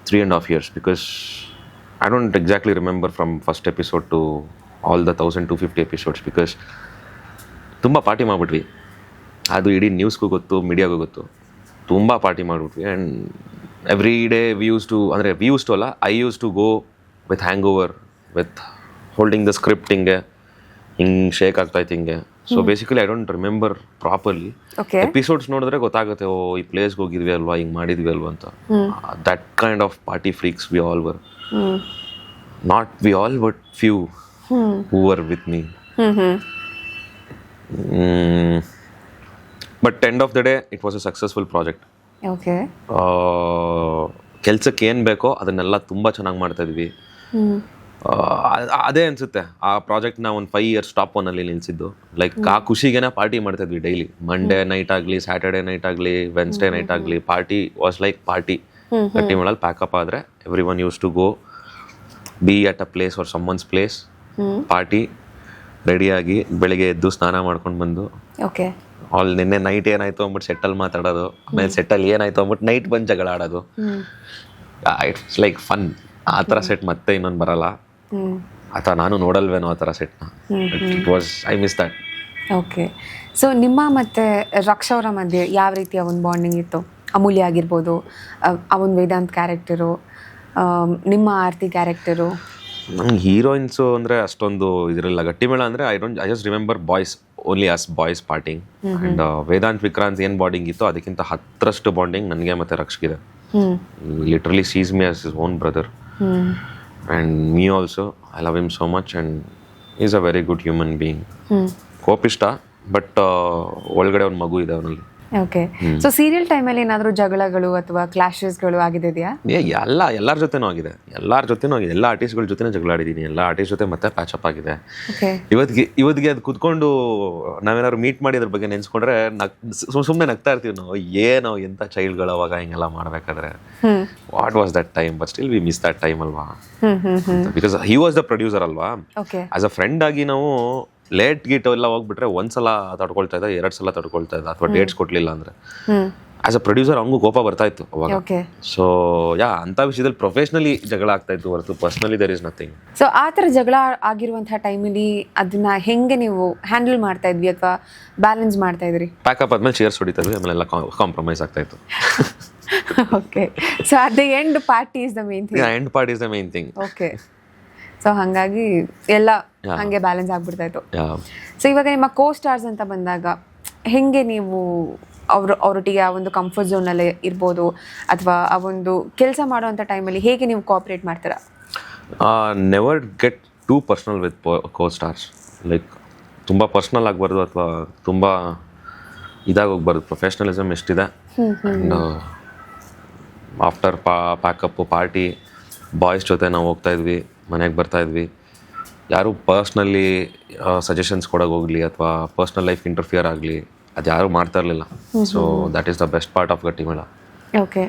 3.5 years because I don't exactly remember from first episode to all the 1250 episodes because ತುಂಬ ಪಾರ್ಟಿ ಮಾಡಿಬಿಟ್ವಿ. ಅದು ಇಡೀ ನ್ಯೂಸ್ಗೂ ಗೊತ್ತು, ಮೀಡಿಯಾಗೂ ಗೊತ್ತು. ತುಂಬ ಪಾರ್ಟಿ ಮಾಡಿಬಿಟ್ವಿ. And every day we use to ಅಲ್ಲ, I use to go with hangover, with holding the script ಹಿಂಗೆ ಶೇಕ್ ಆಗ್ತಾಯಿತ್ತು ಹಿಂಗೆ. So basically I don't remember properly. Episodes ನೋಡಿದ್ರೆ ಗೊತ್ತಾಗುತ್ತೆ, ಓ ಈ ಪ್ಲೇಸ್ಗೆ ಹೋಗಿದ್ವಿ ಅಲ್ವಾ, ಹಿಂಗೆ ಮಾಡಿದ್ವಿ ಅಲ್ವಾ ಅಂತ. That kind of party freaks we all var. Not we all but few who var with me. But end of the day it was A successful project. Okay. ಕೆಲ್ಸಕ್ಕೆ ಏನು ಬೇಕೋ ಅದನ್ನೆಲ್ಲ ತುಂಬ ಚೆನ್ನಾಗಿ ಮಾಡ್ತಾ ಇದ್ವಿ. ಅದೇ ಅನ್ಸುತ್ತೆ ಆ ಪ್ರಾಜೆಕ್ಟ್ನ ಒಂದು 5 years ಟಾಪ್ 1 ನಿಲ್ಸಿದ್ದು. ಲೈಕ್ ಆ ಖುಷಿಗೆನ ಪಾರ್ಟಿ ಮಾಡ್ತಾ ಇದ್ವಿ ಡೈಲಿ. ಮಂಡೇ ನೈಟ್ ಆಗಲಿ, ಸ್ಯಾಟರ್ಡೇ ನೈಟ್ ಆಗಲಿ, ವೆನ್ಸ್ಡೇ ನೈಟ್ ಆಗಲಿ, ಪಾರ್ಟಿ ವಾಸ್ ಲೈಕ್ ಪಾರ್ಟಿ. ಗಟ್ಟಿಮೇಳಲ್ಲಿ ಪ್ಯಾಕಪ್ ಆದರೆ everyone use to go be at a place or someone's place, party, ರೆಡಿಯಾಗಿ ಬೆಳಿಗ್ಗೆ ಎದ್ದು ಸ್ನಾನ ಮಾಡ್ಕೊಂಡು ಬಂದು ಓಕೆ ನಿನ್ನೆ ನೈಟ್ ಏನಾಯ್ತು ಅಂದ್ಬಿಟ್ಟು ಸೆಟ್ಟಲ್ಲಿ ಮಾತಾಡೋದು, ಆಮೇಲೆ ಸೆಟ್ಟಲ್ಲಿ ಏನಾಯ್ತು ಅಂದ್ಬಿಟ್ಟು ನೈಟ್ ಬಂದು ಜಗಳ ಆಡೋದು. It's like fun. ಆ ಥರ ಸೆಟ್ ಮತ್ತೆ ಇನ್ನೊಂದು ಬರಲ್ಲ. ಅಥವಾ ನಾನು ನೋಡಲ್ವೇನೋ ಆ ಥರ ಸೆಟ್ನ. It was I miss that. Okay. So ನಿಮ್ಮ ಮತ್ತು ರಕ್ಷಾ ಅವರ ಮಧ್ಯೆ ಯಾವ ರೀತಿಯ ಒಂದು ಬಾಂಡಿಂಗ್ ಇತ್ತು? ಅಮೂಲ್ಯ ಆಗಿರ್ಬೋದು, ಆ ಒಂದು ವೇದಾಂತ್ ಕ್ಯಾರೆಕ್ಟರು, ನಿಮ್ಮ ಆರ್ತಿ ಕ್ಯಾರೆಕ್ಟರು. ನಂಗೆ ಹೀರೋಯಿನ್ಸು ಅಂದರೆ ಅಷ್ಟೊಂದು ಇದರಲ್ಲ. ಗಟ್ಟಿಮೇಳ ಅಂದರೆ I just remember boys, only us boys partying. And Vedant Vikrant ಏನು ಬಾಂಡಿಂಗ್ ಇತ್ತು ಅದಕ್ಕಿಂತ 10ರಷ್ಟು ಬಾಂಡಿಂಗ್ ನನಗೆ ಮತ್ತು ರಕ್ಷಗಿದೆ. Literally sees me as his own brother. And me also, I love him so much and is a very good human being. ಕೋಪಿಷ್ಟ, ಬಟ್ ಒಳಗಡೆ ಒಂದು ಮಗು ಇದೆ ಅವನಲ್ಲಿ. ಓಕೆ. ಸೊ ಸೀರಿಯಲ್ ಟೈಮಲ್ಲಿ ಏನಾದರೂ ಜಗಳಗಳು ಅಥವಾ ಕ್ಲಾಶಸ್ಗಳು ಆಗಿದೆಯಾ? ಎಲ್ಲರ ಜೊತೆನೂ ಆಗಿದೆ. ಎಲ್ಲ ಆರ್ಟಿಸ್ಟ್ಗಳ ಜೊತೆನೇ ಜಗಳ ಆಡಿದ್ದೀನಿ. ಎಲ್ಲ ಆರ್ಟಿಸ್ಟ್ ಜೊತೆ ಮತ್ತೆ ಪ್ಯಾಚಪ್ ಆಗಿದೆ. ಇವತ್ತಿಗೆ ಅದು ಕುತ್ಕೊಂಡು ನಾವೇನಾದ್ರು ಮೀಟ್ ಮಾಡಿ ಅದ್ರ ಬಗ್ಗೆ ನೆನ್ಸ್ಕೊಂಡ್ರೆ ಸುಮ್ಮನೆ ನಗ್ತಾ ಇರ್ತೀವಿ ನಾವು. ಏನೋ ಎಂಥ ಚೈಲ್ಡ್ಗಳು ಅವಾಗ ಹಿಂಗೆಲ್ಲ ಮಾಡ್ಬೇಕಾದ್ರೆ. What was that time, but still we miss that time ಅಲ್ವಾ. Because he was the producer ಅಲ್ವಾ. ಆಸ್ ಅ ಫ್ರೆಂಡ್ ಆಗಿ ನಾವು ಲೇಟ್ ಗೀಟ್ ಎಲ್ಲ ಹೋಗ್ಬಿಟ್ರೆ ಒಂದ್ಸಲ ತಡ್ಕೊಳ್ತಾ ಇದ್ದ, 2 ಸಲ ತಡ್ಕೊಳ್ತಾ ಇದ್ದ, ಅಥವಾ ಡೇಟ್ಸ್ ಕೊಡ್ಲಿಲ್ಲ ಅಂದ್ರೆ ಆಸ್ ಅ ಪ್ರೊಡ್ಯೂಸರ್ ಹಂಗೂ ಕೋಪ ಬರ್ತಾ ಇತ್ತು ಅವಾಗ. ಸೊ ಅಂತ ವಿಷಯದಲ್ಲಿ ಪ್ರೊಫೆಷನಲಿ ಜಗಳ ಆಗ್ತಾ ಇತ್ತು ಹೊರತು personally there is nothing. So ಆ ಥರ ಜಗಳ ಆಗಿರುವಂತಹ ಟೈಮಲ್ಲಿ ಅದನ್ನ ಹೆಂಗೆ ನೀವು ಹ್ಯಾಂಡಲ್ ಮಾಡ್ತಾ ಇದ್ವಿ ಅಥವಾ ಬ್ಯಾಲೆನ್ಸ್ ಮಾಡ್ತಾ ಇದ್ರಿ? ಪ್ಯಾಕಪ್ ಆದ್ಮೇಲೆ ಚೇರ್ಸ್ ಹೊಡಿತಾ ಇದ್ವಿ, ಆಮೇಲೆ ಎಲ್ಲ ಕಾಂಪ್ರಮೈಸ್ ಆಗ್ತಾ ಇತ್ತು. Okay. So at the end party is the main thing. End party is the main thing. Okay. So ಹಾಗಾಗಿ ಎಲ್ಲ ಹಂಗೆ ಬ್ಯಾಲೆನ್ಸ್ ಆಗ್ಬಿಡ್ತಾ ಇತ್ತು. ಸೊ ಇವಾಗ ನಿಮ್ಮ ಕೋ ಸ್ಟಾರ್ಸ್ ಅಂತ ಬಂದಾಗ ಹೆಂಗೆ ನೀವು ಅವರೊಟ್ಟಿಗೆ ಆ ಒಂದು ಕಂಫರ್ಟ್ ಝೋನಲ್ಲಿ ಇರ್ಬೋದು ಅಥವಾ ಆ ಒಂದು ಕೆಲಸ ಮಾಡುವಂಥ ಟೈಮಲ್ಲಿ ಹೇಗೆ ನೀವು ಕೋಆಪ್ರೇಟ್ ಮಾಡ್ತೀರಾ? Never get too personal with co stars. Like ತುಂಬ ಪರ್ಸ್ನಲ್ ಆಗಬಾರ್ದು ಅಥವಾ ತುಂಬ ಇದಾಗೋಗ್ಬಾರ್ದು. ಪ್ರೊಫೆಷ್ನಲಿಸಮ್ ಎಷ್ಟಿದೆ. And after pack up party boys ಜೊತೆ ನಾವು ಹೋಗ್ತಾ ಇದ್ವಿ, ಮನೆಗೆ ಬರ್ತಾ ಇದ್ವಿ. ಯಾರು ಪರ್ಸ್ನಲಿ ಸಜೆಷನ್ಸ್ ಕೊಡೋಕೆ ಹೋಗಲಿ ಅಥವಾ ಪರ್ಸ್ನಲ್ ಲೈಫ್ ಇಂಟರ್ಫಿಯರ್ ಆಗಲಿ ಅದು ಯಾರೂ ಮಾಡ್ತಾ ಇರಲಿಲ್ಲ. So that is the best part of Gattimela. Okay.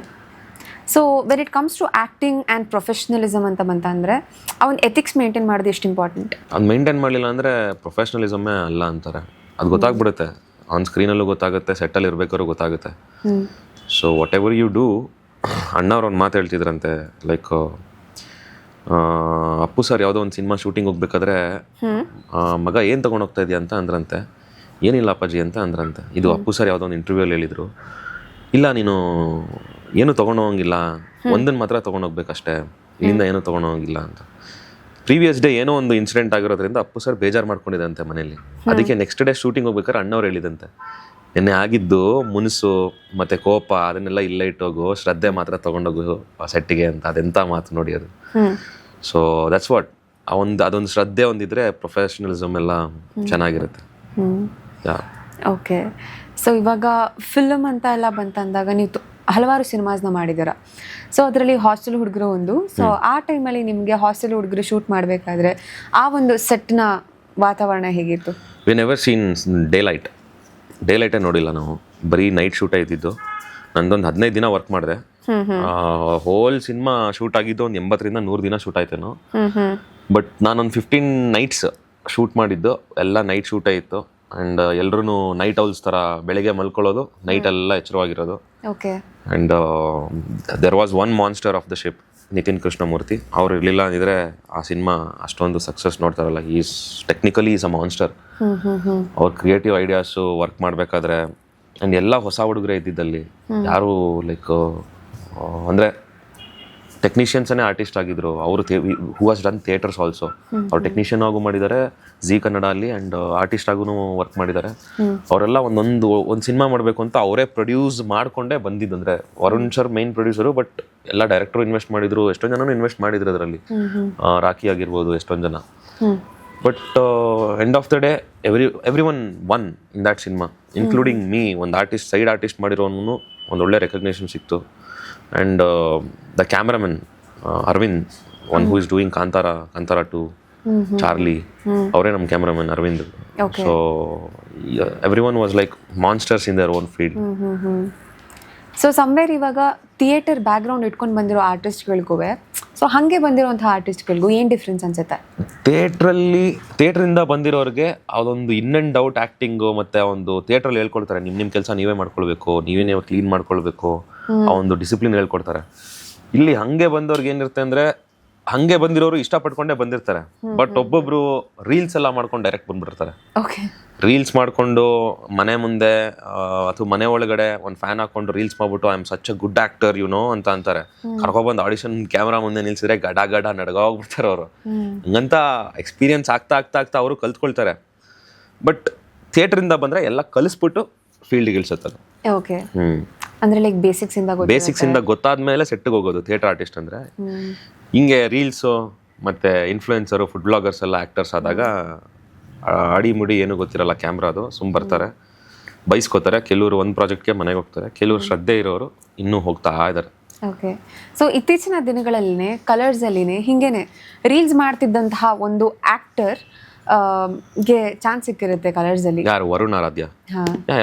So when it comes to acting and professionalism ಅಂತ ಬಂತಂದರೆ ಅವನ ಎಥಿಕ್ಸ್ ಮೇಂಟೈನ್ ಮಾಡೋದು ಎಷ್ಟು ಇಂಪಾರ್ಟೆಂಟ್? ಅದು ಮೇಂಟೈನ್ ಮಾಡಲಿಲ್ಲ ಅಂದರೆ ಪ್ರೊಫೆಷ್ನಲಿಸಮ್ಮೇ ಅಲ್ಲ ಅಂತಾರೆ. ಅದು ಗೊತ್ತಾಗ್ಬಿಡುತ್ತೆ, ಆನ್ ಸ್ಕ್ರೀನಲ್ಲೂ ಗೊತ್ತಾಗುತ್ತೆ, ಸೆಟ್ಟಲ್ಲಿ ಇರಬೇಕಾದ್ರೂ ಗೊತ್ತಾಗುತ್ತೆ. So whatever you do, ಅಣ್ಣವ್ರು ಒಂದು ಮಾತು ಹೇಳ್ತಿದ್ರಂತೆ. ಲೈಕ್ ಅಪ್ಪು ಸರ್ ಯಾವುದೋ ಒಂದು ಸಿನಿಮಾ ಶೂಟಿಂಗ್ ಹೋಗ್ಬೇಕಾದ್ರೆ ಮಗ ಏನು ತೊಗೊಂಡೋಗ್ತಾ ಇದೆಯಾ ಅಂತ ಅಂದ್ರಂತೆ. ಏನಿಲ್ಲ ಅಪ್ಪಾಜಿ ಅಂತ ಅಂದ್ರಂತೆ. ಇದು ಅಪ್ಪು ಸರ್ ಯಾವುದೋ ಒಂದು ಇಂಟರ್ವ್ಯೂಲ್ಲಿ ಹೇಳಿದರು. ಇಲ್ಲ ನೀನು ಏನು ತೊಗೊಂಡೋಗಂಗಿಲ್ಲ, ಒಂದನ್ನು ಮಾತ್ರ ತೊಗೊಂಡೋಗ್ಬೇಕಷ್ಟೇ, ಇಲ್ಲಿಂದ ಏನೂ ತೊಗೊಂಡೋಗಿಲ್ಲ ಅಂತ. ಪ್ರೀವಿಯಸ್ ಡೇ ಏನೋ ಒಂದು ಇನ್ಸಿಡೆಂಟ್ ಆಗಿರೋದ್ರಿಂದ ಅಪ್ಪು ಸರ್ ಬೇಜಾರು ಮಾಡ್ಕೊಂಡಿದ್ದಂತೆ ಮನೇಲಿ. ಅದಕ್ಕೆ ನೆಕ್ಸ್ಟ್ ಡೇ ಶೂಟಿಂಗ್ ಹೋಗ್ಬೇಕಾದ್ರೆ ಅಣ್ಣವ್ರು ಹೇಳಿದಂತೆ, ನೆನ್ನೆ ಆಗಿದ್ದು ಮುನ್ಸು ಮತ್ತು ಕೋಪ ಅದನ್ನೆಲ್ಲ ಇಲ್ಲೇ ಇಟ್ಟೋಗು, ಶ್ರದ್ಧೆ ಮಾತ್ರ ತೊಗೊಂಡೋಗು ಸೆಟ್ಟಿಗೆ ಅಂತ. ಅದೆಂಥ ಮಾತು ನೋಡಿ ಅದು. So that's what. ಅದೊಂದು ಶ್ರದ್ಧೆ ಒಂದಿದ್ರೆ ಪ್ರೊಫೆಷನಲಿಸಮ್ ಎಲ್ಲ ಚೆನ್ನಾಗಿರುತ್ತೆ. ಓಕೆ. ಸೊ ಇವಾಗ ಫಿಲ್ಮ್ ಅಂತ ಎಲ್ಲ ಬಂತಂದಾಗ ನೀವು ಹಲವಾರು ಸಿನಿಮಾಸ್ನ ಮಾಡಿದ್ದೀರ. ಸೊ ಅದರಲ್ಲಿ ಹಾಸ್ಟೆಲ್ ಹುಡುಗರು ಒಂದು. ಸೊ ಆ ಟೈಮಲ್ಲಿ ನಿಮಗೆ ಹಾಸ್ಟೆಲ್ ಹುಡುಗರು ಶೂಟ್ ಮಾಡಬೇಕಾದ್ರೆ ಆ ಒಂದು ಸೆಟ್ನ ವಾತಾವರಣ ಹೇಗಿತ್ತು? ವಿ ನೆವರ್ ಸೀನ್ ಡೇಲೈಟೇ ನೋಡಿಲ್ಲ ನಾವು. ಬರೀ ನೈಟ್ ಶೂಟ್ ಇದ್ದಿದ್ದು. ನಂದೊಂದು 15 ದಿನ ವರ್ಕ್ ಮಾಡಿದೆ. ಹೋಲ್ ಸಿನಿಮಾ ಶೂಟ್ ಆಗಿದ್ದು ಒಂದು 80ರಿಂದ 100 ದಿನ ಶೂಟ್ ಆಯ್ತೇನೋ. ಬಟ್ ನಾನೊಂದು 15 ನೈಟ್ಸ್ ಶೂಟ್ ಮಾಡಿದ್ದು. ಎಲ್ಲ ನೈಟ್ ಶೂಟೇ ಇತ್ತು. ಆ್ಯಂಡ್ ಎಲ್ಲರೂ ನೈಟ್ ಔಲ್ಸ್ ಥರ ಬೆಳಗ್ಗೆ ಮಲ್ಕೊಳ್ಳೋದು, ನೈಟೆಲ್ಲ ಎಚ್ಚರವಾಗಿರೋದು. Okay. And there was one monster of the ship, Nitin Krishnamurthy. ಅವ್ರು ಇರಲಿಲ್ಲ ಅಂದಿದ್ರೆ ಆ ಸಿನಿಮಾ ಅಷ್ಟೊಂದು ಸಕ್ಸಸ್ ನೋಡ್ತಾರಲ್ಲ. Is technically is a monster. ಅವ್ರ ಕ್ರಿಯೇಟಿವ್ ಐಡಿಯಾಸು ವರ್ಕ್ ಮಾಡಬೇಕಾದ್ರೆ ಆ್ಯಂಡ್ ಎಲ್ಲ ಹೊಸ ಹುಡುಗರೇ ಇದ್ದಿದ್ದಲ್ಲಿ. ಯಾರು ಲೈಕ್ ಅಂದರೆ ಟೆಕ್ನಿಷಿಯನ್ಸೇ ಆರ್ಟಿಸ್ಟ್ ಆಗಿದ್ರು. ಅವರು who was done theatres also. ಅವ್ರು ಟೆಕ್ನಿಷಿಯನ್ ಆಗು ಮಾಡಿದ್ದಾರೆ ಜಿ ಕನ್ನಡ ಅಲ್ಲಿ, ಆ್ಯಂಡ್ ಆರ್ಟಿಸ್ಟ್ ಆಗೂ ವರ್ಕ್ ಮಾಡಿದ್ದಾರೆ. ಅವರೆಲ್ಲ ಒಂದು ಸಿನಿಮಾ ಮಾಡಬೇಕು ಅಂತ ಅವರೇ ಪ್ರೊಡ್ಯೂಸ್ ಮಾಡಿಕೊಂಡೇ ಬಂದಿದ್ದು. ಅಂದರೆ Varun sir main producer, but ಎಲ್ಲ ಡೈರೆಕ್ಟರು ಇನ್ವೆಸ್ಟ್ ಮಾಡಿದ್ರು, ಎಷ್ಟೊಂದು ಜನನೂ ಇನ್ವೆಸ್ಟ್ ಮಾಡಿದ್ರು ಅದರಲ್ಲಿ. ರಾಖಿ ಆಗಿರ್ಬೋದು, ಎಷ್ಟೊಂದು ಜನ. But end of the day everyone in that cinema, including me. ಒಂದು ಆರ್ಟಿಸ್ಟ್, ಸೈಡ್ ಆರ್ಟಿಸ್ಟ್ ಮಾಡಿರೋನು ಒಂದು ಒಳ್ಳೆ ರೆಕಗ್ನೇಷನ್ ಸಿಕ್ತು. And the cameraman Aravind, one who is doing Kantara 2, Charlie, ಅವರೇ ನಮ್ಮ cameraman Aravind. So everyone was like monsters in their own field. So somewhere ಇವಾಗ ಥಿಯೇಟರ್ ಬ್ಯಾಕ್ಗ್ರೌಂಡ್ ಇಟ್ಕೊಂಡು ಬಂದಿರೋ ಆರ್ಟಿಸ್ಟ್ಗಳಿಗೂ ಸೊ ಹಾಗೆ ಬಂದಿರೋಂಥ ಆರ್ಟಿಸ್ಟ್ಗಳಿಗೂ ಏನು ಡಿಫ್ರೆನ್ಸ್ ಅನ್ಸುತ್ತೆ? ಥಿಯೇಟ್ರಿಂದ ಬಂದಿರೋರಿಗೆ ಅದೊಂದು ಇನ್ ಆ್ಯಂಡ್ ಔಟ್ ಆ್ಯಕ್ಟಿಂಗು ಮತ್ತು ಒಂದು ಥಿಯೇಟ್ರಲ್ಲಿ ಹೇಳ್ಕೊಡ್ತಾರೆ, ನಿಮ್ಮ ಕೆಲಸ ನೀವೇ ಮಾಡ್ಕೊಳ್ಬೇಕು, ನೀವೇ ಕ್ಲೀನ್ ಮಾಡ್ಕೊಳ್ಬೇಕು, ಆ ಒಂದು ಡಿಸಿಪ್ಲಿನ್ ಹೇಳ್ಕೊಡ್ತಾರೆ. ಇಲ್ಲಿ ಹಾಗೆ ಬಂದವ್ರಿಗೆ ಏನಿರುತ್ತೆ ಅಂದರೆ ಹಂಗೆ ಬಂದಿರೋರು ಇಷ್ಟಪಟ್ಕೊಂಡೇ ಬಂದಿರ್ತಾರೆ. ಬಟ್ ಒಬ್ಬೊಬ್ರು ರೀಲ್ಸ್ ಎಲ್ಲ ಮಾಡ್ಕೊಂಡು ಡೈರೆಕ್ಟ್ ಬಂದ್ಬಿಟ್ಟಿರ್ತಾರೆ. ಓಕೆ. ರೀಲ್ಸ್ ಮಾಡ್ಕೊಂಡು ಮನೆ ಮುಂದೆ ಅಥವಾ ಮನೆ ಒಳಗಡೆ ಒಂದು ಫ್ಯಾನ್ ಹಾಕೊಂಡು ರೀಲ್ಸ್ ಮಾಡ್ಬಿಟ್ಟು I am such a good actor YONO ಅಂತ ಅಂತಾರೆ. ಕರ್ಕೊಬಂದು ಆಡಿಷನ್ ಕ್ಯಾಮ್ರಾ ಮುಂದೆ ನಿಲ್ಸಿದ್ರೆ ಗಡ ಗಡ ನಡ್ಗೋಗ್ಬಿಡ್ತಾರೆ ಅವರು. ಹಂಗಂತ ಎಕ್ಸ್ಪೀರಿಯನ್ಸ್ ಆಗ್ತಾ ಅವರು ಕಲ್ತ್ಕೊಳ್ತಾರೆ. ಬಟ್ ಥಿಯೇಟ್ರಿಂದ ಬಂದ್ರೆ ಎಲ್ಲ ಕಲಿಸ್ಬಿಟ್ಟು ಫೀಲ್ಡ್ಗೆ ಇಳಿಸುತ್ತದೆ. ಓಕೆ. ಅಂದ್ರೆ ಲೈಕ್ ಬೇಸಿಕ್ಸ್ ಇಂದ ಗೊತ್ತಾದ್ಮೇಲೆ ಸೆಟ್ಗೆ ಹೋಗೋದು ಥಿಯೇಟರ್ ಆರ್ಟಿಸ್ಟ್ ಅಂದ್ರೆ. ಹಿಂಗೆ ರೀಲ್ಸು ಮತ್ತೆ ಇನ್ಫ್ಲೂಯೆನ್ಸರು ಫುಡ್ ಬ್ಲಾಗರ್ಸ್ ಎಲ್ಲ ಆಕ್ಟರ್ಸ್ ಆದಾಗ ಅಡಿ ಮುಡಿ ಏನು ಗೊತ್ತಿರಲ್ಲ ಕ್ಯಾಮ್ರಾದು, ಸುಮ್ ಬರ್ತಾರೆ, ಬೈಸ್ಕೋತಾರೆ. ಕೆಲವರು ಒಂದು ಪ್ರಾಜೆಕ್ಟ್ಗೆ ಮನೆಗೆ ಹೋಗ್ತಾರೆ, ಕೆಲವರು ಶ್ರದ್ಧೆ ಇರೋರು ಇನ್ನೂ ಹೋಗ್ತಾ ಇದ್ದಾರೆ. ಓಕೆ. ಸೊ ಇತ್ತೀಚಿನ ದಿನಗಳಲ್ಲಿನೇ ಕಲರ್ಸಲ್ಲಿನೇ ಹಿಂಗೇನೆ ರೀಲ್ಸ್ ಮಾಡ್ತಿದ್ದಂತಹ ಒಂದು ಆಕ್ಟರ್ ಗೆ ಚಾನ್ಸ್ ಸಿಕ್ಕಿರುತ್ತೆ ಕಲರ್ಸಲ್ಲಿ. ಯಾರು? Varun Aradhya.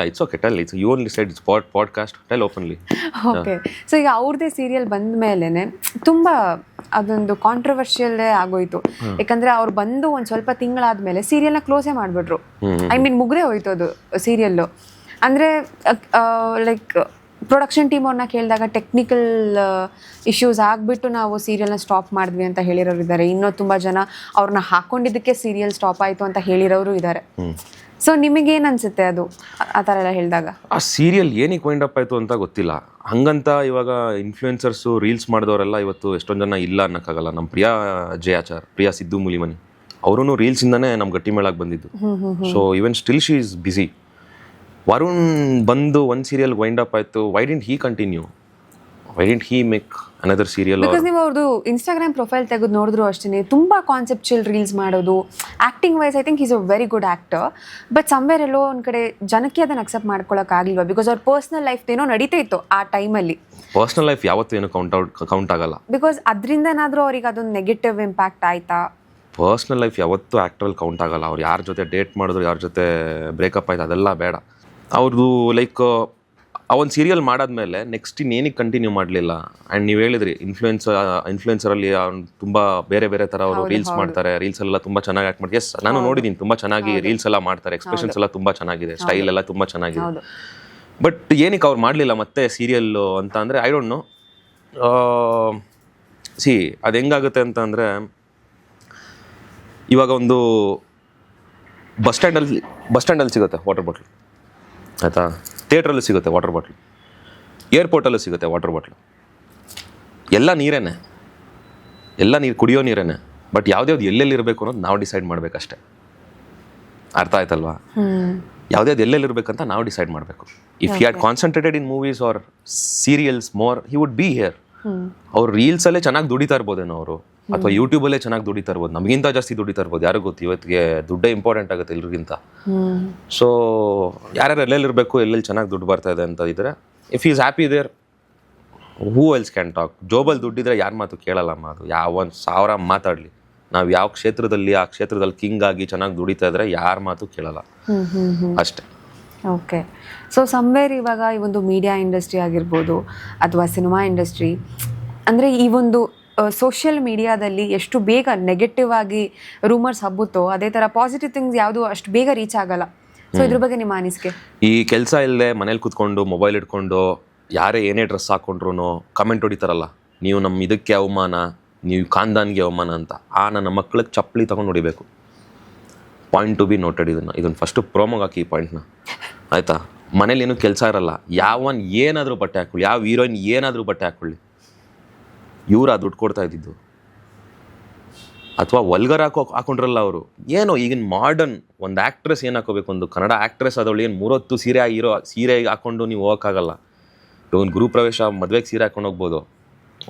It's okay, tell. It's you only said it's podcast, tell openly. Okay. So ಈಗ ಅವ್ರದ್ದೇ ಸೀರಿಯಲ್ ಬಂದ ಮೇಲೆನೆ ತುಂಬ ಅದೊಂದು ಕಾಂಟ್ರವರ್ಷಿಯಲ್ಲೇ ಆಗೋಯ್ತು. ಯಾಕಂದ್ರೆ ಅವ್ರು ಬಂದು ಒಂದು ಸ್ವಲ್ಪ ತಿಂಗಳಾದ್ಮೇಲೆ ಸೀರಿಯಲ್ನ ಕ್ಲೋಸೇ ಮಾಡಿಬಿಟ್ರು. ಐ ಮೀನ್ ಮುಗ್ದೇ ಹೋಯ್ತು ಅದು ಸೀರಿಯಲ್ಲು. ಅಂದರೆ ಲೈಕ್ ಪ್ರೊಡಕ್ಷನ್ ಟೀಮ್ ಅವ್ರನ್ನ ಕೇಳಿದಾಗ ಟೆಕ್ನಿಕಲ್ ಇಶ್ಯೂಸ್ ಆಗಿಬಿಟ್ಟು ನಾವು ಸೀರಿಯಲ್ನ ಸ್ಟಾಪ್ ಮಾಡಿದ್ವಿ ಅಂತ ಹೇಳಿರೋರು ಇದ್ದಾರೆ. ಇನ್ನೂ ತುಂಬ ಜನ ಅವ್ರನ್ನ ಹಾಕೊಂಡಿದ್ದಕ್ಕೆ ಸೀರಿಯಲ್ ಸ್ಟಾಪ್ ಆಯಿತು ಅಂತ ಹೇಳಿರೋರು ಇದ್ದಾರೆ. ಸೊ ನಿಮಗೇನು ಅನ್ಸುತ್ತೆ ಅದು ಆ ಥರ ಎಲ್ಲ ಹೇಳಿದಾಗ? ಆ ಸೀರಿಯಲ್ ಏನಕ್ಕೆ ವೈಂಡ್ ಅಪ್ ಆಯಿತು ಅಂತ ಗೊತ್ತಿಲ್ಲ. ಹಂಗಂತ ಇವಾಗ ಇನ್ಫ್ಲೂಯೆನ್ಸರ್ಸು ರೀಲ್ಸ್ ಮಾಡಿದವರೆಲ್ಲ ಇವತ್ತು ಎಷ್ಟೊಂದು ಜನ ಇಲ್ಲ ಅನ್ನೋಕ್ಕಾಗಲ್ಲ. ನಮ್ಮ ಪ್ರಿಯಾ ಸಿದ್ದು ಮುಲಿಮನಿ ಅವರೂ ರೀಲ್ಸಿಂದನೇ ನಮ್ಮ ಗಟ್ಟಿ ಮೇಳಕ್ಕೆ ಬಂದಿದ್ದು. So even still she is busy. Varun ಬಂದು ಒಂದು ಸೀರಿಯಲ್ ವೈಂಡ್ ಅಪ್ ಆಯಿತು. Why didn't he continue? Why didn't he make another serial? Because ನೀವು ಅವ್ರದ್ದು ಇನ್ಸ್ಟಾಗ್ರಾಮ್ ಪ್ರೊಫೈಲ್ ತೆಗೆದು ನೋಡಿದ್ರು ಅಷ್ಟೇ ತುಂಬ ಕಾನ್ಸೆಪ್ಚುಯಲ್ ರೀಲ್ಸ್ ಮಾಡೋದು. Acting wise I think is a very good actor. But somewhere ಎಲ್ಲೋ ಒಂದು ಕಡೆ ಜನಕ್ಕೆ ಅದನ್ನು ಅಕ್ಸೆಪ್ಟ್ ಮಾಡ್ಕೊಳ್ಳೋಕ್ಕಾಗಲಿಲ್ವ? ಬಿಕಾಸ್ ಅವ್ರ ಪರ್ಸ್ನಲ್ ಲೈಫ್ ಏನೋ ನಡೀತಾ ಇತ್ತು ಆ ಟೈಮಲ್ಲಿ. ಪರ್ಸ್ನಲ್ ಲೈಫ್ ಯಾವತ್ತೂ ಏನು ಕೌಂಟ್ ಆಗಲ್ಲ. ಬಿಕಾಸ್ ಅದರಿಂದ ಏನಾದರೂ ಅವ್ರಿಗೆ ಅದೊಂದು ನೆಗೆಟಿವ್ ಇಂಪ್ಯಾಕ್ಟ್ ಆಯ್ತಾ? ಪರ್ಸ್ನಲ್ ಲೈಫ್ ಯಾವತ್ತೂ ಆ್ಯಕ್ಟ್ರಲ್ಲಿ ಕೌಂಟ್ ಆಗಲ್ಲ. ಅವ್ರು ಯಾರ ಜೊತೆ ಡೇಟ್ ಮಾಡಿದ್ರು, ಯಾರ ಜೊತೆ ಬ್ರೇಕಪ್ ಆಯ್ತು, ಅದೆಲ್ಲ ಬೇಡ. ಅವ್ರದ್ದು ಲೈಕ್ ಆ ಒಂದು ಸೀರಿಯಲ್ ಮಾಡಾದ್ಮೇಲೆ ನೆಕ್ಸ್ಟ್ ಇನ್ನೇನಿಗೆ ಕಂಟಿನ್ಯೂ ಮಾಡಲಿಲ್ಲ. ಆ್ಯಂಡ್ ನೀವು ಹೇಳಿದ್ರಿ ಇನ್ಫ್ಲೂಯೆನ್ಸರಲ್ಲಿ ತುಂಬ ಬೇರೆ ಬೇರೆ ಥರ ಅವರು ರೀಲ್ಸ್ ಮಾಡ್ತಾರೆ. ರೀಲ್ಸ್ ಎಲ್ಲ ತುಂಬ ಚೆನ್ನಾಗಿ ಆ್ಯಕ್ಟ್ ಮಾಡ್ತಾರೆ. ಎಸ್, ನಾನು ನೋಡಿದ್ದೀನಿ, ತುಂಬ ಚೆನ್ನಾಗಿ ರೀಲ್ಸ್ ಎಲ್ಲ ಮಾಡ್ತಾರೆ. ಎಕ್ಸ್ಪ್ರೆಷನ್ಸ್ ಎಲ್ಲ ತುಂಬ ಚೆನ್ನಾಗಿದೆ, ಸ್ಟೈಲ್ ಎಲ್ಲ ತುಂಬ ಚೆನ್ನಾಗಿದೆ. ಬಟ್ ಏನಕ್ಕೆ ಅವ್ರು ಮಾಡಲಿಲ್ಲ ಮತ್ತೆ ಸೀರಿಯಲ್ಲು ಅಂತ ಅಂದರೆ ಐ ಡೋಂಟ್ ನೋ. ಅದು ಹೆಂಗಾಗುತ್ತೆ ಅಂತ ಅಂದರೆ, ಇವಾಗ ಒಂದು ಬಸ್ ಸ್ಟ್ಯಾಂಡಲ್ಲಿ ಸಿಗುತ್ತೆ ವಾಟರ್ ಬಾಟ್ಲ್, ಆಯಿತಾ? ಥಿಯೇಟ್ರಲ್ಲೂ ಸಿಗುತ್ತೆ ವಾಟರ್ ಬಾಟ್ಲು, ಏರ್ಪೋರ್ಟಲ್ಲೂ ಸಿಗುತ್ತೆ ವಾಟರ್ ಬಾಟ್ಲು. ಎಲ್ಲ ನೀರೇನೆ, ಎಲ್ಲ ನೀರು, ಕುಡಿಯೋ ನೀರೇನೆ. ಬಟ್ ಯಾವುದ್ಯಾವ್ದು ಎಲ್ಲೆಲ್ಲಿರಬೇಕು ಅನ್ನೋದು ನಾವು ಡಿಸೈಡ್ ಮಾಡಬೇಕಷ್ಟೆ. ಅರ್ಥ ಆಯ್ತಲ್ವಾ? ಯಾವುದ್ಯಾವ್ದು ಎಲ್ಲೆಲ್ಲಿರ್ಬೇಕಂತ ನಾವು ಡಿಸೈಡ್ ಮಾಡಬೇಕು. If he had concentrated in movies or serials more, he would be here. ಅವ್ರು ರೀಲ್ಸಲ್ಲೇ ಚೆನ್ನಾಗಿ ದುಡಿತಾ ಇರ್ಬೋದೇನೋ ಅವರು, ಅಥವಾ ಯೂಟ್ಯೂಬಲ್ಲೇ ಚೆನ್ನಾಗಿ ದುಡಿತಾ ಇರ್ಬೋದು, ನಮಗಿಂತ ಜಾಸ್ತಿ ದುಡಿತಾ ಇರ್ಬೋದು, ಯಾರಿಗೂ ಗೊತ್ತು. ಇವತ್ತಿಗೆ ದುಡ್ಡೇ ಇಂಪಾರ್ಟೆಂಟ್ ಆಗುತ್ತೆ ಎಲ್ರಿಗಿಂತ. ಸೊ ಯಾರ್ಯಾರು ಎಲ್ಲೆಲ್ಲಿರಬೇಕು, ಎಲ್ಲೆಲ್ಲಿ ಚೆನ್ನಾಗಿ ದುಡ್ಡು ಬರ್ತಾ ಇದೆ ಅಂತ ಇದ್ರೆ, if is happy there, who else can talk. ಜೋಬಲ್ಲಿ ದುಡ್ಡಿದ್ರೆ ಯಾರ ಮಾತು ಕೇಳಲ್ಲಮ್ಮ. ಅದು ಯಾವ 1000 ಮಾತಾಡಲಿ, ನಾವು ಯಾವ ಕ್ಷೇತ್ರದಲ್ಲಿ ಆ ಕ್ಷೇತ್ರದಲ್ಲಿ ಕಿಂಗ್ ಆಗಿ ಚೆನ್ನಾಗಿ ದುಡಿತಾ ಇದ್ರೆ ಯಾರ ಮಾತು ಕೇಳಲ್ಲ ಅಷ್ಟೇ. ಓಕೆ. ಸೊ ಸಮ್ವೇರ್ ಇವಾಗ ಈ ಒಂದು ಮೀಡಿಯಾ ಇಂಡಸ್ಟ್ರಿ ಆಗಿರ್ಬೋದು ಅಥವಾ ಸಿನಿಮಾ ಇಂಡಸ್ಟ್ರಿ, ಅಂದರೆ ಈ ಒಂದು ಸೋಷಿಯಲ್ ಮೀಡಿಯಾದಲ್ಲಿ ಎಷ್ಟು ಬೇಗ ನೆಗೆಟಿವ್ ಆಗಿ ರೂಮರ್ಸ್ ಹಬ್ಬುತ್ತೋ, ಅದೇ ಥರ ಪಾಸಿಟಿವ್ ಥಿಂಗ್ಸ್ ಯಾವುದು ಅಷ್ಟು ಬೇಗ ರೀಚ್ ಆಗಲ್ಲ. ಸೊ ಇದ್ರ ಬಗ್ಗೆ ನಿಮ್ಮ ಅನಿಸಿಕೆ? ಈ ಕೆಲಸ ಇಲ್ಲದೆ ಮನೇಲಿ ಕೂತ್ಕೊಂಡು ಮೊಬೈಲ್ ಇಟ್ಕೊಂಡು ಯಾರೇ ಏನೇ ಡ್ರೆಸ್ ಹಾಕೊಂಡ್ರು ಕಮೆಂಟ್ ಹೊಡಿತಾರಲ್ಲ, ನೀವು ನಮ್ಮ ಇದಕ್ಕೆ ಅವಮಾನ, ನೀವು ಖಾನ್ದಾನ್ಗೆ ಅವಮಾನ ಅಂತ. ನನ್ನ ಮಕ್ಳಿಗೆ ಚಪ್ಪಲಿ ತೊಗೊಂಡು ಹೊಡಿಬೇಕು. Point to be noted. ಇದನ್ನು ಫಸ್ಟು ಪ್ರೋಮೋಗೆ ಹಾಕಿ ಈ ಪಾಯಿಂಟ್ನ, ಆಯಿತಾ? ಮನೇಲಿ ಏನೂ ಕೆಲಸ ಇರಲ್ಲ, ಯಾವನ್ ಏನಾದರೂ ಬಟ್ಟೆ ಹಾಕೊಳ್ಳಿ, ಯಾವ ಹೀರೋಯಿನ್ ಏನಾದರೂ ಬಟ್ಟೆ ಹಾಕ್ಕೊಳ್ಳಿ, ಇವ್ರು ಆ ದುಡ್ಡು ಕೊಡ್ತಾ ಇದ್ದಿದ್ದು. ಅಥವಾ ವಲ್ಗರ್ ಹಾಕೊಂಡ್ರಲ್ಲ ಅವರು. ಏನೋ ಈಗಿನ ಮಾಡರ್ನ್ ಒಂದು ಆ್ಯಕ್ಟ್ರೆಸ್ ಏನು ಹಾಕೋಬೇಕು, ಒಂದು ಕನ್ನಡ ಆ್ಯಕ್ಟ್ರೆಸ್ ಆದವಳು ಏನು 3 ಸೀರೆ ಹಾಕ್ಕೊಂಡು ನೀವು ಹೋಗೋಕ್ಕಾಗಲ್ಲ. ಒಂದು ಗೃಹ ಪ್ರವೇಶ, ಮದುವೆಗೆ ಸೀರೆ ಹಾಕೊಂಡು ಹೋಗ್ಬೋದು,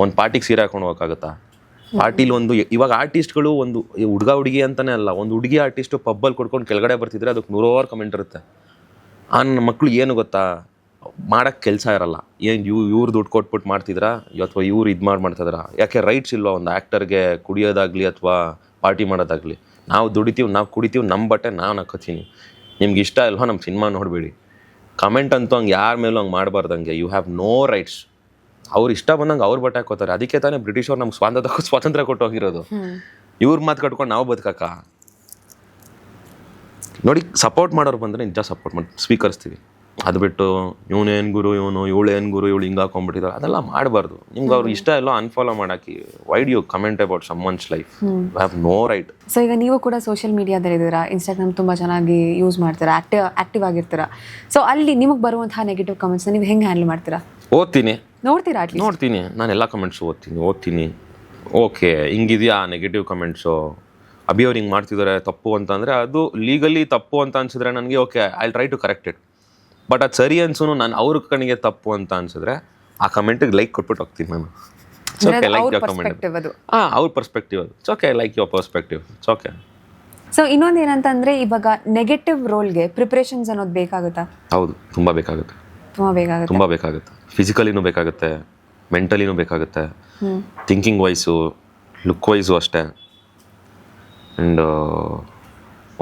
ಒಂದು ಪಾರ್ಟಿಗೆ ಸೀರೆ ಹಾಕೊಂಡು ಹೋಗೋಕ್ಕಾಗತ್ತಾ? ಪಾರ್ಟಿಲಿ ಇವಾಗ ಆರ್ಟಿಸ್ಟ್ಗಳು ಒಂದು ಹುಡುಗಿ ಅಂತಲೇ ಅಲ್ಲ, ಒಂದು ಹುಡುಗಿ ಆರ್ಟಿಸ್ಟು ಪಬ್ಬಲ್ಲಿ ಕೊಡ್ಕೊಂಡು ಕೆಳಗಡೆ ಬರ್ತಿದ್ರೆ ಅದಕ್ಕೆ 100 ಕಮೆಂಟ್ ಇರುತ್ತೆ. ನನ್ನ ಮಕ್ಕಳು ಏನು ಗೊತ್ತಾ, ಮಾಡೋಕ್ಕೆ ಕೆಲಸ ಇರಲ್ಲ, ಏನು ಇವ್ರು ದುಡ್ಡು ಕೊಟ್ಬಿಟ್ಟು ಮಾಡ್ತಿದ್ರಾ ಅಥವಾ ಇವ್ರು ಇದು ಮಾಡ್ತಿದ್ರಾ? ಯಾಕೆ ರೈಟ್ಸ್ ಇಲ್ವಾ ಒಂದು ಆ್ಯಕ್ಟರ್ಗೆ ಕುಡಿಯೋದಾಗಲಿ ಅಥವಾ ಪಾರ್ಟಿ ಮಾಡೋದಾಗಲಿ? ನಾವು ದುಡಿತೀವಿ, ನಾವು ಕುಡಿತೀವಿ, ನಮ್ಮ ಬಟ್ಟೆ ನಾವು ಹಾಕೋತೀನಿ. ನಿಮ್ಗೆ ಇಷ್ಟ ಇಲ್ವಾ ನಮ್ಮ ಸಿನಿಮಾ ನೋಡಬೇಡಿ. ಕಮೆಂಟ್ ಅಂತೂ ಹಂಗೆ ಯಾರ ಮೇಲೂ ಹಂಗೆ ಮಾಡಬಾರ್ದಂಗೆ. You have no rights. ಅವ್ರು ಇಷ್ಟ ಬಂದಂಗೆ ಅವ್ರು ಬಟ್ಟೆ ಹಾಕೋತಾರೆ. ಅದಕ್ಕೆ ತಾನೇ ಬ್ರಿಟಿಷವ್ರು ನಮ್ಗೆ ಸ್ವಾತಂತ್ರ್ಯ ಕೊಟ್ಟು ಹೋಗಿರೋದು. ಇವ್ರ ಮಾತು ಕಟ್ಕೊಂಡು ನಾವು ಬದುಕಕ್ಕ? ನೋಡಿ, ಸಪೋರ್ಟ್ ಮಾಡೋರು ಬಂದರೆ ನಿಜ ಸಪೋರ್ಟ್ ಮಾಡಿ ಸ್ವೀಕರಿಸ್ತೀವಿ. ಅದು ಬಿಟ್ಟು ಇವನೇನು ಗುರು ಇವಳು ಏನು ಗುರು ಇವಳು ಹಿಂಗೆ ಹಾಕೊಂಡ್ಬಿಟ್ಟಿದ್ದಾರೆ ಅದೆಲ್ಲ ಮಾಡಬಾರ್ದು. ನಿಮ್ಗೆ ಅವ್ರು ಇಷ್ಟ ಎಲ್ಲ ಅನ್ಫಾಲೋ ಮಾಡಾಕಿ. Why do you comment about someone's life? I have no right. So ಈಗ ನೀವು ಕೂಡ ಸೋಷಿಯಲ್ ಮೀಡಿಯಾದಲ್ಲಿ ಇದ್ದೀರಾ, ಇನ್ಸ್ಟಾಗ್ರಾಮ್ ತುಂಬ ಚೆನ್ನಾಗಿ ಯೂಸ್ ಮಾಡ್ತೀರಾ, ಆಕ್ಟಿವ್ ಆಗಿರ್ತೀರಾ. ಸೊ ಅಲ್ಲಿ ನಿಮಗೆ ಬರುವಂತಹ ನೆಗೆಟಿವ್ ಕಮೆಂಟ್ಸ್ನ ನೀವು ಹೆಂಗೆ ಹ್ಯಾಂಡಲ್ ಮಾಡ್ತೀರಾ? ಓದ್ತೀನಿ, ನೋಡ್ತೀರಾ? ಅಟ್ಲೀಸ್ಟ್ ನೋಡ್ತೀನಿ. ನಾನು ಎಲ್ಲ ಕಮೆಂಟ್ಸು ಓದ್ತೀನಿ. ಓಕೆ ಹಿಂಗಿದೆಯಾ ನೆಗೆಟಿವ್ ಕಮೆಂಟ್ಸು, ಅಭಿ ಅವ್ರು ಹಿಂಗೆ ಮಾಡ್ತಿದ್ದಾರೆ ತಪ್ಪು ಅಂತ ಅಂದರೆ ಅದು ಲೀಗಲಿ ತಪ್ಪು ಅಂತ ಅನ್ಸಿದ್ರೆ ನನಗೆ okay I try to correct it. But ಅದು ಸರಿ ಅನ್ಸು ನಾನು ಅವ್ರ ಕಣಿಗೆ ತಪ್ಪು ಅಂತ ಅನ್ಸಿದ್ರೆ ಆ ಕಮೆಂಟಿಗೆ ಲೈಕ್ ಕೊಟ್ಬಿಟ್ಟು ಹೋಗ್ತೀನಿ ನಾನು. It's okay, like your comment. ಅದು ಅವ್ರ ಪರ್ಸ್ಪೆಕ್ಟಿವ್ ಅದು. It's okay, like your perspective. It's okay. So ಇನ್ನೊಂದು ಏನಂತಂದ್ರೆ ಇವಾಗ ನೆಗೆಟಿವ್ ರೋಲ್ಗೆ ಪ್ರಿಪ್ರೇಷನ್ಸ್ ಅನ್ನೋದು ಬೇಕಾಗುತ್ತಾ? ಹೌದು, ತುಂಬ ಬೇಕಾಗುತ್ತೆ. ತುಂಬ ಬೇಕಾಗುತ್ತೆ. ಫಿಸಿಕಲಿನೂ ಬೇಕಾಗುತ್ತೆ, ಮೆಂಟಲಿನೂ ಬೇಕಾಗುತ್ತೆ, ಥಿಂಕಿಂಗ್ ವೈಸು, ಲುಕ್ ವೈಸು ಅಷ್ಟೇ. ಆ್ಯಂಡ್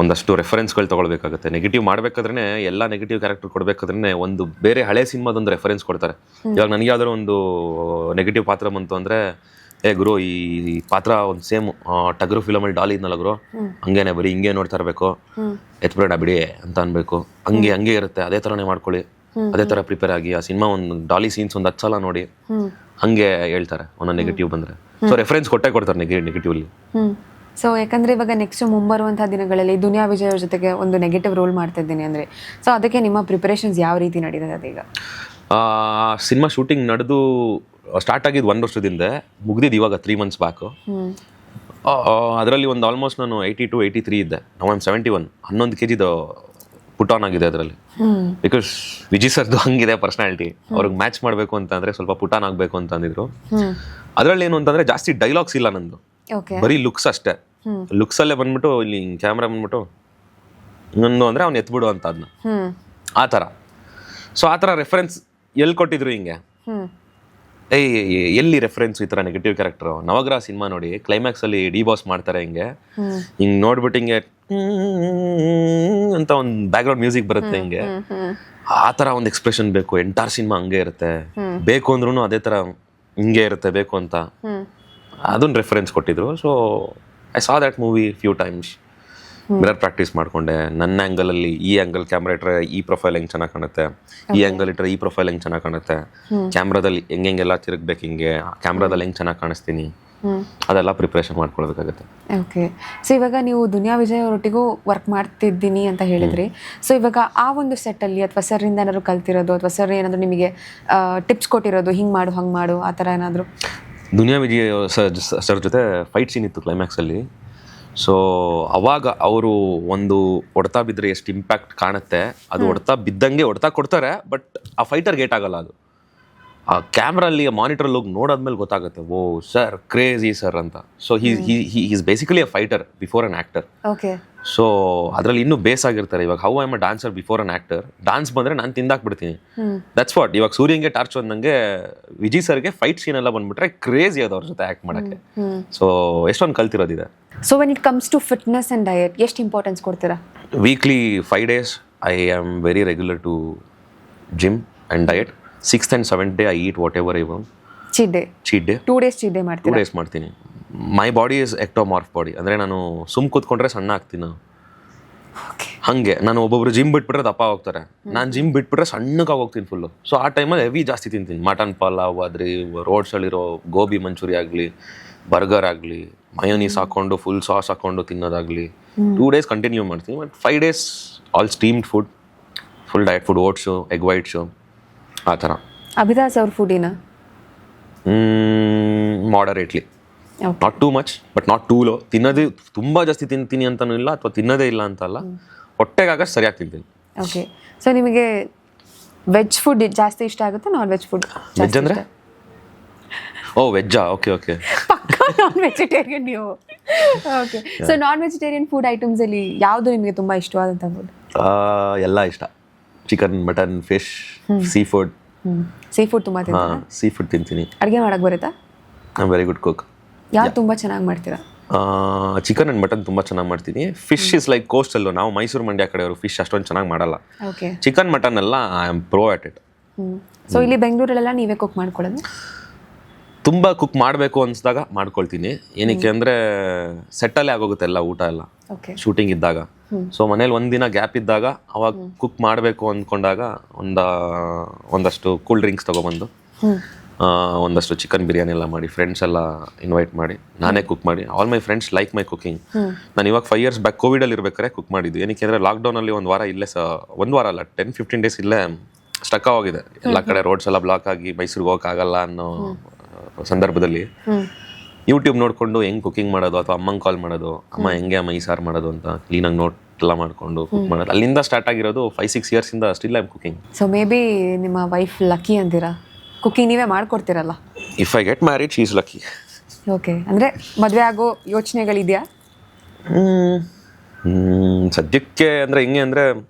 ಒಂದಷ್ಟು ರೆಫರೆನ್ಸ್ಗಳು ತೊಗೊಳ್ಬೇಕಾಗುತ್ತೆ. ನೆಗೆಟಿವ್ ಮಾಡಬೇಕಾದ್ರೆ ಎಲ್ಲ ನೆಗೆಟಿವ್ ಕ್ಯಾರೆಕ್ಟರ್ ಕೊಡಬೇಕಾದ್ರೆ ಒಂದು ಬೇರೆ ಹಳೆ ಸಿನಿಮಾದೊಂದು ರೆಫರೆನ್ಸ್ ಕೊಡ್ತಾರೆ. ಇವಾಗ ನನಗೆ ಯಾವ್ದಾದ್ರು ಒಂದು ನೆಗೆಟಿವ್ ಪಾತ್ರ ಬಂತು ಅಂದರೆ ಗುರು ಈ ಪಾತ್ರ ಒಂದು ಸೇಮ್ ಟಗರು ಫಿಲಮಲ್ಲಿ ಡಾಲಿ ಇದ್ನಲ್ಲ ಗುರು ಹಂಗೇನೆ ಬರೀ ಹಿಂಗೆ ನೋಡ್ತಾ ಇರಬೇಕು, ಎತ್ಬಿಡೋಣ ಬಿಡಿ ಅಂತ ಅನ್ಬೇಕು. ಹಂಗೆ ಇರುತ್ತೆ, ಅದೇ ಥರನೇ ಮಾಡ್ಕೊಳ್ಳಿ, ಅದೇ ಥರ ಪ್ರಿಪೇರ್ ಆಗಿ ಆ ಸಿನಿಮಾ ಒಂದು ಡಾಲಿ ಸೀನ್ಸ್ ಒಂದು 10 ಸಲ ನೋಡಿ ಹಂಗೆ ಹೇಳ್ತಾರೆ ಒಂದೊಂದು ನೆಗೆಟಿವ್ ಬಂದರೆ. ಸೊ ರೆಫರೆನ್ಸ್ ಕೊಡ್ತಾರೆ ನೆಗೆಟಿವ್ಲಿ. ಸೊ ಯಾಕಂದರೆ ಇವಾಗ ನೆಕ್ಸ್ಟ್ ಮುಂಬರುವಂಥ ದಿನಗಳಲ್ಲಿ ದುನಿಯಾ ವಿಜಯ್ ಅವ್ರ ಜೊತೆಗೆ ಒಂದು ನೆಗೆಟಿವ್ ರೋಲ್ ಮಾಡ್ತಾ ಇದ್ದೀನಿ ಅಂದರೆ, ಸೊ ಅದಕ್ಕೆ ನಿಮ್ಮ ಪ್ರಿಪರೇಷನ್ಸ್ ಯಾವ ರೀತಿ ನಡೀತದೆ ಅದೀಗ? ಸಿನಿಮಾ ಶೂಟಿಂಗ್ ನಡೆದು ಸ್ಟಾರ್ಟ್ ಆಗಿದ್ದು 1 ವರ್ಷದಿಂದ, ಮುಗ್ದಿದ್ದು ಇವಾಗ 3 months ಬ್ಯಾಕು. ಅದರಲ್ಲಿ ಒಂದು ಆಲ್ಮೋಸ್ಟ್ ನಾನು 82, 83 ಇದ್ದೆ. ನಾವು ಐಮ್ 71. 11 kg ಪುಟ್ ಆನ್ ಆಗಿದೆ ಅದರಲ್ಲಿ. ಬಿಕಾಸ್ ವಿಜಯ್ ಸರ್ದು ಹಂಗಿದೆ ಪರ್ಸ್ನಾಲಿಟಿ, ಅವ್ರಿಗೆ ಮ್ಯಾಚ್ ಮಾಡಬೇಕು ಅಂತಂದರೆ ಸ್ವಲ್ಪ ಪುಟ್ ಆನ್ ಆಗಬೇಕು ಅಂತ ಅಂದಿದ್ರು. ಅದರಲ್ಲಿ ಏನು ಅಂತಂದರೆ ಜಾಸ್ತಿ ಡೈಲಾಗ್ಸ್ ಇಲ್ಲ ನಂದು, ಬರೀ ಲುಕ್ಸ್ ಅಷ್ಟೇ. ಲುಕ್ಸ್ ಅಲ್ಲೇ ಬಂದ್ಬಿಟ್ಟು ಇಲ್ಲಿ ಕ್ಯಾಮ್ರಾ ಬಂದ್ಬಿಟ್ಟು ಇನ್ನೊಂದು ಅಂದರೆ ಅವ್ನು ಎತ್ಬಿಡು ಅಂತ ಅದನ್ನ ಆ ಥರ. ಸೊ ಆ ಥರ ರೆಫರೆನ್ಸ್ ಎಲ್ಲಿ ಕೊಟ್ಟಿದ್ರು ಹಿಂಗೆ ಎಲ್ಲಿ ರೆಫರೆನ್ಸ್ ಈ ಥರ ನೆಗೆಟಿವ್ ಕ್ಯಾರೆಕ್ಟರು? ನವಗ್ರಹ ಸಿನಿಮಾ ನೋಡಿ, ಕ್ಲೈಮ್ಯಾಕ್ಸಲ್ಲಿ ಡಿ-ಬಾಸ್ ಮಾಡ್ತಾರೆ ಹಿಂಗೆ ನೋಡ್ಬಿಟ್ಟು ಹಿಂಗೆ ಅಂತ ಒಂದು ಬ್ಯಾಕ್ಗ್ರೌಂಡ್ ಮ್ಯೂಸಿಕ್ ಬರುತ್ತೆ ಹಿಂಗೆ, ಆ ಥರ ಒಂದು ಎಕ್ಸ್ಪ್ರೆಷನ್ ಬೇಕು. ಎಂಟೈರ್ ಸಿನಿಮಾ ಹಂಗೆ ಇರುತ್ತೆ, ಬೇಕು ಅಂದ್ರೂ ಅದೇ ಥರ ಹಿಂಗೆ ಇರುತ್ತೆ ಬೇಕು ಅಂತ ಅದೊಂದು ರೆಫರೆನ್ಸ್ ಕೊಟ್ಟಿದ್ರು. So I saw that movie few times. Mirror practice ಮಾಡಿಕೊಂಡೆ. ನನ್ನ ಆ್ಯಂಗಲಲ್ಲಿ ಈ ಆ್ಯಂಗಲ್ ಕ್ಯಾಮ್ರಾ ಇಟ್ಟರೆ ಈ ಪ್ರೊಫೈಲ್ ಹೆಂಗೆ ಚೆನ್ನಾಗಿ ಕಾಣುತ್ತೆ, ಈ ಆ್ಯಂಗಲ್ ಇಟ್ಟರೆ ಈ ಪ್ರೊಫೈಲ್ ಹೆಂಗೆ ಚೆನ್ನಾಗಿ ಕಾಣುತ್ತೆ, ಕ್ಯಾಮ್ರಾದಲ್ಲಿ ಹೆಂಗೆಲ್ಲ ತಿರುಗಬೇಕು, ಹಿಂಗೆ ಕ್ಯಾಮ್ರಾದಲ್ಲಿ ಹೆಂಗೆ ಚೆನ್ನಾಗಿ ಕಾಣಿಸ್ತೀನಿ, ಅದೆಲ್ಲ ಪ್ರಿಪ್ರೇಷನ್ ಮಾಡ್ಕೊಳ್ಬೇಕಾಗುತ್ತೆ. ಓಕೆ. ಸೊ ಇವಾಗ ನೀವು ದುನಿಯಾ ವಿಜಯ್ ಅವರೊಟ್ಟಿಗೂ ವರ್ಕ್ ಮಾಡ್ತಿದ್ದೀನಿ ಅಂತ ಹೇಳಿದ್ರಿ. ಸೊ ಇವಾಗ ಆ ಒಂದು ಸೆಟ್ಟಲ್ಲಿ ಅಥವಾ ಸರ್ರಿಂದ ಏನಾದ್ರು ಕಲ್ತಿರೋದು ಅಥವಾ ಸರ್ ಏನಾದರೂ ನಿಮಗೆ ಟಿಪ್ಸ್ ಕೊಟ್ಟಿರೋದು, ಹಿಂಗೆ ಮಾಡು ಹಂಗೆ ಮಾಡು ಆ ಥರ ಏನಾದರೂ? ದುನಿಯಾ ವಿಜಯ್ ಸರ್ ಜೊತೆ ಫೈಟ್ ಸೀನ್ ಇತ್ತು ಕ್ಲೈಮ್ಯಾಕ್ಸಲ್ಲಿ. ಸೊ ಅವಾಗ ಅವರು ಒಂದು ಹೊಡೆತ ಬಿದ್ದರೆ ಎಷ್ಟು ಇಂಪ್ಯಾಕ್ಟ್ ಕಾಣುತ್ತೆ, ಅದು ಹೊಡೆತ ಬಿದ್ದಂಗೆ ಹೊಡೆತ ಕೊಡ್ತಾರೆ, ಬಟ್ ಆ ಫೈಟರ್ ಗೇಟ್ ಆಗಲ್ಲ. ಅದು ಆ ಕ್ಯಾಮ್ರಲ್ಲಿ ಮಾನಿಟರಲ್ಲಿ ಹೋಗಿ ನೋಡಾದ್ಮೇಲೆ ಗೊತ್ತಾಗುತ್ತೆ, ಓ ಸರ್ ಕ್ರೇಜಿ ಸರ್ ಅಂತ. So is basically a fighter before an actor. Okay. So ಅದರಲ್ಲಿ ಇನ್ನೂ ಬೇಸ್ ಆಗಿರ್ತಾರೆ. ಇವಾಗ how I am a dancer before an actor, dance ಬಂದರೆ ನಾನು ತಿಂದಾಕ್ಬಿಡ್ತೀನಿ. That's what. ಇವಾಗ ಸೂರ್ಯಂಗೆ ಟಾರ್ಚ್ ಬಂದಂಗೆ ವಿಜಯ್ ಸರ್ಗೆ ಫೈಟ್ ಸೀನ್ ಎಲ್ಲ ಬಂದ್ಬಿಟ್ರೆ ಕ್ರೇಜಿ ಅದು ಅವ್ರ ಜೊತೆ ಆ್ಯಕ್ಟ್ ಮಾಡೋಕ್ಕೆ. ಸೊ ಎಷ್ಟೊಂದು ಕಲ್ತಿರೋದಿದೆ. So when it comes to fitness and diet ಎಷ್ಟು ಇಂಪಾರ್ಟೆನ್ಸ್ ಕೊಡ್ತೀರಾ? Weekly 5 days I am very regular to gym and diet. 6th and 7th day I eat whatever I want. Cheat day 2 days cheat day ಮಾಡ್ತೀನಿ. 2 days ಮಾಡ್ತೀನಿ. My body is ectomorph body, ಅಂದರೆ ನಾನು ಸುಮ್ ಕೂತ್ಕೊಂಡ್ರೆ ಸಣ್ಣ ಆಗ್ತೀನಿ ನಾನು. ಹಾಗೆ ನಾನು ಒಬ್ಬೊಬ್ರು ಜಿಮ್ ಬಿಟ್ಬಿಟ್ರೆ ದಪ್ಪ ಹೋಗ್ತಾರೆ, ನಾನು ಜಿಮ್ ಬಿಟ್ಬಿಟ್ರೆ ಸಣ್ಣಗಾಗಿ ಹೋಗ್ತೀನಿ ಫುಲ್ಲು. ಸೊ ಆ ಟೈಮಲ್ಲಿ ಹೆವಿ ಜಾಸ್ತಿ ತಿಂತೀನಿ. ಮಟನ್ ಪಲಾವ್ ಆದ್ರಿ, ರೋಡ್ಸಲ್ಲಿರೋ ಗೋಬಿ ಮಂಚೂರಿ ಆಗಲಿ, ಬರ್ಗರ್ ಆಗಲಿ, ಮಯೋನೀಸ್ ಹಾಕ್ಕೊಂಡು ಫುಲ್ ಸಾಸ್ ಹಾಕ್ಕೊಂಡು ತಿನ್ನೋದಾಗಲಿ 2 days ಕಂಟಿನ್ಯೂ ಮಾಡ್ತೀನಿ. But 5 days all steamed food, full diet food, oats, egg whites, ಆ ಥರ. ಅಭಿದಾಸ್ ಅವ್ರ ಫುಡಿನ moderately, not too much but not too low. ತಿನ್ನೋದೇ ತುಂಬ ಜಾಸ್ತಿ ತಿಂತೀನಿ ಅಂತನೂ ಇಲ್ಲ, ಅಥವಾ ತಿನ್ನೋದೇ ಇಲ್ಲ ಅಂತಲ್ಲ, ಹೊಟ್ಟೆಗಾಗಷ್ಟು ಸರಿಯಾಗಿ ತಿಂತೀನಿ. ಓಕೆ. ಸೊ ನಿಮಗೆ ವೆಜ್ ಫುಡ್ ಜಾಸ್ತಿ ಇಷ್ಟ ಆಗುತ್ತೆ, ನಾನ್ ವೆಜ್ ಫುಡ್? ವೆಜ್ ಅಂದರೆ ಓ ವೆಜ್ಜಾ? Okay okay. ಪಕ್ಕಾ ನಾನ್ ವೆಜಿಟೇರಿಯನ್ ನೀವು? Okay. So non vegetarian food ಐಟಮ್ಸಲ್ಲಿ ಯಾವುದು ನಿಮಗೆ ತುಂಬ ಇಷ್ಟವಾದಂಥ ಫುಡ್? ಎಲ್ಲ ಇಷ್ಟ. Chicken, mutton, fish, seafood. Seafood ತುಂಬ ತಿಂತೀರಾ? ಸೀ ಫುಡ್ ತಿಂತೀನಿ. ಅಡುಗೆ ಮಾಡಕ್ಕೆ ಬರುತ್ತಾ? I am very good cook. ಯಾವ್ದು ತುಂಬ ಚೆನ್ನಾಗಿ ಮಾಡ್ತೀರಾ? ಚಿಕನ್ ಆ್ಯಂಡ್ ಮಟನ್ ತುಂಬ ಚೆನ್ನಾಗಿ ಮಾಡ್ತೀನಿ. ಫಿಶ್ ಇಸ್ ಲೈಕ್ ಕೋಸ್ಟಲ್ಲು, ನಾವು ಮೈಸೂರು ಮಂಡ್ಯ ಕಡೆಯವರು ಫಿಶ್ ಅಷ್ಟೊಂದು ಚೆನ್ನಾಗಿ ಮಾಡಲ್ಲ. ಓಕೆ. ಚಿಕನ್ ಮಟನ್ ಎಲ್ಲ I am pro at it. So ಇಲ್ಲಿ ಬೆಂಗಳೂರಲ್ಲೆಲ್ಲ ನೀವೇ ಕುಕ್ ಮಾಡ್ಕೊಳ್ಳೋದು? ತುಂಬ ಕುಕ್ ಮಾಡಬೇಕು ಅನಿಸಿದಾಗ ಮಾಡ್ಕೊಳ್ತೀನಿ. ಏನಕ್ಕೆ ಅಂದರೆ ಸೆಟ್ಟಲ್ಲೇ ಆಗೋಗುತ್ತೆ ಎಲ್ಲ ಊಟ ಎಲ್ಲ ಓಕೆ. ಶೂಟಿಂಗ್ ಇದ್ದಾಗ. ಸೊ ಮನೇಲಿ ಒಂದಿನ ಗ್ಯಾಪ್ ಇದ್ದಾಗ ಅವಾಗ ಕುಕ್ ಮಾಡಬೇಕು ಅಂದ್ಕೊಂಡಾಗ ಒಂದಷ್ಟು ಕೂಲ್ ಡ್ರಿಂಕ್ಸ್ ತೊಗೊಬಂದು ಒಂದಷ್ಟು ಚಿಕನ್ ಬಿರಿಯಾನಿ ಎಲ್ಲ ಮಾಡಿ ಫ್ರೆಂಡ್ಸ್ ಎಲ್ಲ ಇನ್ವೈಟ್ ಮಾಡಿ ನಾನೇ ಕುಕ್ ಮಾಡಿ all my friends like my cooking. ನಾನು ಇವಾಗ 5 years ಬ್ಯಾಕ್ ಕೋವಿಡಲ್ಲಿ ಇರ್ಬೇಕಾದ್ರೆ ಕುಕ್ ಮಾಡಿದ್ದು. ಏನಕ್ಕೆ ಅಂದರೆ ಲಾಕ್ಡೌನಲ್ಲಿ ಒಂದು ವಾರ ಇಲ್ಲೇ ಒಂದು ವಾರ ಅಲ್ಲ 10-15 days ಇಲ್ಲೇ ಸ್ಟಕ್ ಆಗಿದೆ. ಎಲ್ಲ ಕಡೆ ರೋಡ್ಸ್ ಎಲ್ಲ ಬ್ಲಾಕ್ ಆಗಿ ಮೈಸೂರಿಗೆ ಹೋಗೋಕ್ಕಾಗಲ್ಲ ಅನ್ನೋ ಸಂದರ್ಭದಲ್ಲಿ ಯೂಟ್ಯೂಬ್ ನೋಡಿಕೊಂಡು ಹೆಂಗೆ ಕುಕಿಂಗ್ ಮಾಡೋದು ಅಥವಾ ಅಮ್ಮಂಗೆ ಕಾಲ್ ಮಾಡೋದು, ಅಮ್ಮ ಹೆಂಗೆ ಅಮ್ಮ ಈ ಸಾರು ಮಾಡೋದು ಅಂತ ಕ್ಲೀನಾಗಿ ನೋಟ್ ಎಲ್ಲ ಮಾಡಿಕೊಂಡು ಕುಕ್ ಮಾಡೋದು. ಅಲ್ಲಿಂದ ಸ್ಟಾರ್ಟ್ ಆಗಿರೋದು 5-6 years ಇಂದ still I am cooking. So may be ನಿಮ್ಮ ವೈಫ್ ಲಕ್ಕಿ ಅಂತೀರಾ, ಕುಕಿಂಗ್ ನೀವೇ ಮಾಡ್ಕೊಡ್ತೀರಲ್ಲ. If I get married she is lucky. Okay, ಅಂದರೆ ಮದುವೆ ಆಗೋ ಯೋಚನೆಗಳಿದೆಯಾ? ಸದ್ಯಕ್ಕೆ ಅಂದರೆ ಹೆಂಗೆ ಅಂದರೆ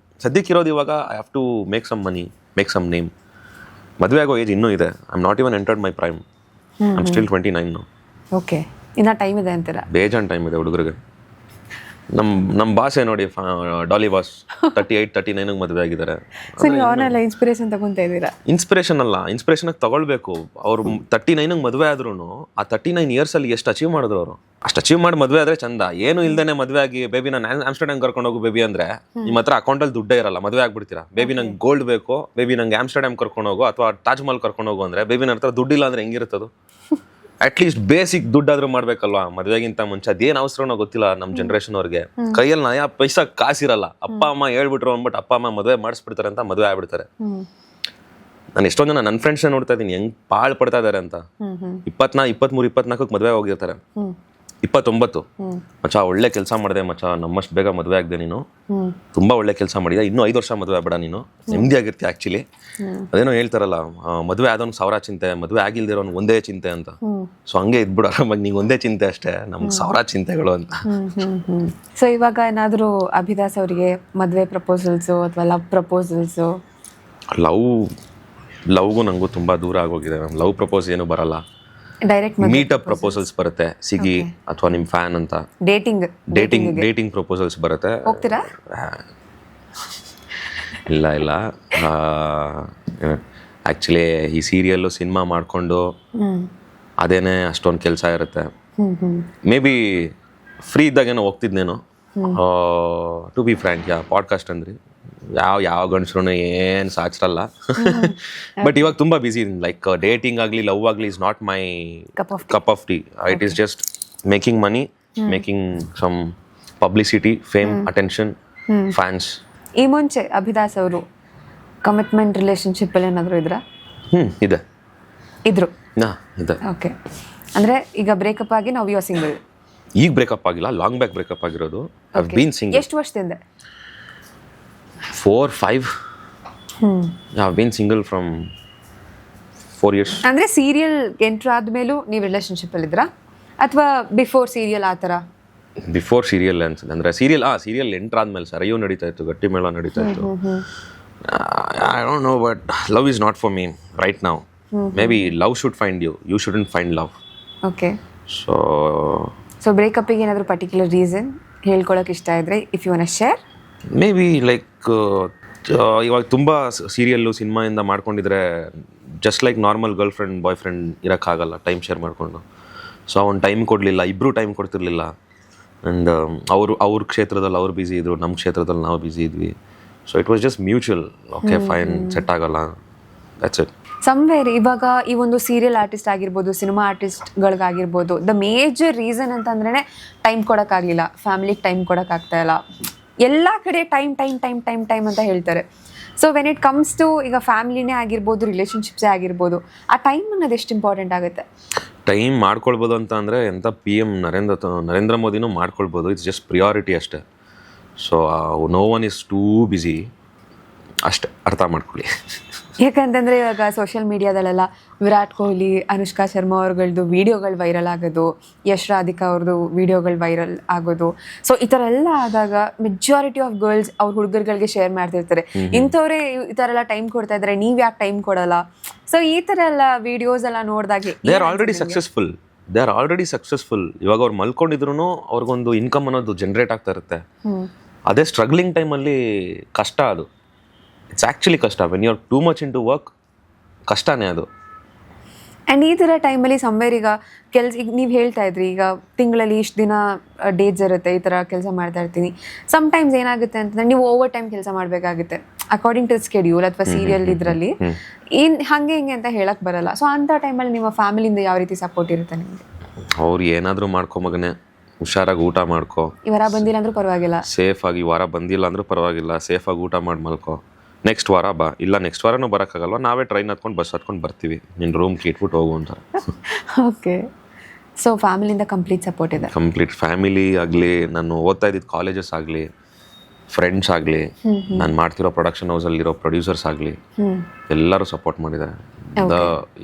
ಸದ್ಯಕ್ಕಿರೋದು ಇವಾಗ I have to make some money, make some name. ಮದುವೆ ಆಗೋ ಏಜ್ ಇನ್ನೂ ಇದೆ. I am not even entered my prime. I am still 29 no. Okay, ಇನ್ನ ಟೈಮ್ ಇದೆ ಅಂತೀರಾ? ಬೇಜಾನ್ ಟೈಮ್ ಇದೆ ಹುಡುಗರಿಗೆ. ನಮ್ಮ ಬಾಸೇ ನೋಡಿ, ಡಾಲಿ ಬಾಸ್ 38-39 ಮದುವೆ ಆಗಿದ್ದಾರೆ. ಸೊ ನೀವು ಅವನ್ನೆಲ್ಲ ಇನ್ಸ್ಪಿರೇಷನ್ ತಗೊಂತ ಇದ್ದೀರಾ? ಇನ್ಸ್ಪಿರೇಷನ್ ಅಲ್ಲ, ಇನ್ಸ್ಪಿರೇಷನ್ಗೆ ತಗೊಳ್ಬೇಕು. ಅವ್ರು 39 ಮದುವೆ ಆದ್ರೂ ಆ 39 yearsಲ್ಲಿ ಎಷ್ಟು ಅಚೀವ್ ಮಾಡಿದ್ರು ಅವರು. ಅಷ್ಟು ಅಚೀವ್ ಮಾಡಿ ಮದುವೆ ಆದರೆ ಚಂದ. ಏನು ಇಲ್ದೇನೆ ಮದುವೆ ಆಗಿ ಬೇಬಿ ನಾನು ಆಮ್ಸ್ಟರ್ಡ್ಯಾಮ್ ಕರ್ಕೊಂಡು ಹೋಗು ಬೇಬಿ ಅಂದರೆ ನಿಮ್ಮ ಹತ್ರ ಅಕೌಂಟಲ್ಲಿ ದುಡ್ಡೇ ಇರಲ್ಲ, ಮದುವೆ ಆಗ್ಬಿಡ್ತೀರಾ. ಬೇಬಿ ನಂಗೆ ಗೋಲ್ಡ್ ಬೇಕು, ಬೇಬಿ ನಂಗೆ ಆಮ್ಸ್ಟರ್ಡ್ಯಾಮ್ ಕರ್ಕೊಂಡು ಹೋಗು ಅಥವಾ ತಾಜ್ ಮಹಲ್ ಕರ್ಕೊಂಡು ಹೋಗು ಅಂದರೆ ಬೇಬಿ ನನ್ನ ಹತ್ರ ದುಡ್ಡಿಲ್ಲ ಅಂದರೆ ಹೆಂಗಿರುತ್ತದು? ಅಟ್ಲೀಸ್ಟ್ ಬೇಸಿಕ್ ದುಡ್ಡಾದ್ರೂ ಮಾಡ್ಬೇಕಲ್ವಾ ಮದುವೆಗಿಂತ ಮುಂಚೆ. ಅದೇನು ಅವಸರನೋ ಗೊತ್ತಿಲ್ಲ ನಮ್ಮ ಜನ್ರೇಷನ್ ಅವ್ರಿಗೆ. ಕೈಯಲ್ಲಿ ನಯಾ ಪೈಸಾ ಕಾಸಿರಲ್ಲ. ಅಪ್ಪ ಅಮ್ಮ ಹೇಳ್ಬಿಟ್ರು ಅಂದ್ಬಿಟ್ಟು ಅಪ್ಪ ಅಮ್ಮ ಮದುವೆ ಮಾಡಿಸ್ಬಿಡ್ತಾರೆ ಅಂತ ಮದುವೆ ಆಗ್ಬಿಡ್ತಾರೆ. ನಾನು ಎಷ್ಟೊಂದು ಜನ ನನ್ನ ಫ್ರೆಂಡ್ಸ್ ನೋಡ್ತಾ ಇದ್ದೀನಿ ಹೆಂಗ್ ಪಾಳ್ ಪಡ್ತಾ ಇದಾರೆ ಅಂತ. 23-24 ಮದುವೆ ಹೋಗಿರ್ತಾರೆ. 29 ಮಚ್ಚ ಒಳ್ಳೆ ಕೆಲಸ ಮಾಡಿದೆ ಮಚ್ಚ, ನಮ್ಮಷ್ಟು ಬೇಗ ಮದುವೆ ಆಗದೆ ನೀನು, ತುಂಬಾ ಒಳ್ಳೆ ಕೆಲಸ ಮಾಡಿದೆ, ಇನ್ನೂ 5 ವರ್ಷ ಮದುವೆ ಬೇಡ ನೀನು, ನೆಮ್ಮದಿ ಆಗಿರ್ತೀಯ. ಆಕ್ಚುಲಿ ಅದೇನೋ ಹೇಳ್ತಾರಲ್ಲ, ಮದುವೆ ಆದವ್ನು 1000 ಚಿಂತೆ, ಮದುವೆ ಆಗಿಲ್ದಿರೋನು ಒಂದೇ ಚಿಂತೆ ಅಂತ. ಸೊ ಹಂಗೆ ಇದ್ಬಿಡು ಆರಾಮಾಗಿ, ನೀವು ಒಂದೇ ಚಿಂತೆ ಅಷ್ಟೇ, ನಮ್ಗೆ 1000 ಚಿಂತೆಗಳು ಅಂತ. ಸೊ ಇವಾಗ ಏನಾದರೂ ಅಭಿದಾಸ್ ಅವರಿಗೆ ಮದುವೆ ಪ್ರಪೋಸಲ್ಸು ಅಥವಾ ಲವ್ ಪ್ರಪೋಸಲ್ಸು? ಲವ್ಗೂ ನಂಗೂ ತುಂಬಾ ದೂರ ಆಗೋಗಿದೆ. ಲವ್ ಪ್ರಪೋಸ್ ಏನು ಬರಲ್ಲ, ಡೈರೆಕ್ಟ್ ಮೀಟಪ್ ಪ್ರಪೋಸಲ್ಸ್ ಬರುತ್ತೆ, ಸಿಗಿ ಅಥವಾ ನಿಮ್ ಫ್ಯಾನ್ ಅಂತ. ಡೇಟಿಂಗ್ ಪ್ರಪೋಸಲ್ಸ್ ಬರುತ್ತೆ. ಹೋಗ್ತೀರಾ? ಇಲ್ಲ ಆಕ್ಚುಲಿ ಈ ಸೀರಿಯಲ್ಲು ಸಿನಿಮಾ ಮಾಡ್ಕೊಂಡು ಅದೇನೆ ಅಷ್ಟೊಂದು ಕೆಲಸ ಇರುತ್ತೆ. ಮೇ ಬಿ ಫ್ರೀ ಇದ್ದಾಗೇನೋ ಹೋಗ್ತಿದ್ನೇನೋ. ಟು ಬಿ ಫ್ರ್ಯಾಂಕ್, ಪಾಡ್ಕಾಸ್ಟ್ ಅಂದ್ರಿ, ಯಾವ ಗಂಡಸ್ರು ಏನು ಸಾಚಿರಲ್ಲ. ಬಟ್ ಇವಾಗ ತುಂಬಾ ಬಿಸಿ ಇದೀನಿ. ಲೈಕ್ ಡೇಟಿಂಗ್ ಆಗಲಿ ಲವ್ ಆಗಲಿ is not my cup of tea. It is just making money, making some publicity, fame, attention, fans. ಈ ಮುಂಚೆ ಅಭಿದಾಸ್ ಅವರು ಕಮಿಟ್ಮೆಂಟ್ ರಿಲೇಶನ್ಶಿಪ್ ಅಲ್ಲಿ ಏನಾದರೂ ಇದ್ರಾ? ಇದೆ. ಓಕೆ, ಅಂದ್ರೆ ಈಗ ಬ್ರೇಕಪ್ ಆಗಿ ನಾವು ಯು ಆರ್ ಸಿಂಗಲ್. ಈಗ ಬ್ರೇಕಪ್ ಆಗಿಲ್ಲ, ಲಾಂಗ್ ಬ್ಯಾಕ್ ಬ್ರೇಕಪ್ ಆಗಿರೋದು. I have been single. ಎಷ್ಟು ವರ್ಷದಿಂದ? 4-5. I have been single from 4 years. ಅಂದ್ರೆ ಸೀರಿಯಲ್ ಎಂಟ್ರ್ ಆದ್ಮೇಲೂ ನೀವು ರಿಲೇಶನ್ಶಿಪ್ ಅಲ್ಲಿ ಇದ್ರಾ ಅಥವಾ ಬಿಫೋರ್ ಸೀರಿಯಲ್ ಆ ಥರ? ಬಿಫೋರ್ ಸೀರಿಯಲ್ ಅನ್ಸುತ್ತೆ. ಅಂದ್ರೆ ಸೀರಿಯಲ್ ಎಂಟ್ರ್ ಆದ್ಮೇಲೆ ಸರ್ ಅಯ್ಯೋ ನಡೀತಾ ಇತ್ತು, ಗಟ್ಟಿ ಮೇಳ ನಡೀತಾ ಇತ್ತು. I don't know, but love is not for me right now. May be love should find you, you shouldn't find love. Okay, so ಬ್ರೇಕಪ್ಪಿಗೆ ಏನಾದರೂ ಪರ್ಟಿಕ್ಯುಲರ್ ರೀಸನ್ ಹೇಳ್ಕೊಳಕ್ಕೆ ಇಷ್ಟ ಇದ್ರೆ if you want to share? May be like ಇವಾಗ ತುಂಬ ಸೀರಿಯಲ್ಲು ಸಿನಿಮಾಯಿಂದ ಮಾಡ್ಕೊಂಡಿದ್ರೆ just like normal girlfriend boyfriend ಇರೋಕ್ಕಾಗಲ್ಲ ಟೈಮ್ ಶೇರ್ ಮಾಡಿಕೊಂಡು. ಸೊ ಅವ್ನು ಟೈಮ್ ಕೊಡಲಿಲ್ಲ, ಇಬ್ಬರು ಟೈಮ್ ಕೊಡ್ತಿರ್ಲಿಲ್ಲ. ಆ್ಯಂಡ್ ಅವ್ರ ಕ್ಷೇತ್ರದಲ್ಲಿ ಅವ್ರು ಬ್ಯುಸಿ ಇದ್ರು, ನಮ್ಮ ಕ್ಷೇತ್ರದಲ್ಲಿ ನಾವು ಬ್ಯುಸಿ ಇದ್ವಿ. So it was just mutual. Okay fine, set ಆಗಲ್ಲ, ದಟ್ಸ್ ಇಟ್. ಸಮ್ವೇರ್ ಇವಾಗ ಈ ಒಂದು ಸೀರಿಯಲ್ ಆರ್ಟಿಸ್ಟ್ ಆಗಿರ್ಬೋದು, ಸಿನಿಮಾ ಆರ್ಟಿಸ್ಟ್ಗಳಿಗಾಗಿರ್ಬೋದು, ದ ಮೇಜರ್ ರೀಸನ್ ಅಂತಂದ್ರೆ ಟೈಮ್ ಕೊಡೋಕ್ಕಾಗಲಿಲ್ಲ, ಫ್ಯಾಮಿಲಿಗೆ ಟೈಮ್ ಕೊಡೋಕ್ಕಾಗ್ತಾ ಇಲ್ಲ. ಎಲ್ಲ ಕಡೆ ಟೈಮ್ ಅಂತ ಹೇಳ್ತಾರೆ. So when it comes to ಈಗ ಫ್ಯಾಮಿಲಿನೇ ಆಗಿರ್ಬೋದು, ರಿಲೇಷನ್ಶಿಪ್ಸೇ ಆಗಿರ್ಬೋದು, ಆ ಟೈಮ್ ಅನ್ನೋದು ಎಷ್ಟು ಇಂಪಾರ್ಟೆಂಟ್ ಆಗುತ್ತೆ? ಟೈಮ್ ಮಾಡ್ಕೊಳ್ಬೋದು ಅಂತ ಅಂದರೆ ಎಂಥ PM ನರೇಂದ್ರ ಮೋದಿನೂ ಮಾಡ್ಕೊಳ್ಬೋದು. ಇಟ್ಸ್ ಜಸ್ಟ್ ಪ್ರಿಯಾರಿಟಿ ಅಷ್ಟೇ. So no one is too busy ಅಷ್ಟೇ, ಅರ್ಥ ಮಾಡ್ಕೊಳ್ಳಿ. ಯಾಕಂತಂದರೆ ಇವಾಗ ಸೋಷಿಯಲ್ ಮೀಡಿಯಾದಲ್ಲೆಲ್ಲ ವಿರಾಟ್ ಕೊಹ್ಲಿ, ಅನುಷ್ಕಾ ಶರ್ಮಾ ಅವ್ರಗಳದ್ದು ವೀಡಿಯೋಗಳು ವೈರಲ್ ಆಗೋದು, ಯಶ್ ರಾಧಿಕಾ ಅವ್ರದ್ದು ವೀಡಿಯೋಗಳು ವೈರಲ್ ಆಗೋದು. ಸೊ ಈ ಥರ ಎಲ್ಲ ಆದಾಗ ಮೆಜಾರಿಟಿ ಆಫ್ ಗರ್ಲ್ಸ್ ಅವ್ರ ಹುಡುಗರುಗಳಿಗೆ ಶೇರ್ ಮಾಡ್ತಿರ್ತಾರೆ, ಇಂಥವ್ರೆ ಈ ಥರ ಎಲ್ಲ ಟೈಮ್ ಕೊಡ್ತಾ ಇದ್ದಾರೆ, ನೀವು ಯಾಕೆ ಟೈಮ್ ಕೊಡಲ್ಲ? ಸೊ ಈ ಥರ ಎಲ್ಲ ವೀಡಿಯೋಸ್ ಎಲ್ಲ ನೋಡಿದಾಗೆ ದೇ ಆರ್ ಆಲ್ರೆಡಿ ಸಕ್ಸಸ್ಫುಲ್. ಇವಾಗ ಅವ್ರು ಮಲ್ಕೊಂಡಿದ್ರು ಅವ್ರಿಗೊಂದು ಇನ್ಕಮ್ ಅನ್ನೋದು ಜನ್ರೇಟ್ ಆಗ್ತಾ ಇರುತ್ತೆ. ಅದೇ ಸ್ಟ್ರಗ್ಲಿಂಗ್ ಟೈಮಲ್ಲಿ ಕಷ್ಟ ಅದು. ಇಟ್ಸ್ ಆ್ಯಕ್ಚುಲಿ ಕಷ್ಟ. When you are too much into work, ಕಷ್ಟನೇ ಅದು. ಆ್ಯಂಡ್ ಈ ಥರ ಟೈಮಲ್ಲಿ ಸಮ್ವೇರ್ ಈಗ ಈಗ ನೀವು ಹೇಳ್ತಾ ಇದ್ರಿ ಈಗ ತಿಂಗಳಲ್ಲಿ ಇಷ್ಟು ದಿನ ಡೇಟ್ಸ್ ಇರುತ್ತೆ ಈ ಥರ ಕೆಲಸ ಮಾಡ್ತಾ ಇರ್ತೀನಿ. ಸಮ್ಟೈಮ್ಸ್ ಏನಾಗುತ್ತೆ ಅಂತಂದರೆ ನೀವು ಓವರ್ ಟೈಮ್ ಕೆಲಸ ಮಾಡಬೇಕಾಗುತ್ತೆ ಅಕಾರ್ಡಿಂಗ್ ಟು ಸ್ಕೆಡ್ಯೂಲ್ ಅಥವಾ ಸೀರಿಯಲ್ ಇದರಲ್ಲಿ ಹಾಗೆ ಹಿಂಗೆ ಅಂತ ಹೇಳಕ್ಕೆ ಬರಲ್ಲ. ಸೊ ಅಂಥ ಟೈಮಲ್ಲಿ ನಿಮ್ಮ ಫ್ಯಾಮಿಲಿಯಿಂದ ಯಾವ ರೀತಿ ಸಪೋರ್ಟ್ ಇರುತ್ತೆ ನಿಮಗೆ? ಅವ್ರು ಏನಾದರೂ ಮಾಡ್ಕೊ ಮಗನೇ, ಹುಷಾರಾಗಿ ಊಟ ಮಾಡ್ಕೊ, ಈ ವಾರ ಬಂದಿಲ್ಲ ಅಂದ್ರೂ ಪರವಾಗಿಲ್ಲ, ಸೇಫಾಗಿ ವಾರ ಬಂದಿಲ್ಲ ಅಂದ್ರೂ ಪರವಾಗಿಲ್ಲ, ಸೇಫಾಗಿ ಊಟ ಮಾಡಿ ಮಲ್ಕೊ, ನೆಕ್ಸ್ಟ್ ವಾರ ಬಾ, ಇಲ್ಲ ನೆಕ್ಸ್ಟ್ ವಾರನೂ ಬರೋಕ್ಕಾಗಲ್ವ, ನಾವೇ ಟ್ರೈನ್ ಹತ್ಕೊಂಡು ಬಸ್ ಹತ್ಕೊಂಡು ಬರ್ತೀವಿ, ನಿನ್ನ ರೂಮ್ಗೆ ಇಟ್ಬಿಟ್ಟು ಹೋಗು ಅಂತಾರೆ. ಓಕೆ. ಸೊ ಫ್ಯಾಮಿಲಿಯಿಂದ ಕಂಪ್ಲೀಟ್ ಸಪೋರ್ಟ್ ಇದೆ? ಕಂಪ್ಲೀಟ್ ಫ್ಯಾಮಿಲಿ ಆಗಲಿ, ನಾನು ಓದ್ತಾ ಇದ್ದಿದ್ದು ಕಾಲೇಜಸ್ ಆಗಲಿ, ಫ್ರೆಂಡ್ಸ್ ಆಗಲಿ, ನಾನು ಮಾಡ್ತಿರೋ ಪ್ರೊಡಕ್ಷನ್ ಹೌಸಲ್ಲಿರೋ ಪ್ರೊಡ್ಯೂಸರ್ಸ್ ಆಗಲಿ, ಎಲ್ಲರೂ ಸಪೋರ್ಟ್ ಮಾಡಿದ್ದಾರೆ.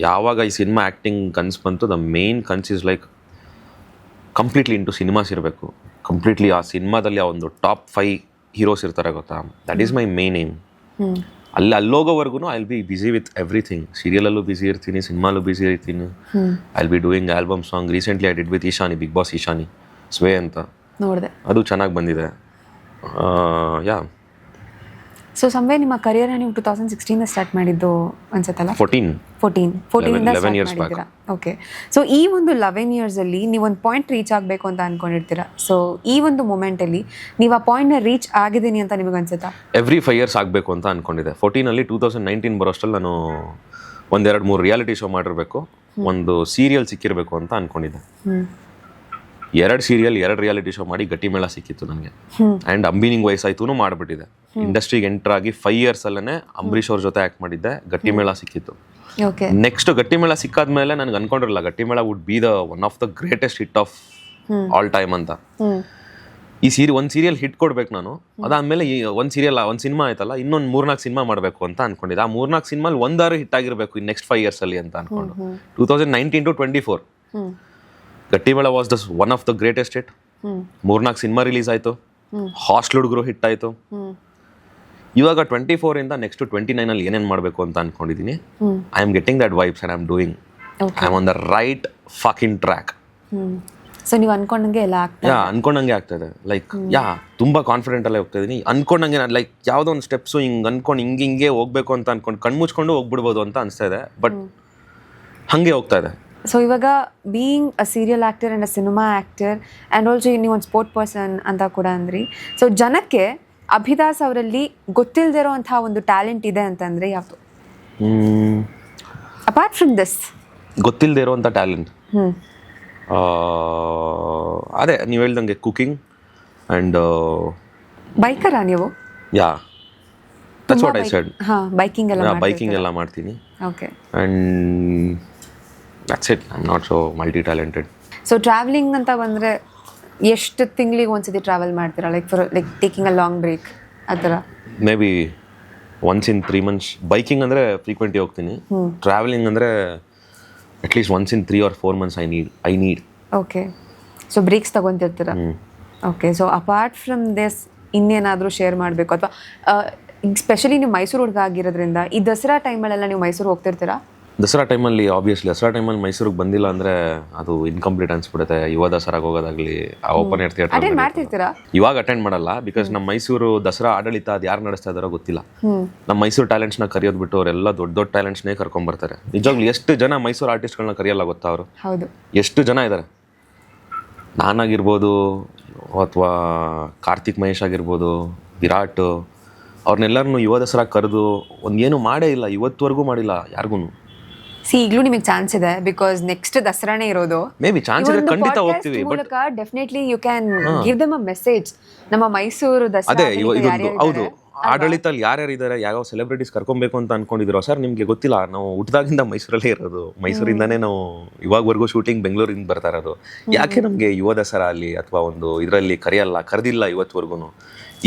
ಯಾವಾಗ ಈ ಸಿನಿಮಾ ಆ್ಯಕ್ಟಿಂಗ್ ಕನ್ಸು ಬಂತು, ದ ಮೇನ್ ಕನ್ಸ್ is like completely into cinemas ಇರಬೇಕು. ಕಂಪ್ಲೀಟ್ಲಿ ಆ ಸಿನಿಮಾದಲ್ಲಿ ಆ ಒಂದು ಟಾಪ್ 5 ಹೀರೋಸ್ ಇರ್ತಾರೆ ಗೊತ್ತಾ, that is my main aim. ಅಲ್ಲೋಗೋವರೆಗೂ I will be busy with everything. ಸೀರಿಯಲಲ್ಲೂ ಬಿಸಿ ಇರ್ತೀನಿ, ಸಿನಿಮಾಲೂ ಬಿಸಿ ಇರ್ತೀನಿ. I will be doing album song. Recently I did with Ishani, Bigg Boss Ishani sway ಅಂತ, ನೋಡಿದೆ, ಅದು ಚೆನ್ನಾಗಿ ಬಂದಿದೆ. ಯಾ. ಸೊ ಸಮ್ವೇರ್ ನಿಮ್ಮ ಕರಿಯರ್ನ ನೀವು 2016 ಸ್ಟಾರ್ಟ್ ಮಾಡಿದ್ದು ಅನ್ಸುತ್ತಲ್ಲ? 14 years back. ಓಕೆ. ಸೊ ಈ ಒಂದು 11 yearsಲ್ಲಿ ನೀವು ಒಂದು ಪಾಯಿಂಟ್ ರೀಚ್ ಆಗಬೇಕು ಅಂತ ಅನ್ಕೊಂಡಿರ್ತೀರಾ. ಸೊ ಈ ಒಂದು ಮೂಮೆಂಟಲ್ಲಿ ನೀವು ಆ ಪಾಯಿಂಟ್ನ ರೀಚ್ ಆಗಿದ್ದೀನಿ ಅಂತ ನಿಮಗೆ ಅನ್ಸುತ್ತಾ? ಎವ್ರಿ 5 years ಆಗಬೇಕು ಅಂತ ಅನ್ಕೊಂಡಿದ್ದೆ. 14 2019 ಬರೋಷ್ಟರಲ್ಲಿ ನಾನು 1-2-3 ರಿಯಾಲಿಟಿ ಶೋ ಮಾಡಿರಬೇಕು, ಒಂದು ಸೀರಿಯಲ್ ಸಿಕ್ಕಿರಬೇಕು ಅಂತ ಅನ್ಕೊಂಡಿದ್ದೆ. 2 ಸೀರಿಯಲ್ 2 ರಿಯಾಲಿಟಿ ಶೋ ಮಾಡಿ ಗಟ್ಟಿಮೇಳ ಸಿಕ್ಕಿತ್ತು ನನಗೆ. ಆ್ಯಂಡ್ ಅಂಬಿನಿಂಗ್ ವಯಸ್ಸಾಯ್ತು ಮಾಡಿಬಿಟ್ಟಿದೆ. ಇಂಡಸ್ಟ್ರಿಗೆ ಎಂಟರ್ ಆಗಿ 5 years ಅಲ್ಲೇ ಅಂಬರೀಷ್ ಅವ್ರ ಜೊತೆ ಆ್ಯಕ್ಟ್ ಮಾಡಿದ್ದೆ, ಗಟ್ಟಿಮೇಳ ಸಿಕ್ಕಿತ್ತು. ನೆಕ್ಸ್ಟ್ ಗಟ್ಟಿಮೇಳ ಸಿಕ್ಕಾದ್ಮೇಲೆ ನನಗೆ ಅನ್ಕೊಂಡಿರಲ್ಲ Gattimela would be the one of the greatest hit of all time ಅಂತ. ಒಂದು ಸೀರಿಯಲ್ ಹಿಟ್ ಕೊಡ್ಬೇಕು ನಾನು, ಅದಾದ್ಮೇಲೆ ಒಂದು ಸಿನಿಮಾ ಆಯ್ತಲ್ಲ, ಇನ್ನೊಂದು 3-4 ಸಿನಿಮಾ ಮಾಡಬೇಕು ಅಂತ ಅನ್ಕೊಂಡಿದ್ದೆ. ಆ 3-4 ಸಿನಿಮಾಲಿ ಒಂದಾರು ಹಿಟ್ ಆಗಿರಬೇಕು ಈ ನೆಕ್ಸ್ಟ್ 5 years ಅಲ್ಲಿ ಅಂತ ಅನ್ಕೊಂಡು 2019 to 24 Gattimela was the one of the greatest hit. 3-4 cinema release ಆಯ್ತು, ಹಾಸ್ಟೆಲ್ ಹುಡುಗರು ಹಿಟ್ ಆಯ್ತು. ಇವಾಗ 24 ಇಂದ ನೆಕ್ಸ್ಟ್ 29 ಅಲ್ಲಿ ಏನೇನು ಮಾಡಬೇಕು ಅಂತ ಅನ್ಕೊಂಡಿದ್ದೀನಿ. I am getting that vibes and I am doing, I am on the right fucking track. So ನೀವು ಅನ್ಕೊಂಡಂಗೆ ಎಲ್ಲ ಅನ್ಕೊಂಡಂಗೆ ಆಗ್ತದೆ. ಲೈಕ್ ತುಂಬಾ ಕಾನ್ಫಿಡೆಂಟ್ ಅಲ್ಲೇ ಹೋಗ್ತಾ ಇದೀನಿ. ಅನ್ಕೊಂಡಂಗೆ ನಾನು ಲೈಕ್ ಯಾವುದೋ ಒಂದು ಸ್ಟೆಪ್ಸು ಹಿಂಗೆ ಅನ್ಕೊಂಡು ಹಿಂಗೆ ಹೋಗ್ಬೇಕು ಅಂತ ಅನ್ಕೊಂಡು ಕಣ್ಮುಚ್ಕೊಂಡು ಹೋಗ್ಬಿಡ್ಬೋದು ಅಂತ ಅನಿಸ್ತಾ ಇದೆ, ಬಟ್ ಹಾಗೆ ಹೋಗ್ತಾ ಇದೆ. ಸೊ ಇವಾಗ being a serial actor and a cinema actor and also ನೀವು ಒಂದು ಸ್ಪೋರ್ಟ್ ಪರ್ಸನ್ ಅಂತ ಕೂಡ ಅಂದ್ರಿ. ಸೊ ಜನಕ್ಕೆ ಅಭಿದಾಸ್ ಅವರಲ್ಲಿ ಗೊತ್ತಿಲ್ಲದಿರೋ ಅಂತಹ ಒಂದು ಟ್ಯಾಲೆಂಟ್ ಇದೆ ಅಂತಂದರೆ ಯಾವುದು? ಅಪಾರ್ಟ್ ಫ್ರಮ್ ದಿಸ್ ಗೊತ್ತಿಲ್ಲದೆ ಇರೋವಂಥ ಟ್ಯಾಲೆಂಟ್ ಅದೇ ನೀವು ಹೇಳ್ದಂಗೆ ಕುಕಿಂಗ್ ಆ್ಯಂಡ್ ಬೈಕರಾ ನೀವು? That's what I said. Biking ಎಲ್ಲ ಮಾಡ್ತೀನಿ. Okay. And that's it. I am not so multi talented. So travelling ಅಂತ ಬಂದರೆ ಎಷ್ಟು ತಿಂಗಳಿಗೆ ಒಂದ್ಸತಿ ಟ್ರಾವೆಲ್ ಮಾಡ್ತೀರಾ? Like taking a long break ಆ ಥರ? May be once in 3 months. Biking ಅಂದರೆ ಫ್ರೀಕ್ವೆಂಟ್ಲಿ ಹೋಗ್ತೀನಿ. ಟ್ರಾವೆಲಿಂಗ್ ಅಂದರೆ at least once in 3 or 4 months I need. Okay. So breaks ತಗೊತಿರ್ತೀರಾ? Okay. So apart from this ಇನ್ನೇನಾದರೂ ಶೇರ್ ಮಾಡಬೇಕು ಅಥವಾ ಸ್ಪೆಷಲಿ ನೀವು ಮೈಸೂರು ಹುಡುಗ ಆಗಿರೋದ್ರಿಂದ ಈ ದಸರಾ ಟೈಮಲ್ಲೆಲ್ಲ ನೀವು ಮೈಸೂರು ಹೋಗ್ತಿರ್ತೀರಾ? ದಸರಾ ಟೈಮಲ್ಲಿ ಆಬ್ವಿಯಸ್ಲಿ ದಸರಾ ಟೈಮಲ್ಲಿ ಮೈಸೂರಿಗೆ ಬಂದಿಲ್ಲ ಅಂದರೆ ಅದು ಇನ್ಕಂಪ್ಲೀಟ್ ಅನ್ಸ್ಬಿಡುತ್ತೆ. ಯುವ ದಸರಾಗೆ ಹೋಗೋದಾಗಲಿ, ಆ ಓಪನ್ ಏರ್ ಥಿಯೇಟರ್ ಮಾಡ್ತಿರ್ತೀರಾ? ಇವಾಗ ಅಟೆಂಡ್ ಮಾಡಲ್ಲ, ಬಿಕಾಸ್ ನಮ್ಮ ಮೈಸೂರು ದಸರಾ ಆಡಳಿತ ಅದು ಯಾರು ನಡೆಸ್ತಾ ಇದ್ದಾರೋ ಗೊತ್ತಿಲ್ಲ. ನಮ್ಮ ಮೈಸೂರು ಟ್ಯಾಲೆಂಟ್ಸ್ನ ಕರೆಯೋದು ಬಿಟ್ಟು ಅವರೆಲ್ಲ ದೊಡ್ಡ ಟ್ಯಾಲೆಂಟ್ಸ್ನೇ ಕರ್ಕೊಂಡ್ಬರ್ತಾರೆ. ನಿಜವಾಗ್ಲೂ ಎಷ್ಟು ಜನ ಮೈಸೂರು ಆರ್ಟಿಸ್ಟ್ಗಳನ್ನ ಕರೆಯಲ್ಲ ಗೊತ್ತಾ ಅವರು? ಹೌದು. ಎಷ್ಟು ಜನ ಇದ್ದಾರೆ. ನಾನಾಗಿರ್ಬೋದು ಅಥವಾ ಕಾರ್ತಿಕ್ ಮಹೇಶ್ ಆಗಿರ್ಬೋದು, ವಿರಾಟ್, ಅವ್ರನ್ನೆಲ್ಲರನ್ನು ಯುವ ದಸರಾ ಕರೆದು ಒಂದೇನು ಮಾಡೇ ಇಲ್ಲ, ಇವತ್ತುವರೆಗೂ ಮಾಡಿಲ್ಲ ಯಾರಿಗೂ. ಈಗಲೂ ನಿಮಗೆ ಚಾನ್ಸ್ ಇದೆ, ಬಿಕಾಸ್ ನೆಕ್ಸ್ಟ್ ದಸರಾನೇ ಇರೋದು. ಮೇ ಬಿ ಚಾನ್ಸ್ ಇದೆ, ಖಂಡಿತ ಹೋಗ್ತೀವಿ. But definitely you can give them a message. ನಮ್ಮ ಮೈಸೂರು ದಸರಾ ಅದೇ ಇದೊಂದು ಹೌದು, ಆಡಳಿತಲ್ಲಿ ಯಾರ್ಯಾರು ಇದ್ದಾರೆ, ಯಾವ ಸೆಲೆಬ್ರಿಟೀಸ್ ಕರ್ಕೊಬೇಕು ಅಂತ ಅನ್ಕೊಂಡಿದ್ರು ಸರ್, ನಿಮಗೆ ಗೊತ್ತಿಲ್ಲ, ನಾವು ಹುಟ್ಟಿದಾಗಿಂದ ಮೈಸೂರಲ್ಲೇ ಇರೋದು, ಮೈಸೂರಿಂದಾನೇ ನಾವು ಇವಾಗವರೆಗೂ ಶೂಟಿಂಗ್ ಬೆಂಗಳೂರಿಂದ ಬರ್ತಾ ಇರೋದು. ಯಾಕೆ ನಮಗೆ ಯುವ ದಸರಾ ಅಲ್ಲಿ ಅಥವಾ ಒಂದು ಇದರಲ್ಲಿ ಕರೆದಿಲ್ಲ ಇವತ್ತುವರೆಗೂ?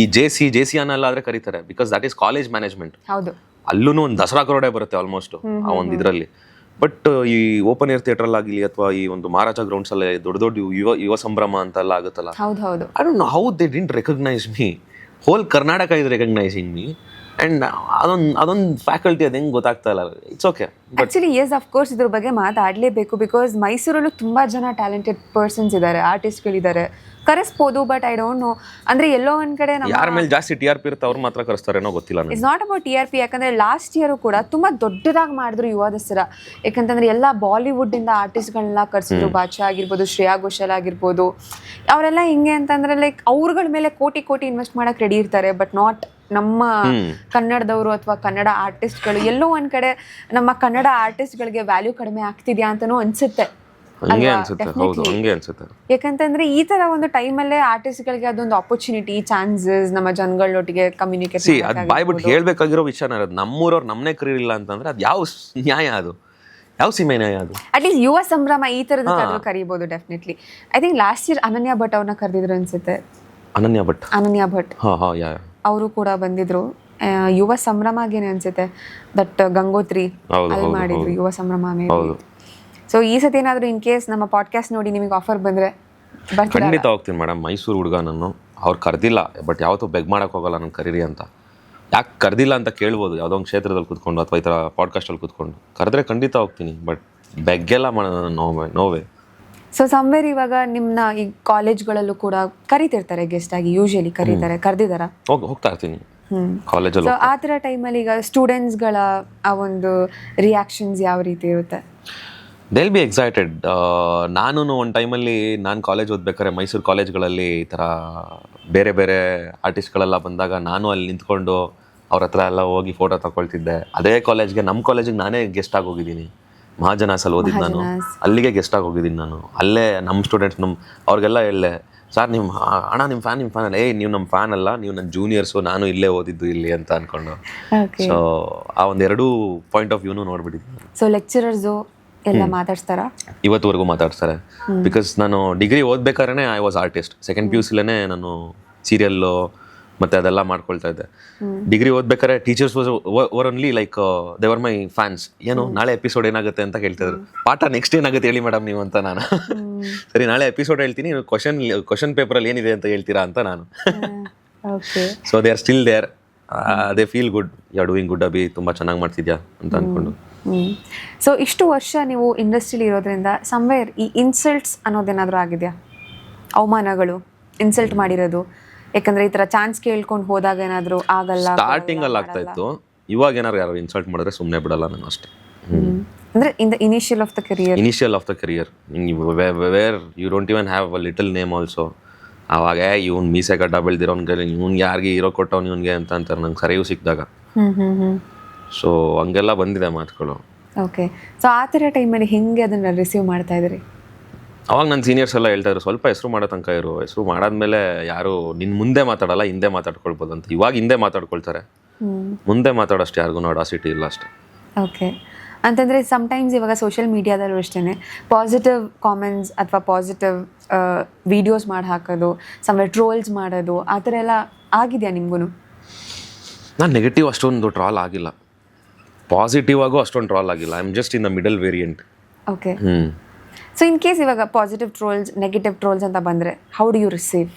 ಈ ಜೆ ಸಿ ಅನ್ನಲ್ಲಾದ್ರೆ ಕರೀತಾರೆ, because that is college management. ಹೌದು. ಅಲ್ಲೂ ಒಂದು ದಸರಾ ಕರೋಡೆ ಬರುತ್ತೆ ಆಲ್ಮೋಸ್ಟ್ ಆ ಒಂದು ಇದರಲ್ಲಿ. ಬಟ್ ಈ ಓಪನ್ ಏರ್ ಥಿಯೇಟರ್ ಆಗಲಿ ಅಥವಾ ಈ ಒಂದು ಮಹಾರಾಜ ಗ್ರೌಂಡ್ಸ್ ಅಲ್ಲೇ ದೊಡ್ಡ ಯುವ ಸಂಭ್ರಮ ಅಂತೆಲ್ಲ ಆಗುತ್ತಲ್ಲ, I don't know how they didn't recognise me. Whole Karnataka is recognising me. And ಅದೊಂದು ಫ್ಯಾಕಲ್ಟಿ ಅದು ಹೆಂಗೆ ಗೊತ್ತಾಗ್ತಾ ಇಲ್ಲ. It's okay. Actually yes, of course ಇದ್ರ ಬಗ್ಗೆ ಮಾತಾಡಲೇಬೇಕು, ಬಿಕಾಸ್ ಮೈಸೂರಲ್ಲೂ ತುಂಬ ಜನ ಟ್ಯಾಲೆಂಟೆಡ್ ಪರ್ಸನ್ಸ್ ಇದ್ದಾರೆ, ಆರ್ಟಿಸ್ಟ್ಗಳಿದ್ದಾರೆ. ಕರೆಸ್ಬೋದು, ಬಟ್ ಐ ಡೋಂಟ್ ನೋ. ಅಂದ್ರೆ ಎಲ್ಲೋ ಒಂದ್ ಕಡೆ ಯಾರ ಮೇಲೆ ಜಾಸ್ತಿ TRP ಇರುತ್ತೆ ಅವ್ರು ಮಾತ್ರ ಕರೆಸ್ತಾರೇನೋ ಗೊತ್ತಿಲ್ಲ ನನಗೆ. It's not about TRP. ಯಾಕಂದ್ರೆ ಲಾಸ್ಟ್ ಇಯರ್ ಕೂಡ ತುಂಬಾ ದೊಡ್ಡದಾಗಿ ಮಾಡಿದ್ರು ಯುವ ದಸರಾ. ಯಾಕಂತಂದ್ರೆ ಎಲ್ಲ ಬಾಲಿವುಡ್ ಇಂದ ಆರ್ಟಿಸ್ಟ್ಗಳನ್ನ ಕರ್ಸಿದ್ರು. ಬಾದ್ಶಾ ಆಗಿರ್ಬೋದು, ಶ್ರೇಯಾ ಘೋಷಾಲ್ ಆಗಿರ್ಬೋದು, ಅವರೆಲ್ಲ ಹಿಂಗೆ ಅಂತಂದ್ರೆ ಲೈಕ್ ಅವ್ರಗಳ ಮೇಲೆ ಕೋಟಿ ಕೋಟಿ ಇನ್ವೆಸ್ಟ್ ಮಾಡಕ್ ರೆಡಿ ಇರ್ತಾರೆ. ಬಟ್ ನಾಟ್ ನಮ್ಮ ಕನ್ನಡದವರು ಅಥವಾ ಕನ್ನಡ ಆರ್ಟಿಸ್ಟ್ಗಳು. ಎಲ್ಲೋ ಒಂದ್ ಕಡೆ ನಮ್ಮ ಕನ್ನಡ ಆರ್ಟಿಸ್ಟ್ಗಳಿಗೆ ವ್ಯಾಲ್ಯೂ ಕಡಿಮೆ ಆಗ್ತಿದ್ಯಾ ಅಂತಾನೂ ಅನ್ಸುತ್ತೆ. ಹಂಗೆ ಅನ್ಸುತ್ತೆ, ಹೌದು ಹಂಗೆ ಅನ್ಸುತ್ತೆ. ಯಾಕಂತಂದ್ರೆ ಈ ತರ ಒಂದು ಟೈಮಲ್ಲೇ ಆರ್ಟಿಸ್ಟ್ಗಳಿಗೆ ಅದೊಂದು ಆಪರ್ಚುನಿಟಿ, ಚಾನ್ಸಸ್ ನಮ್ಮ ಜನಗಳೊಟ್ಟಿಗೆ ಕಮ್ಯುನಿಕೇಟ್ ಬಾಯ್ಬಿಟ್ಟು ಹೇಳ್ಬೇಕಾಗಿರೋ ವಿಷಯನ ಇರೋದು. ನಮ್ಮೂರವ್ರು ನಮ್ಮನೆ ಕರೀಲಿಲ್ಲ ಅಂತಂದ್ರೆ ಅದು ಯಾವ ನ್ಯಾಯ, ಅದು ಯಾವ ಸೀಮೆ ನ್ಯಾಯ? ಅದು ಅಟ್ಲೀಸ್ಟ್ ಯುವ ಸಂಭ್ರಮ ಈ ತರದಕ್ಕಾದ್ರೂ ಕರೀಬಹುದು. Definitely I think last year Ananya Bhat ಅವ್ರನ್ನ ಕರೆದಿದ್ರು ಅನ್ಸುತ್ತೆ. ಅನನ್ಯ ಭಟ್ ಅವರು ಕೂಡ ಬಂದಿದ್ರು. ಯುವ ಸಂಭ್ರಮಗೇನೆ ಅನ್ಸುತ್ತೆ ದಟ್ ಗಂಗೋತ್ರಿ ಅಲ್ಲಿ ಮಾಡಿದ್ರು ಯುವ ಸಂಭ್ರಮ ಮೇಲೆ. ಸೊ ಈ ಸತಿ ಏನಾದ್ರು ಇನ್ ಕೇಸ್ ನಮ್ಮ ಪಾಡ್ಕಾಸ್ಟ್ ನೋಡಿ ನಿಮಗೆ ಆಫರ್ ಬಂದ್ರೆ ಖಂಡಿತ ಹೋಗ್ತೀನಿ ಮೇಡಮ್. ಮೈಸೂರು ಹುಡುಗ ನಾನು. ಅವ್ರು ಕರೆದಿಲ್ಲ, ಬಟ್ ಯಾವತ್ತೂ ಬೆಗ್ ಮಾಡಕ್ ಹೋಗಲ್ಲ ನಾನು ಕರೀರಿ ಅಂತ. ಯಾಕೆ ಕರೆದಿಲ್ಲ ಅಂತ ಕೇಳ್ಬೋದು, ಯಾವುದೋ ಒಂದು ಕ್ಷೇತ್ರದಲ್ಲಿ ಕೂತ್ಕೊಂಡು ಅಥವಾ ಈ ಥರ ಪಾಡ್ಕಾಸ್ಟಲ್ಲಿ ಕೂತ್ಕೊಂಡು. ಕರೆದ್ರೆ ಖಂಡಿತ ಹೋಗ್ತೀನಿ, ಬಟ್ ಬೆಗ್ಗೆಲ್ಲ ಮಾಡೋಣ ನೋವೇ. ಸೊ ಸಮ್ವೇರ್ ಇವಾಗ ನಿಮ್ಮನ್ನ ಈ ಕಾಲೇಜ್ಗಳಲ್ಲೂ ಕೂಡ ಕರಿತಿರ್ತಾರೆ ಗೆಸ್ಟ್ ಆಗಿ, ಯೂಶಲಿ ಕರೀತಾರೆ. ಕರೆದಿದ್ದಾರಾ? ಹೋಗ್ತಾ ಇರ್ತೀನಿ ಕಾಲೇಜಲ್ಲಿ. ಸೊ ಆ ಥರ ಟೈಮಲ್ಲಿ ಈಗ ಸ್ಟೂಡೆಂಟ್ಸ್ಗಳ ಆ ಒಂದು ರಿಯಾಕ್ಷನ್ಸ್ ಯಾವ ರೀತಿ ಇರುತ್ತೆ? They'll B excited. ನಾನು ಒಂದು ಟೈಮಲ್ಲಿ ನಾನು ಕಾಲೇಜ್ ಓದ್ಬೇಕಾದ್ರೆ ಮೈಸೂರು ಕಾಲೇಜ್ಗಳಲ್ಲಿ ಈ ಥರ ಬೇರೆ ಬೇರೆ ಆರ್ಟಿಸ್ಟ್ಗಳೆಲ್ಲ ಬಂದಾಗ ನಾನು ಅಲ್ಲಿ ನಿಂತ್ಕೊಂಡು ಅವ್ರ ಹತ್ರ ಎಲ್ಲ ಹೋಗಿ ಫೋಟೋ ತಗೊಳ್ತಿದ್ದೆ. ಅದೇ ಕಾಲೇಜ್ಗೆ, ನಮ್ಮ ಕಾಲೇಜಿಗೆ ನಾನೇ ಗೆಸ್ಟ್ ಆಗಿ ಹೋಗಿದ್ದೀನಿ. ಮಹಾಜನಾಸಲ್ಲಿ ಓದಿದ್ದು ನಾನು, ಅಲ್ಲಿಗೆ ಗೆಸ್ಟ್ ಆಗಿ ಹೋಗಿದ್ದೀನಿ ನಾನು. ಅಲ್ಲೇ ನಮ್ಮ ಸ್ಟೂಡೆಂಟ್ಸ್ ಅವ್ರಿಗೆಲ್ಲ ಹೇಳಿದೆ, ಸರ್ ನಿಮ್ಮ ಅಣ್ಣ ನಿಮ್ಮ ಫ್ಯಾನ್ ಅಲ್ಲ, ನೀವು ನಮ್ಮ ಫ್ಯಾನ್ ಅಲ್ಲ, ನೀವು ನನ್ನ ಜೂನಿಯರ್ಸು, ನಾನು ಇಲ್ಲೇ ಓದಿದ್ದು ಇಲ್ಲಿ ಅಂತ ಅಂದ್ಕೊಂಡು. ಸೊ ಆ ಒಂದೆರಡೂ ಪಾಯಿಂಟ್ ಆಫ್ ವ್ಯೂನು ನೋಡ್ಬಿಟ್ಟಿದ್ದೀನಿ. ಸೊ ಲೆಕ್ಚರರ್ಸು ಎಲ್ಲ ಮಾತಾಡ್ತಾರಾ? ಇವತ್ತುವರೆಗೂ ಮಾತಾಡ್ತಾರೆ. ಬಿಕಾಸ್ ನಾನು ಡಿಗ್ರಿ ಓದ್ಬೇಕಾದ್ರೆ ಐ ವಾಸ್ ಆರ್ಟಿಸ್ಟ್. ಸೆಕೆಂಡ್ PUCಲೇ ನಾನು ಸೀರಿಯಲ್ಲು ಮತ್ತೆ ಅದೆಲ್ಲ ಮಾಡ್ಕೊಳ್ತಾ ಇದ್ದೆ. ಡಿಗ್ರಿ ಓದ್ಬೇಕಾದ್ರೆ teachers were only like they were my fans. ಏನು ನಾಳೆ ಎಪಿಸೋಡ್ ಏನಾಗುತ್ತೆ ಅಂತ ಕೇಳ್ತಿದ್ರು. ಪಾಠ ನೆಕ್ಸ್ಟ್ ಏನಾಗುತ್ತೆ ಹೇಳಿ ಮೇಡಮ್ ನೀವು ಅಂತ ನಾನು. ಸರಿ ನಾಳೆ ಎಪಿಸೋಡ್ ಹೇಳ್ತೀನಿ, ಕ್ವಶನ್ ಪೇಪರಲ್ಲಿ ಏನಿದೆ ಅಂತ ಹೇಳ್ತೀರಾ ಅಂತ ನಾನು. So they are still there, they feel good, you are doing good Abhi, ತುಂಬ ಚೆನ್ನಾಗಿ ಮಾಡ್ತಿದ್ಯಾ ಅಂತ ಅಂದ್ಕೊಂಡು. ಸೊ ಇಷ್ಟು ವರ್ಷ ನೀವು ಇಂಡಸ್ಟ್ರಿಲಿ ಇರೋದ್ರಿಂದ ಸಮ್ವೇರ್ ಈ ಇನ್ಸಲ್ಟ್ಸ್ ಅನ್ನೋದೇನಾದರೂ ಆಗಿದೆಯಾ? ಅವಮಾನಗಳು, ಇನ್ಸಲ್ಟ್ ಮಾಡಿರೋದು? ಯಾಕಂದ್ರೆ ಈ ತರ ಚಾನ್ಸ್ ಕೇಳ್ಕೊಂಡು ಹೋದಾಗ ಏನಾದರೂ ಆಗಲ್ಲ? ಸ್ಟಾರ್ಟಿಂಗ್ ಅಲ್ಲಿ ಆಗ್ತಾ ಇತ್ತು. ಇವಾಗ ಏನಾದ್ರು ಯಾರು ಇನ್ಸಲ್ಟ್ ಮಾಡಿದ್ರೆ ಸುಮ್ಮನೆ ಬಿಡಲ್ಲ ನಾನು ಅಷ್ಟೇ. ಅಂದ್ರೆ in the initial of the career where you don't even have a little name also. ಅವಾಗ ಇವ್ನು ಮೀಸೆ ಗಡ್ಡ ಬೆಳೆದಿರೋನ್ಗೆ ಇವ್ನಿಗೆ ಯಾರಿಗೆ ಹೀರೋ ಕೊಟ್ಟವ್ನು ಇವ್ನಿಗೆ ಅಂತ ಅಂತಾರೆ ನಂಗೆ ಸರಿಯೂ ಸಿಕ್ಕಿದಾಗ. ಸೊ ಹಂಗೆಲ್ಲ ಬಂದಿದೆ ಮಾತುಗಳು. ಓಕೆ. ಸೊ ಆ ಥರ ಟೈಮಲ್ಲಿ ಹೆಂಗೆ ಅದನ್ನು ರಿಸೀವ್ ಮಾಡ್ತಾ ಇದ್ರಿ? ಅವಾಗ ನನ್ನ ಸೀನಿಯರ್ಸ್ ಎಲ್ಲ ಹೇಳ್ತಾ ಇದ್ರು, ಸ್ವಲ್ಪ ಹೆಸರು ಮಾಡೋ ತನಕ ಇರು, ಹೆಸರು ಮಾಡಾದ್ಮೇಲೆ ಯಾರು ನಿನ್ನ ಮುಂದೆ ಮಾತಾಡಲ್ಲ, ಹಿಂದೆ ಮಾತಾಡ್ಕೊಳ್ಬೋದು ಅಂತ. ಇವಾಗ ಹಿಂದೆ ಮಾತಾಡ್ಕೊಳ್ತಾರೆ, ಮುಂದೆ ಮಾತಾಡೋಷ್ಟು ಯಾರಿಗೂ ಆಡಾಸಿಟಿ ಇಲ್ಲ ಅಷ್ಟೇ. ಓಕೆ. ಅಂತಂದರೆ ಸಮ್ಟೈಮ್ಸ್ ಇವಾಗ ಸೋಷಿಯಲ್ ಮೀಡಿಯಾದಲ್ಲೂ ಅಷ್ಟೇ ಪಾಸಿಟಿವ್ ಕಾಮೆಂಟ್ಸ್ ಅಥವಾ ಪಾಸಿಟಿವ್ ವಿಡಿಯೋಸ್ ಮಾಡಿ ಹಾಕೋದು, ಸಮ್ವೇರ್ ಟ್ರೋಲ್ಸ್ ಮಾಡೋದು, ಆ ಥರ ಎಲ್ಲ ಆಗಿದೆಯಾ ನಿಮಗೂ? ನಾನು ನೆಗೆಟಿವ್ ಅಷ್ಟೊಂದು ಟ್ರಾಲ್ ಆಗಿಲ್ಲ, ಪಾಸಿಟಿವ್ ಆಗು ಅಷ್ಟೊಂದು ಟ್ರಾಲ್ ಆಗಿಲ್ಲ. I am just in the middle variant. Okay. So in case ಇವಾಗ ಪಾಸಿಟಿವ್ ಟ್ರೋಲ್ಸ್, ನೆಗೆಟಿವ್ ಟ್ರೋಲ್ಸ್ ಅಂತ ಬಂದರೆ how do you receive?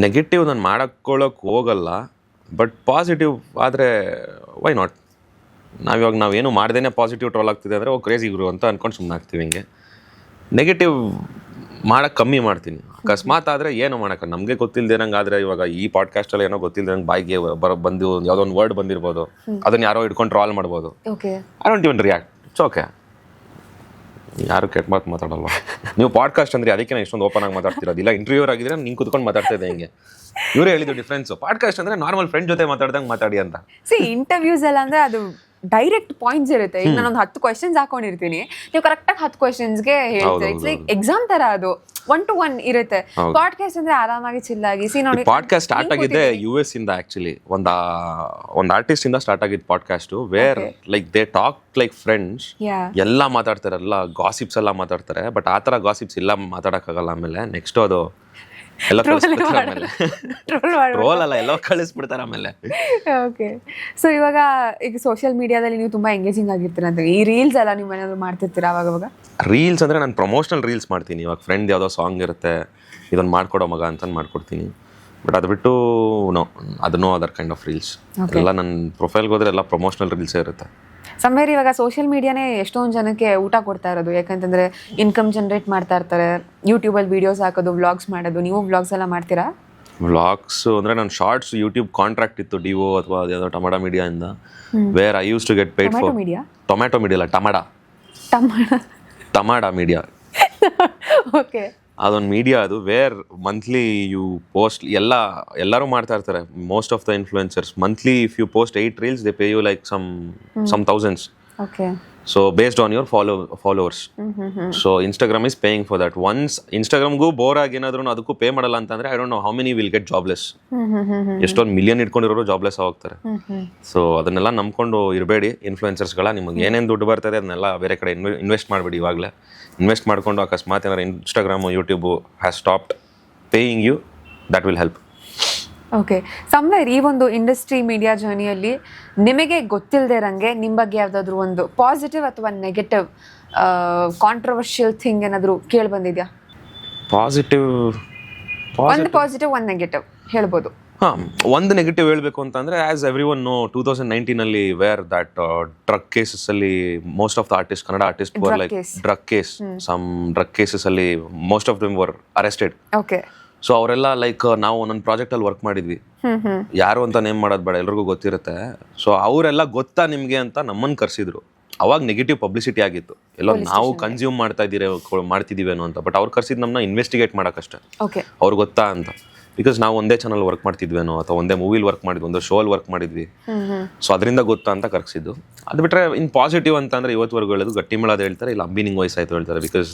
Negative ನಾನು ಮಾಡಕ್ಕೊಳ್ಳೋಕೆ ಹೋಗಲ್ಲ, ಬಟ್ ಪಾಸಿಟಿವ್ ಆದರೆ ವೈ ನಾಟ್? ನಾವೇನು ಮಾಡ್ದೇನೆ ಪಾಸಿಟಿವ್ ಟ್ರೋಲ್ ಆಗ್ತಿದೆ ಅಂದರೆ ಓ ಕ್ರೇಜಿ ಗುರು ಅಂತ ಅಂದ್ಕೊಂಡು ಸುಮ್ಮನೆ ಆಗ್ತೀವಿ. ಹಿಂಗೆ ನೆಗೆಟಿವ್ ಮಾಡೋಕ್ಕೆ ಕಮ್ಮಿ ಮಾಡ್ತೀನಿ. ಅಕಸ್ಮಾತ್ ಆದರೆ ಏನು ಮಾಡೋಕ್ಕೆ, ನಮಗೆ ಗೊತ್ತಿಲ್ಲದೇನಂಗೆ ಆದರೆ ಇವಾಗ ಈ ಪಾಡ್ಕಾಸ್ಟಲ್ಲಿ ಏನೋ ಗೊತ್ತಿಲ್ಲದಂಗೆ ಬಾಯಿಗೆ ಬಂದು ಯಾವುದೋ ಒಂದು ವರ್ಡ್ ಬಂದಿರ್ಬೋದು, ಅದನ್ನು ಯಾರೋ ಇಟ್ಕೊಂಡು ಟ್ರಾಲ್ ಮಾಡ್ಬೋದು. Okay. I don't even react, it's okay. ಯಾರು ಕೆಟ್ಟ ಮಾತು ಮಾತಾಡಲ್ವ. ನೀವು ಪಾಡ್ಕಾಸ್ಟ್ ಅಂದರೆ ಅದಕ್ಕೆ ನಾನು ಇಷ್ಟೊಂದು ಓಪನ್ ಆಗಿ ಮಾತಾಡ್ತಿರೋದು. ಇಲ್ಲ ಇಂಟರ್ವ್ಯೂರ್ ಆಗಿದ್ರೆ ನೀನು ಕುತ್ಕೊಂಡು ಮಾತಾಡ್ತಾ ಇದ್ದೆ ಹಿಂಗೆ. ಇವರೇ ಹೇಳಿದ್ದು ಡಿಫ್ರೆನ್ಸು, ಪಾಡ್ಕಾಸ್ಟ್ ಅಂದರೆ ನಾರ್ಮಲ್ ಫ್ರೆಂಡ್ ಜೊತೆ ಮಾತಾಡ್ದಂಗೆ ಮಾತಾಡಿ ಅಂತ. ಇಂಟರ್ವ್ಯೂಸ್ ಎಲ್ಲ ಅಂದರೆ ಅದು ಡೈರೆಕ್ಟ್ ಪಾಯಿಂಟ್ಸ್ ಇರುತ್ತೆ. ಈಗ ನಾನೊಂದು 10 ಕ್ವಶನ್ಸ್ ಹಾಕೊಂಡಿರ್ತೀನಿ, ನೀವು ಕರೆಕ್ಟಾಗಿ 10 ಕ್ವಶನ್ಸ್ಗೆ ಹೇಳ್ತೀರಿ. ಇಟ್ಸ್ ಲೈಕ್ ಎಕ್ಸಾಮ್ ಥರ, ಅದು 1-to-1 ಇರುತ್ತೆ. ಪಾಡ್ಕಾಸ್ಟ್ ಅಂದರೆ ಆರಾಮಾಗಿ ಚಿಲ್ಲಾಗಿ ನೋಡಿ. ಪಾಡ್ಕಾಸ್ಟ್ ಸ್ಟಾರ್ಟ್ ಆಗಿದ್ದೆ US ಇಂದ. ಆ್ಯಕ್ಚುಲಿ ಒಂದು ಆರ್ಟಿಸ್ಟ್ ಇಂದ ಸ್ಟಾರ್ಟ್ ಆಗಿದ್ದು podcast, where like they talk like friends. ಎಲ್ಲ ಮಾತಾಡ್ತಾರೆ, ಎಲ್ಲ ಗಾಸಿಪ್ಸ್ ಎಲ್ಲ ಮಾತಾಡ್ತಾರೆ. ಬಟ್ ಆ ಥರ ಗಾಸಿಪ್ಸ್ ಇಲ್ಲ ಮಾತಾಡೋಕ್ಕಾಗಲ್ಲ. ಆಮೇಲೆ ನೆಕ್ಸ್ಟ್ ಅದು ಎಲ್ಲ ಕಳಿಸ್ಬಿಡ್ತಾರೆ, ಆಮೇಲೆ ಟ್ರೋಲ್ ಅಲ್ಲ ಎಲ್ಲ ಕಳಿಸ್ಬಿಡ್ತಾರೆ ಆಮೇಲೆ. ಓಕೆ. ಸೊ ಇವಾಗ ಈಗ ಸೋಷಿಯಲ್ ಮೀಡಿಯಾದಲ್ಲಿ ನೀವು ತುಂಬ ಎಂಗೇಜಿಂಗ್ ಆಗಿರ್ತೀರ ಅಂತ. ಈ ರೀಲ್ಸ್ ಎಲ್ಲ ನೀವು ಏನಾದರೂ ಮಾಡ್ತಿರ್ತೀರಾ ಅವಾಗ? ರೀಲ್ಸ್ ಅಂದರೆ ನಾನು ಪ್ರಮೋಷನಲ್ ರೀಲ್ಸ್ ಮಾಡ್ತೀನಿ. ಇವಾಗ ಫ್ರೆಂಡ್ ಯಾವುದೋ ಸಾಂಗ್ ಇರುತ್ತೆ, ಇದನ್ನು ಮಾಡ್ಕೊಡೋ ಮಗ ಅಂತ ಮಾಡ್ಕೊಡ್ತೀನಿ. ಬಟ್ ಅದು ಬಿಟ್ಟು ಅದರ್ ಕೈಂಡ್ ಆಫ್ ರೀಲ್ಸ್ ಎಲ್ಲ ನನ್ನ ಪ್ರೊಫೈಲ್ಗೆ ಹೋದ್ರೆ ಎಲ್ಲ ಪ್ರಮೋಷನಲ್ ರೀಲ್ಸೇ ಇರುತ್ತೆ. ಸಮ್ವೇರ್ ಇವಾಗ ಸೋಷಿಯಲ್ ಮೀಡಿಯಾನೇ ಎಷ್ಟೊಂದು ಜನಕ್ಕೆ ಊಟ ಕೊಡ್ತಾ ಇರೋದು, ಯಾಕಂತಂದ್ರೆ ಇನ್ಕಮ್ ಜನರೇಟ್ ಮಾಡ್ತಾ ಇರ್ತಾರೆ, ಯೂಟ್ಯೂಬಲ್ಲಿ ವಿಡಿಯೋಸ್ ಹಾಕೋದು, ವ್ಲಾಗ್ಸ್ ಮಾಡೋದು. ನೀವು ವ್ಲಾಗ್ಸ್ ಎಲ್ಲ ಮಾಡ್ತೀರಾ? ವ್ಲಾಗ್ಸ್ ಅಂದರೆ ನನ್ನ ಶಾರ್ಟ್ಸ್ ಯೂಟ್ಯೂಬ್ ಕಾಂಟ್ರಾಕ್ಟ್ ಇತ್ತು ಡಿವೋ ಅಥವಾ ಅದೇನೋ ಟಮಾಟಾ ಮೀಡಿಯಾಯಿಂದ, where I use to get paid for media, tomato media ಅಲ್ಲ ಟಮಾಟಾ ಮೀಡಿಯಾ. ಓಕೆ, ಅದೊಂದು ಮೀಡಿಯಾ ಅದು, ವೇರ್ ಮಂತ್ಲಿ ಯು ಪೋಸ್ಟ್ ಎಲ್ಲರೂ ಮಾಡ್ತಾ ಇರ್ತಾರೆ. Most of the influencers monthly if you post 8 reels they pay you like some thousands. Okay. So based on your followers. So Instagram is paying for that. Once Instagramಗೂ ಬೋರ್ ಆಗಿ ಏನಾದ್ರೂ ಅದಕ್ಕೂ ಪೇ ಮಾಡಲ್ಲ ಅಂತಂದ್ರೆ I don't know how many will get jobless. ಎಷ್ಟೊಂದು ಮಿಲಿಯನ್ ಇಟ್ಕೊಂಡಿರೋರು ಜಾಬ್ಲೆಸ್ ಹೋಗ್ತಾರೆ. ಸೊ ಅದನ್ನೆಲ್ಲ ನಂಬ್ಕೊಂಡು ಇರಬೇಡಿ ಇನ್ಫ್ಲುಯೆನ್ಸರ್ಸ್ಗಳ. ನಿಮಗೆ ಏನೇನು ದುಡ್ಡು ಬರ್ತದೆ ಅದನ್ನೆಲ್ಲ ಬೇರೆ ಕಡೆ ಇನ್ವೆಸ್ಟ್ ಮಾಡಬೇಡಿ. ಇವಾಗಲೇ ಇನ್ವೆಸ್ಟ್ ಮಾಡಿಕೊಂಡು ಅಕಸ್ಮಾತ್ ಏನಾರು Instagram YouTube has stopped paying you, that will help. Okay, somewhere ಈ ಒಂದು ಇಂಡಸ್ಟ್ರಿ ಮೀಡಿಯಾ ಜರ್ನಿಯಲ್ಲಿ ನಿಮಗೆ ಗೊತ್ತಿಲ್ಲದೆ ಇರಂಗೆ ನಿಮ್ಮ ಬಗ್ಗೆ ಯಾವುದಾದ್ರೂ ಒಂದು ಪಾಸಿಟಿವ್ ಅಥವಾ ನೆಗೆಟಿವ್ ಕಾಂಟ್ರವರ್ಷಿಯಲ್ ಥಿಂಗ್ ಏನಾದರೂ ಕೇಳಿ ಬಂದಿದೆಯಾ? ಒಂದು ಪಾಸಿಟಿವ್ ಒಂದು ನೆಗೆಟಿವ್ ಹೇಳ್ಬೋದು. ಒಂದು ನೆಗೆಟಿವ್ ಹೇಳಬೇಕು ಅಂತಂದರೆ, as everyone know 2019 where that drug ಕೇಸಸ್ಸಲ್ಲಿ most of the artist, Kannada artist were like drug ಕೇಸಸ್ಸಲ್ಲಿ most of them were arrested. Okay. So ಅವರೆಲ್ಲ ಲೈಕ್ ನಾವು ಒಂದೊಂದು ಪ್ರಾಜೆಕ್ಟಲ್ಲಿ ವರ್ಕ್ ಮಾಡಿದ್ವಿ, ಯಾರು ಅಂತ ನೇಮ್ ಮಾಡೋದು ಬೇಡ, ಎಲ್ರಿಗೂ ಗೊತ್ತಿರುತ್ತೆ. ಸೊ ಅವರೆಲ್ಲ ಗೊತ್ತಾ ನಿಮಗೆ ಅಂತ ನಮ್ಮನ್ನು ಕರೆಸಿದ್ರು. ಅವಾಗ ನೆಗೆಟಿವ್ ಪಬ್ಲಿಸಿಟಿ ಆಗಿತ್ತು, ಎಲ್ಲೋ ನಾವು ಕನ್ಸ್ಯೂಮ್ ಮಾಡ್ತಿದ್ದೀವೇನೋ ಅಂತ. ಬಟ್ ಅವ್ರು ಕರ್ಸಿದ್ ನಮ್ಮನ್ನ ಇನ್ವೆಸ್ಟಿಗೇಟ್ ಮಾಡೋಕ್ಕಷ್ಟೇ, ಅವ್ರು ಗೊತ್ತಾ ಅಂತ. ಬಿಕಾಸ್ ನಾವು ಒಂದೇ ಚಾನಲ್ ವರ್ಕ್ ಮಾಡ್ತಿದ್ವೇನೋ ಅಥವಾ ಒಂದೇ ಮೂವಿಲಿ ವರ್ಕ್ ಮಾಡಿದ್ವಿ, ಒಂದು ಶೋಲ್ಲಿ ವರ್ಕ್ ಮಾಡಿದ್ವಿ. ಸೊ ಅದರಿಂದ ಗೊತ್ತಾ ಅಂತ ಕರ್ಸಿದ್ದು. ಅದು ಬಿಟ್ಟರೆ ಇನ್ ಪಾಸಿಟಿವ್ ಅಂತ ಅಂದರೆ ಇವತ್ತುವರೆಗೂ ಹೇಳೋದು ಗಟ್ಟಿಮೇಳದ ಹೇಳ್ತಾರೆ, ಇಲ್ಲ ಅಂಬಿನಿಂಗ್ ವಾಯ್ಸ್ ಆಯಿತು ಹೇಳ್ತಾರೆ. Because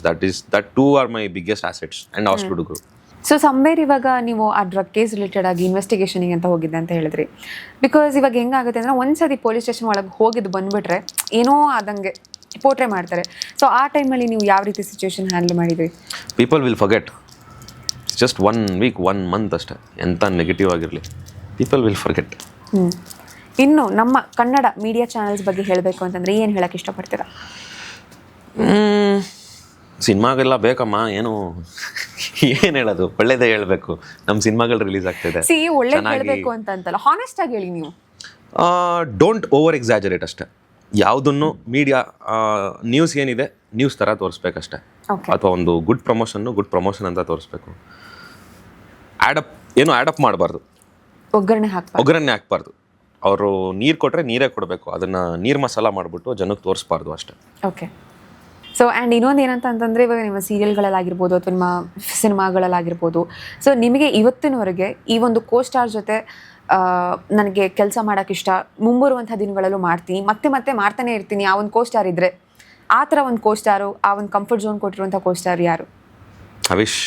that two are my biggest assets and ಆಸ್ಟ್ ಹುಡುಗರು. ಸೊ ಸಮ್ವೇರ್ ಇವಾಗ ನೀವು ಆ ಡ್ರಗ್ ಕೇಸ್ ರಿಲೇಟೆಡ್ ಆಗಿ ಇನ್ವೆಸ್ಟಿಗೇಷನಿಗೆ ಅಂತ ಹೋಗಿದ್ದೆ ಅಂತ ಹೇಳಿದ್ರಿ. ಬಿಕಾಸ್ ಇವಾಗ ಹೆಂಗಾಗುತ್ತೆ ಅಂದರೆ ಒಂದ್ಸತಿ ಪೊಲೀಸ್ ಸ್ಟೇಷನ್ ಒಳಗೆ ಹೋಗಿದ್ದು ಬಂದುಬಿಟ್ರೆ ಏನೋ ಆದಂಗೆ ಪೋಟ್ರೆ ಮಾಡ್ತಾರೆ. ಸೊ ಆ ಟೈಮಲ್ಲಿ ನೀವು ಯಾವ ರೀತಿ ಸಿಚುವೇಶನ್ ಹ್ಯಾಂಡಲ್ ಮಾಡಿದ್ರಿ? People will forget. Just 1 week 1 month ಅಷ್ಟೇ, ಎಂಥ ನೆಗೆಟಿವ್ ಆಗಿರಲಿ, ಪೀಪಲ್ ವಿಲ್ ಫರ್ಗೆಟ್. ಇನ್ನು ನಮ್ಮ ಕನ್ನಡ ಮೀಡಿಯಾ ಚಾನಲ್ಸ್ ಬಗ್ಗೆ ಹೇಳಬೇಕು ಅಂತಂದರೆ ಏನು ಹೇಳಕ್ಕೆ ಇಷ್ಟಪಡ್ತೀರಾ? ಸಿನಿಮಾಗೆಲ್ಲ ಬೇಕಮ್ಮ, ಏನು ಹೇಳೋದು, ಒಳ್ಳೇದೇ ಹೇಳಬೇಕು. ನಮ್ಮ ಸಿನಿಮಾಗಳು ರಿಲೀಸ್ ಆಗ್ತಿದೆ, ಒಳ್ಳೇದು ಹೇಳಬೇಕು ಅಂತಲ್ಲ, ಹಾನೆಸ್ಟ್ ಆಗಿ ಹೇಳಿ ನೀವು. ಡೋಂಟ್ ಓವರ್ ಎಕ್ಸಾಜರೇಟ್ ಅಷ್ಟೇ. ಯಾವುದನ್ನು ಮೀಡಿಯಾ ನ್ಯೂಸ್ ಏನಿದೆ ನ್ಯೂಸ್ ಥರ ತೋರಿಸ್ಬೇಕಷ್ಟೆ, ಅಥವಾ ಒಂದು ಗುಡ್ ಪ್ರಮೋಷನ್ ಅಂತ ತೋರಿಸ್ಬೇಕು. ಆ್ಯಡಪ್ ಮಾಡಬಾರ್ದು, ಒಗ್ಗರಣೆ ಹಾಕಬಾರ್ದು. ಅವರು ನೀರು ಕೊಟ್ಟರೆ ನೀರೇ ಕೊಡಬೇಕು, ಅದನ್ನು ನೀರು ಮಸಾಲ ಮಾಡಿಬಿಟ್ಟು ಜನಕ್ಕೆ ತೋರಿಸ್ಬಾರ್ದು ಅಷ್ಟೇ. ಓಕೆ. ಸೊ ಆ್ಯಂಡ್ ಇನ್ನೊಂದು ಏನಂತ ಅಂತಂದರೆ, ಇವಾಗ ನಿಮ್ಮ ಸೀರಿಯಲ್ಗಳಲ್ಲಾಗಿರ್ಬೋದು ಅಥವಾ ನಿಮ್ಮ ಸಿನಿಮಾಗಳಲ್ಲಾಗಿರ್ಬೋದು, ಸೊ ನಿಮಗೆ ಇವತ್ತಿನವರೆಗೆ ಈ ಒಂದು ಕೋಸ್ಟಾರ್ ಜೊತೆ ನನಗೆ ಕೆಲಸ ಮಾಡೋಕ್ಕಿಷ್ಟ, ಮುಂಬರುವಂಥ ದಿನಗಳಲ್ಲೂ ಮಾಡ್ತೀನಿ, ಮತ್ತೆ ಮಾಡ್ತಾನೆ ಇರ್ತೀನಿ, ಆ ಒಂದು ಕೋಸ್ಟಾರ್ ಇದ್ದರೆ, ಆ ಥರ ಒಂದು ಕೋಸ್ಟಾರು, ಆ ಒಂದು ಕಂಫರ್ಟ್ ಝೋನ್ ಕೊಟ್ಟಿರುವಂಥ ಕೋಸ್ಟಾರ್ ಯಾರು? ಐ ವಿಶ್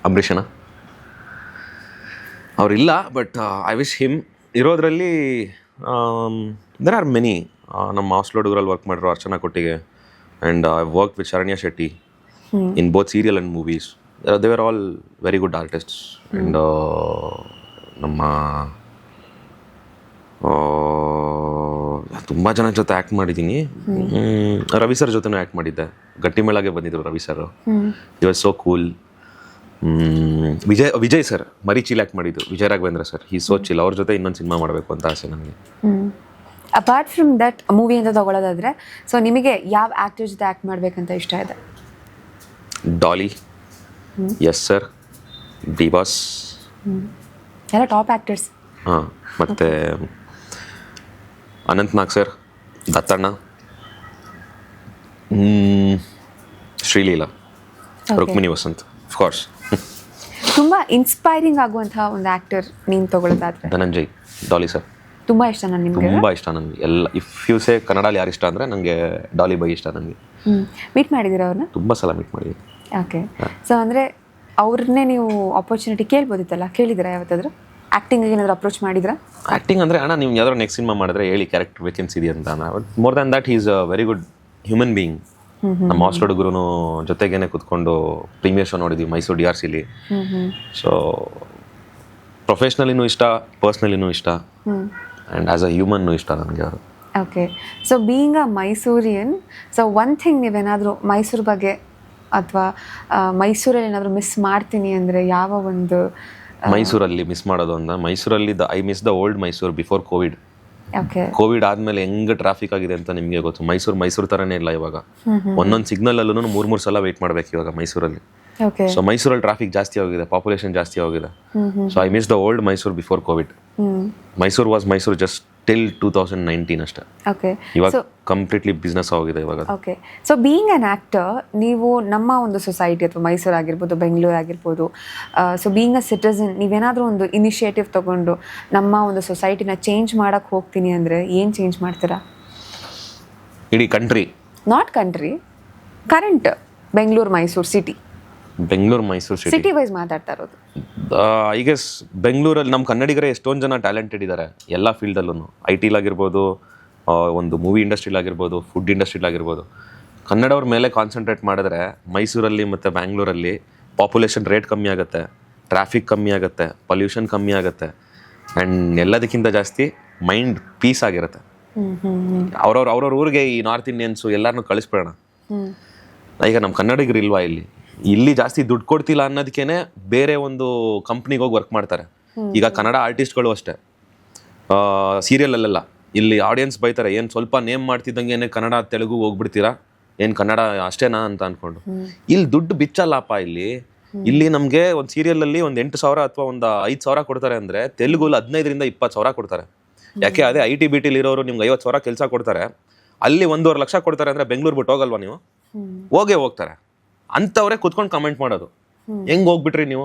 ಅಂಬರೀಷನ. ಅವರಿಲ್ಲ, ಬಟ್ ಐ ವಿಶ್ ಹಿಮ್. ಇರೋದ್ರಲ್ಲಿ ದೆರ್ ಆರ್ ಮೆನಿ. ನಮ್ಮ ಹಾಸ್ಟೆಲ್ ಹುಡುಗರಲ್ಲಿ ವರ್ಕ್ ಮಾಡಿರೋ ಅರ್ಚನಾ ಕೊಟ್ಟಿಗೆ, and I've worked with Sharanya Shetty in both serial and movies. They were all very good artists. And ನಮ್ಮ ತುಂಬ ಜನ ಜೊತೆ ಆ್ಯಕ್ಟ್ ಮಾಡಿದ್ದೀನಿ. ರವಿ ಸರ್ ಜೊತೆನೂ ಆ್ಯಕ್ಟ್ ಮಾಡಿದ್ದೆ. ಗಟ್ಟಿಮೇಳಗೆ ಬಂದಿದ್ದರು Ravi sir, he was so cool. Vijay sir ಮರಿಚಿಲ್ ಆ್ಯಕ್ಟ್ ಮಾಡಿದ್ದು, Vijay Raghavendra sir, he so chill. ಅವ್ರ ಜೊತೆ ಇನ್ನೊಂದು ಸಿನಿಮಾ ಮಾಡಬೇಕು ಅಂತ ಆಸೆ ನನಗೆ. ಅಪಾರ್ಟ್ ಫ್ರಮ್ ದಟ್ ಮೂವಿ ಅಂತ ತಗೊಳ್ಳೋದಾದರೆ, ಸೊ ನಿಮಗೆ ಯಾವ ಆ್ಯಕ್ಟರ್ ಜೊತೆ ಆ್ಯಕ್ಟ್ ಮಾಡಬೇಕಂತ ಇಷ್ಟ ಇದೆ? Daali, S sir, D boss, ಎಲ್ಲ ಟಾಪ್ ಆ್ಯಕ್ಟರ್ಸ್. ಹಾಂ, ಮತ್ತು ಅನಂತ್ ನಾಗ್ ಸರ್, ದತ್ತಣ್ಣ, ಶ್ರೀಲೀಲಾ, ರುಕ್ಮಿಣಿ ವಸಂತ್, ಆಫ್ಕೋರ್ಸ್. ತುಂಬ ಇನ್ಸ್ಪೈರಿಂಗ್ ಆಗುವಂಥ ಒಂದು ಆ್ಯಕ್ಟರ್ ನೀನು ತಗೊಳ್ಳೋದಾದರೆ? ಧನಂಜಯ್, ಡಾಲಿ ಸರ್ ತುಂಬ ಇಷ್ಟ. ನಿಮಗೆ ತುಂಬ ಇಷ್ಟ ನನಗೆ. ಎಲ್ಲ ಇಫ್ ಯು ಸೇ ಕನ್ನಡಲ್ಲಿ ಯಾರು ಇಷ್ಟ ಅಂದರೆ ನನಗೆ ಡಾಲಿ ಬೈ ಇಷ್ಟ. ನನಗೆ ಮೀಟ್ ಮಾಡಿದ್ದೀರಾ ಅವ್ರನ್ನ? ತುಂಬ ಸಲ ಮೀಟ್ ಮಾಡಿದ್ದೀನಿ. ಓಕೆ. ಸೊ ಅಂದರೆ ಅವ್ರನ್ನೇ ನೀವು ಆಪರ್ಚುನಿಟಿ ಕೇಳ್ಬೋದಿತ್ತಲ್ಲ, ಕೇಳಿದ್ದೀರಾ ಯಾವತ್ತಾದರೂ? ಆ್ಯಕ್ಟಿಂಗಿಗೆ ಏನಾದರೂ ಅಪ್ರೋಚ್ ಮಾಡಿದ್ರಾ? ಆ್ಯಕ್ಟಿಂಗ್ ಅಂದರೆ ಅಣ್ಣ ನೀವು ಯಾವ್ದಾರು ನೆಕ್ಸ್ಟ್ ಸಿನಿಮಾ ಮಾಡಿದ್ರೆ ಹೇಳಿ, ಕ್ಯಾರೆಕ್ಟರ್ ವೇಕೆನ್ಸಿ ಇದೆ ಅಂತ. But more than that is a very good human being. ನಮ್ಮ ಹಾಸ್ಟೆಲ್ ಹುಡುಗರು ಜೊತೆಗೇನೆ ಕೂತ್ಕೊಂಡು ಪ್ರೀಮಿಯರ್ ಶೋ ನೋಡಿದ್ವಿ ಮೈಸೂರು DRCಲಿ. ಸೊ ಪ್ರೊಫೆಷ್ನಲಿನೂ ಇಷ್ಟ, ಪರ್ಸ್ನಲಿನೂ ಇಷ್ಟ, ಆ್ಯಂಡ್ ಆ್ಯಸ್ ಅ ಹ್ಯೂಮನ್ನೂ ಇಷ್ಟ ನನಗೆ ಅವರು. Okay. So being a Mysorean, so one thing ನೀವೇನಾದರೂ ಮೈಸೂರು ಬಗ್ಗೆ ಅಥವಾ ಮೈಸೂರಲ್ಲಿ ಏನಾದರೂ ಮಿಸ್ ಮಾಡ್ತೀನಿ ಅಂದರೆ ಯಾವ ಒಂದು? ಮೈಸೂರಲ್ಲಿ ಮಿಸ್ ಮಾಡೋದು ಅಂತ, ಮೈಸೂರಲ್ಲಿ I miss the old Mysuru before Covid. Okay. Covid ಆದ್ಮೇಲೆ ಹೆಂಗ್ ಟ್ರಾಫಿಕ್ ಆಗಿದೆ ಅಂತ ನಿಮ್ಗೆ ಗೊತ್ತು. ಮೈಸೂರು ತರನೇ ಇಲ್ಲ ಇವಾಗ. ಒಂದೊಂದು ಸಿಗ್ನಲ್ ಅಲ್ಲೂ ಮೂರ್ ಸಲ ವೇಟ್ ಮಾಡ್ಬೇಕು ಇವಾಗ ಮೈಸೂರಲ್ಲಿ. ಓಕೆ. ಸೊ ಮೈಸೂರಲ್ಲಿ ಟ್ರಾಫಿಕ್ ಜಾಸ್ತಿ ಹೋಗಿದೆ, ಪಾಪ್ಯುಲೇಷನ್ ಜಾಸ್ತಿ ಹೋಗಿದೆ. So I miss the old Mysuru before Covid. Mysuru just till 2019 ಅಷ್ಟೇ. ಓಕೆ. ಇವಾಗ ಕಂಪ್ಲೀಟ್ಲಿ ಬಿಸ್ನೆಸ್ ಆಗಿದೆ ಇವಾಗ. Okay. So being an actor, ನೀವು ನಮ್ಮ ಒಂದು ಸೊಸೈಟಿ ಅಥವಾ ಮೈಸೂರು ಆಗಿರ್ಬೋದು, ಬೆಂಗಳೂರು ಆಗಿರ್ಬೋದು, ಸೊ ಬೀಯಿಂಗ್ ಅ ಸಿಟಿಸನ್, ನೀವೇನಾದರೂ ಒಂದು ಇನಿಷಿಯೇಟಿವ್ ತಗೊಂಡು ನಮ್ಮ ಒಂದು ಸೊಸೈಟಿನ ಚೇಂಜ್ ಮಾಡಕ್ಕೆ ಹೋಗ್ತೀನಿ ಅಂದರೆ ಏನು ಚೇಂಜ್ ಮಾಡ್ತೀರಾ? ಇಡೀ country? Not country, current Bengaluru Mysuru city. Bengaluru Mysuru city wise ಮಾತಾಡ್ತಾ ಇರೋದು. ಐ ಗೆಸ್ ಬೆಂಗಳೂರಲ್ಲಿ ನಮ್ಮ ಕನ್ನಡಿಗರೇ ಎಷ್ಟೊಂದು ಜನ ಟ್ಯಾಲೆಂಟೆಡ್ ಇದ್ದಾರೆ ಎಲ್ಲ ಫೀಲ್ಡಲ್ಲೂ. ಐ ಟಿಲಾಗಿರ್ಬೋದು, ಒಂದು ಮೂವಿ ಇಂಡಸ್ಟ್ರಿಲಾಗಿರ್ಬೋದು, ಫುಡ್ ಇಂಡಸ್ಟ್ರಿಲಾಗಿರ್ಬೋದು. ಕನ್ನಡವ್ರ ಮೇಲೆ ಕಾನ್ಸಂಟ್ರೇಟ್ ಮಾಡಿದ್ರೆ ಮೈಸೂರಲ್ಲಿ ಮತ್ತು ಬ್ಯಾಂಗ್ಳೂರಲ್ಲಿ ಪಾಪ್ಯುಲೇಷನ್ ರೇಟ್ ಕಮ್ಮಿ ಆಗುತ್ತೆ, ಟ್ರಾಫಿಕ್ ಕಮ್ಮಿ ಆಗುತ್ತೆ, ಪೊಲ್ಯೂಷನ್ ಕಮ್ಮಿ ಆಗುತ್ತೆ, ಆ್ಯಂಡ್ ಎಲ್ಲದಕ್ಕಿಂತ ಜಾಸ್ತಿ ಮೈಂಡ್ ಪೀಸ್ ಆಗಿರುತ್ತೆ. ಅವ್ರವ್ರ ಊರಿಗೆ ಈ ನಾರ್ತ್ ಇಂಡಿಯನ್ಸು ಎಲ್ಲರನ್ನೂ ಕಳಿಸ್ಬಿಡೋಣ. ಈಗ ನಮ್ಮ ಕನ್ನಡಿಗರು ಇಲ್ವಾ ಇಲ್ಲಿ ಜಾಸ್ತಿ ದುಡ್ಡು ಕೊಡ್ತಿಲ್ಲ ಅನ್ನೋದಕ್ಕೇನೆ ಬೇರೆ ಒಂದು ಕಂಪ್ನಿಗೆ ಹೋಗಿ ವರ್ಕ್ ಮಾಡ್ತಾರೆ. ಈಗ ಕನ್ನಡ ಆರ್ಟಿಸ್ಟ್ಗಳು ಅಷ್ಟೇ, ಸೀರಿಯಲಲ್ಲೆಲ್ಲ ಇಲ್ಲಿ ಆಡಿಯನ್ಸ್ ಬೈತಾರೆ, ಏನು ಸ್ವಲ್ಪ ನೇಮ್ ಮಾಡ್ತಿದ್ದಂಗೆ ಕನ್ನಡ ತೆಲುಗು ಹೋಗ್ಬಿಡ್ತೀರಾ, ಏನು ಕನ್ನಡ ಅಷ್ಟೇನಾ ಅಂತ ಅಂದ್ಕೊಂಡು. ಇಲ್ಲಿ ದುಡ್ಡು ಬಿಚ್ಚಲ್ಲಪ್ಪ. ಇಲ್ಲಿ ನಮಗೆ ಒಂದು ಸೀರಿಯಲಲ್ಲಿ ಒಂದು 8,000 ಅಥವಾ ಒಂದು 5,000 ಕೊಡ್ತಾರೆ ಅಂದರೆ ತೆಲುಗುಲಿ 15,000 to 20,000 ಕೊಡ್ತಾರೆ. ಯಾಕೆ ಅದೇ IT BTಲಿ ಇರೋರು ನಿಮ್ಗೆ 50,000 ಕೆಲಸ ಕೊಡ್ತಾರೆ, ಅಲ್ಲಿ 1.5 ಲಕ್ಷ ಕೊಡ್ತಾರೆ ಅಂದರೆ ಬೆಂಗಳೂರು ಬಿಟ್ಟು ಹೋಗಲ್ವಾ ನೀವು? ಹೋಗ್ತಾರೆ. ಅಂಥವ್ರೆ ಕುತ್ಕೊಂಡು ಕಮೆಂಟ್ ಮಾಡೋದು, ಹೆಂಗೆ ಹೋಗ್ಬಿಟ್ರಿ ನೀವು,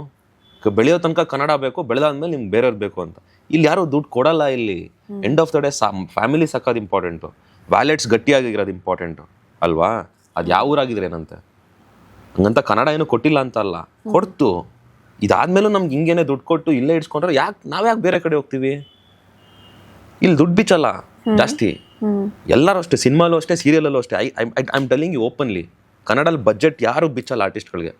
ಬೆಳೆಯೋ ತನಕ ಕನ್ನಡ ಬೇಕು, ಬೆಳೆದಾದ್ಮೇಲೆ ನಿಮ್ಗೆ ಬೇರೆಯವ್ರು ಬೇಕು ಅಂತ. ಇಲ್ಲಿ ಯಾರು ದುಡ್ಡು ಕೊಡಲ್ಲ. End of the day family ಸಕ್ಕೋದು ಇಂಪಾರ್ಟೆಂಟು, ವ್ಯಾಲೆಟ್ಸ್ ಗಟ್ಟಿಯಾಗಿರೋದು ಇಂಪಾರ್ಟೆಂಟು ಅಲ್ವಾ? ಅದು ಯಾವ ಊರಾಗಿದ್ರೆ ಏನಂತೆ, ಹಂಗಂತ ಕನ್ನಡ ಏನು ಕೊಟ್ಟಿಲ್ಲ ಅಂತ ಅಲ್ಲ, ಕೊಡ್ತು. ಇದಾದ್ಮೇಲೂ ನಮ್ಗೆ ಹಿಂಗೇನೆ ದುಡ್ಡು ಕೊಟ್ಟು ಇಲ್ಲೇ ಇಡ್ಸ್ಕೊಂಡ್ರೆ ನಾವ್ಯಾಕೆ ಬೇರೆ ಕಡೆ ಹೋಗ್ತೀವಿ? ಇಲ್ಲಿ ದುಡ್ಡು ಬಿಚ್ಚಲ್ಲ ಜಾಸ್ತಿ. ಎಲ್ಲರೂ ಅಷ್ಟೇ, ಸಿನಿಮಾಲೂ ಅಷ್ಟೇ, ಸೀರಿಯಲಲ್ಲೂ ಅಷ್ಟೇ. I am telling you openly, ಕನ್ನಡಲ್ಲಿ ಬಜೆಟ್ ಯಾರು ಬಿಚ್ಚಲ್ಲ ಆರ್ಟಿಸ್ಟ್ಗಳಿಗೆ.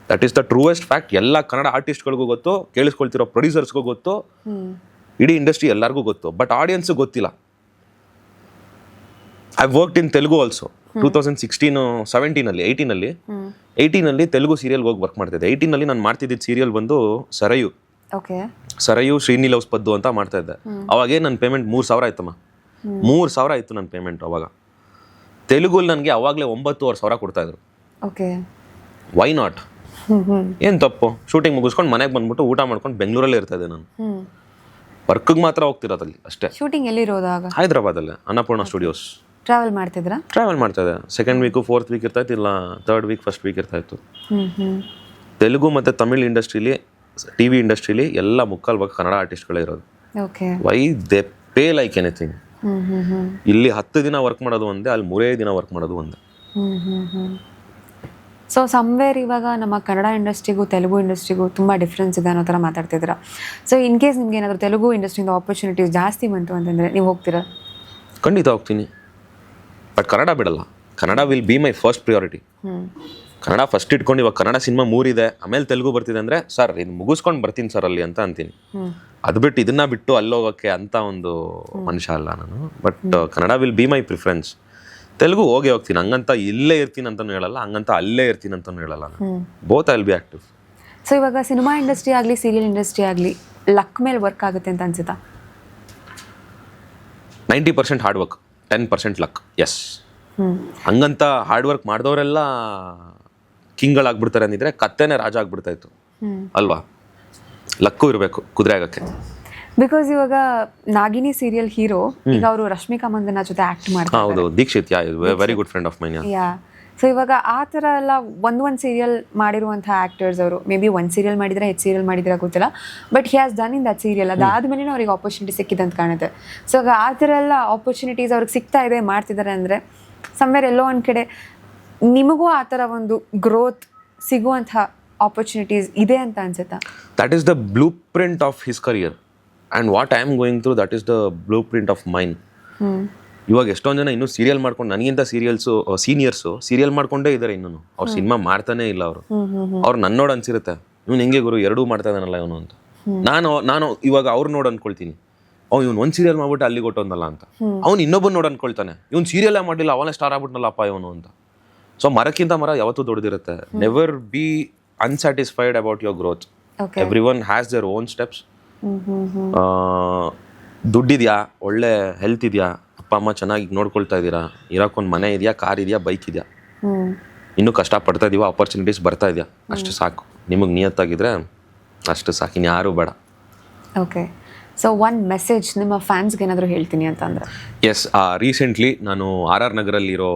That is the truest fact. ಎಲ್ಲ ಕನ್ನಡ ಆರ್ಟಿಸ್ಟ್ಗಳಿಗೂ ಗೊತ್ತು, ಕೇಳಿಸ್ಕೊಳ್ತಿರೋ ಪ್ರೊಡ್ಯೂಸರ್ಸ್ಗೂ ಗೊತ್ತು, ಇಡೀ ಇಂಡಸ್ಟ್ರಿ ಎಲ್ಲರಿಗೂ ಗೊತ್ತು. ಬಟ್ ಆಡಿಯನ್ಸ್ಗೆ ಗೊತ್ತಿಲ್ಲ. I worked in Telugu also. 2016, 17, 18ನಲ್ಲಿ ತೆಲುಗು ಸೀರಿಯಲ್ಗೆ ಹೋಗಿ ವರ್ಕ್ ಮಾಡ್ತಿದ್ದೆ. 18ನಲ್ಲಿ ನಾನು ಮಾಡ್ತಿದ್ದಿದ್ದು ಸೀರಿಯಲ್ ಬಂದು ಸರಯು ಶ್ರೀನಿಲವ್ಸ್ ಪದ್ದು ಅಂತ ಮಾಡ್ತಾ ಇದ್ದೆ. ಅವಾಗೇ ನನ್ನ ಪೇಮೆಂಟ್ 3,000 ಆಯ್ತಮ್ಮ. 3,000 ಆಯಿತು ನನ್ನ ಪೇಮೆಂಟ್ ಅವಾಗ. ತೆಲುಗುಲ್ಲಿ ನನಗೆ ಅವಾಗಲೇ 9,500 ಕೊಡ್ತಾಯಿದ್ರು. Why not? ಏನು ತಪ್ಪು? ಶೂಟಿಂಗ್ ಮುಗಿಸ್ಕೊಂಡು ಮನೆಗೆ ಬಂದ್ಬಿಟ್ಟು ಊಟ ಮಾಡ್ಕೊಂಡು ಬೆಂಗಳೂರಲ್ಲೇ ಇರ್ತಾಯಿದ್ದೆ ನಾನು. ವರ್ಕ್ಗೆ ಮಾತ್ರ ಹೋಗ್ತಿರೋದಲ್ಲಿ ಅಷ್ಟೇ. ಶೂಟಿಂಗ್ ಎಲ್ಲಿರೋದಾಗ? ಹೈದರಾಬಾದಲ್ಲೇ ಅನ್ನಪೂರ್ಣ ಸ್ಟುಡಿಯೋಸ್. ಟ್ರಾವೆಲ್ ಮಾಡ್ತಿದ್ರಾ? ಟ್ರಾವೆಲ್ ಮಾಡ್ತಾ ಇದ್ದೆ. 2nd ವೀಕು 4th ವೀಕ್ ಇರ್ತಾಯಿತ್ತು, ಇಲ್ಲ 3rd ವೀಕ್ 1st ವೀಕ್ ಇರ್ತಾಯಿತ್ತು. ತೆಲುಗು ಮತ್ತು ತಮಿಳ್ ಇಂಡಸ್ಟ್ರಿಲಿ, TV ಇಂಡಸ್ಟ್ರಿಲಿ ಎಲ್ಲ ಮುಕ್ಕಾಲು ಭಾಗ ಕನ್ನಡ ಆರ್ಟಿಸ್ಟ್ಗಳೇ ಇರೋದು. Why they pay like anything. ಇಲ್ಲಿ 10 ದಿನ ವರ್ಕ್ ಮಾಡೋದು ಒಂದೇ, ಅಲ್ಲಿ 3 ದಿನ ವರ್ಕ್ ಮಾಡೋದು ಒಂದೇ. ಸೊ ಸಮ್ವೇರ್ ಇವಾಗ ನಮ್ಮ ಕನ್ನಡ ಇಂಡಸ್ಟ್ರಿಗೂ ತೆಲುಗು ಇಂಡಸ್ಟ್ರಿಗೂ ತುಂಬ ಡಿಫ್ರೆನ್ಸ್ ಇದೆ ಅನ್ನೋ ಥರ ಮಾತಾಡ್ತಿದ್ದೀರಾ. ಸೊ ಇನ್ ಕೇಸ್ ನಿಮ್ಗೆ ಏನಾದರೂ ತೆಲುಗು ಇಂಡಸ್ಟ್ರಿಯಿಂದ ಆಪರ್ಚುನಿಟೀಸ್ ಜಾಸ್ತಿ ಬಂತು ಅಂತಂದರೆ ನೀವು ಹೋಗ್ತೀರಾ? ಖಂಡಿತ ಹೋಗ್ತೀನಿ. ಬಟ್ ಕನ್ನಡ ಬಿಡಲ್ಲ. Kannada will be my first priority. Kannada first ಇಟ್ಕೊಂಡು, ಇವಾಗ ಕನ್ನಡ ಸಿನಿಮಾ 3 ಇದೆ, ಆಮೇಲೆ ತೆಲುಗು ಬರ್ತಿದೆ ಅಂದರೆ ಸರ್ ಇದು ಮುಗಿಸ್ಕೊಂಡು ಬರ್ತೀನಿ ಸರ್ ಅಲ್ಲಿ ಅಂತ ಅಂತೀನಿ. ಅದು ಬಿಟ್ಟು ಇದನ್ನ ಬಿಟ್ಟು ಅಲ್ಲೋಗೋಕ್ಕೆ ಅಂತ ಒಂದು ಮನುಷ್ಯ ಅಲ್ಲ ನಾನು. But Kannada will be my preference. Telugu ಹೋಗ್ತೀನಿ, ಹಂಗಂತ ಇಲ್ಲೇ ಇರ್ತೀನಿ ಅಂತಲೂ ಹೇಳಲ್ಲ, ಹಂಗಂತ ಅಲ್ಲೇ ಇರ್ತೀನಿ ಅಂತಲೂ ಹೇಳಲ್ಲ ನಾನು. Both I will B active. So ಇವಾಗ ಸಿನಿಮಾ ಇಂಡಸ್ಟ್ರಿ ಆಗಲಿ, ಸೀರಿಯಲ್ ಇಂಡಸ್ಟ್ರಿ ಆಗಲಿ, ಲಕ್ ಮೇಲೆ ವರ್ಕ್ ಆಗುತ್ತೆ ಅಂತ ಅನ್ಸುತ್ತಾ? 90% ಹಾರ್ಡ್ ವರ್ಕ್, 10% ಲಕ್. ಎಸ್. ಹಂಗಂತ ಹಾರ್ಡ್ ವರ್ಕ್ ಮಾಡಿದವರೆಲ್ಲ ಕಿಂಗ್ಗಳಾಗ್ಬಿಡ್ತಾರೆ ಅಂದಿದ್ರೆ ಕತ್ತೆನೇ ರಾಜ ಆಗ್ಬಿಡ್ತಾ ಇತ್ತು ಅಲ್ವಾ? ಲಕ್ಕು ಇರಬೇಕು ಕುದುರೆ ಆಗಕ್ಕೆ. ಬಿಕಾಸ್ ಇವಾಗ ನಾಗಿನಿ ಸೀರಿಯಲ್ ಹೀರೋ ಈಗ ಅವರು ರಶ್ಮಿಕಾ ಮಂದನ ಜೊತೆ ಆಕ್ಟ್ ಮಾಡ್ತಾರೆ. ಹೌದು, Dikshit, very good friend of mine. So ಇವಾಗ ಆ ಥರ ಎಲ್ಲ ಒಂದು ಸೀರಿಯಲ್ ಮಾಡಿರುವಂಥ ಆ್ಯಕ್ಟರ್ಸ್ ಅವರು ಮೇ ಬಿ ಒಂದು ಸೀರಿಯಲ್ ಮಾಡಿದ್ರೆ ಹೆಚ್ಚು ಸೀರಿಯಲ್ ಮಾಡಿದ್ರೆ ಗೊತ್ತಿಲ್ಲ, but he has done in that serial. ಅದಾದ್ಮೇಲೆ ಅವ್ರಿಗೆ ಆಪರ್ಚುನಿಟಿ ಸಿಕ್ಕಿದೆ ಅಂತ ಕಾಣುತ್ತೆ. ಸೊ ಇವಾಗ ಆ ಥರ ಎಲ್ಲ ಆಪರ್ಚುನಿಟೀಸ್ ಅವ್ರಿಗೆ ಸಿಗ್ತಾ ಇದೆ, ಮಾಡ್ತಿದ್ದಾರೆ ಅಂದರೆ ಸಮ್ವೇರ್ ಎಲ್ಲೋ ಒಂದು ಕಡೆ ನಿಮಗೂ ಆ ಥರ ಒಂದು ಗ್ರೋತ್ ಸಿಗುವಂಥ ಆಪರ್ಚುನಿಟೀಸ್ ಇದೆ ಅಂತ ಅನ್ಸುತ್ತಾ? That is the blueprint of his career and what I am going through, that is the blueprint of mine. ಇವಾಗ ಎಷ್ಟೊಂದು ಜನ ಇನ್ನೂ ಸೀರಿಯಲ್ ಮಾಡ್ಕೊಂಡು, ನನಗಿಂತ ಸೀನಿಯರ್ಸು ಸೀರಿಯಲ್ ಮಾಡ್ಕೊಂಡೇ ಇದ್ದಾರೆ. ಇನ್ನೂ ಅವ್ರು ಸಿನಿಮಾ ಮಾಡ್ತಾನೆ ಇಲ್ಲ. ಅವ್ರು ನನ್ನ ನೋಡಿ ಅನ್ಸಿರುತ್ತೆ, ಇವ್ನು ಹೆಂಗೆ ಗುರು ಎರಡೂ ಮಾಡ್ತಾ ಇದ್ದಾನಲ್ಲ ಇವನು ಅಂತ. ನಾನು ಇವಾಗ ಅವ್ರು ನೋಡಿ ಅನ್ಕೊಳ್ತೀನಿ, ಇವ್ನು ಒಂದು ಸೀರಿಯಲ್ ಮಾಡ್ಬಿಟ್ಟು ಅಲ್ಲಿಗೆ ಹೊಟ್ಟೊಂದಲ್ಲ ಅಂತ. ಅವ್ನು ಇನ್ನೊಬ್ಬನ ನೋಡಿ ಅನ್ಕೊಳ್ತಾನೆ, ಇವ್ನು ಸೀರಿಯಲ್ಲೇ ಮಾಡಿಲ್ಲ ಅವನೇ ಸ್ಟಾರ್ ಆಗ್ಬಿಟ್ನಲ್ಲಪ್ಪ ಇವನು ಅಂತ. ಸೊ ಮರಕ್ಕಿಂತ ಮರ ಯಾವತ್ತೂ ದೊಡ್ಡದಿರುತ್ತೆ. Never be unsatisfied about your growth. Everyone has their own steps. ದುಡ್ಡಿದೆಯಾ, ಒಳ್ಳೆ ಹೆಲ್ತ್ ಇದೆಯಾ, ಅಪ್ಪ ಅಮ್ಮ ಚೆನ್ನಾಗಿ ನೋಡ್ಕೊಳ್ತಾ ಇದ್ದೀರಾ, ಇರೋಕ್ಕೊಂದು ಮನೆ ಇದೆಯಾ, ಕಾರ್ ಇದೆಯಾ, ಬೈಕ್ ಇದೆಯಾ, ಇನ್ನೂ ಕಷ್ಟಪಡ್ತಾ ಇದೀವ, ಆಪರ್ಚುನಿಟೀಸ್ ಬರ್ತಾ ಇದೆಯಾ, ಅಷ್ಟು ಸಾಕು. ನಿಮಗೆ ನಿಯತ್ತಾಗಿದ್ರೆ ಅಷ್ಟು ಸಾಕು, ಇನ್ಯಾರೂ ಬೇಡ. ಓಕೆ, ಸೊ ಒನ್ ಮೆಸೇಜ್ ನಿಮ್ಮ ಫ್ಯಾನ್ಸ್ಗೆ ಏನಾದರೂ ಹೇಳ್ತೀನಿ ಅಂತಂದರೆ? ಎಸ್, ರೀಸೆಂಟ್ಲಿ ನಾನು RR ನಗರಲ್ಲಿರೋ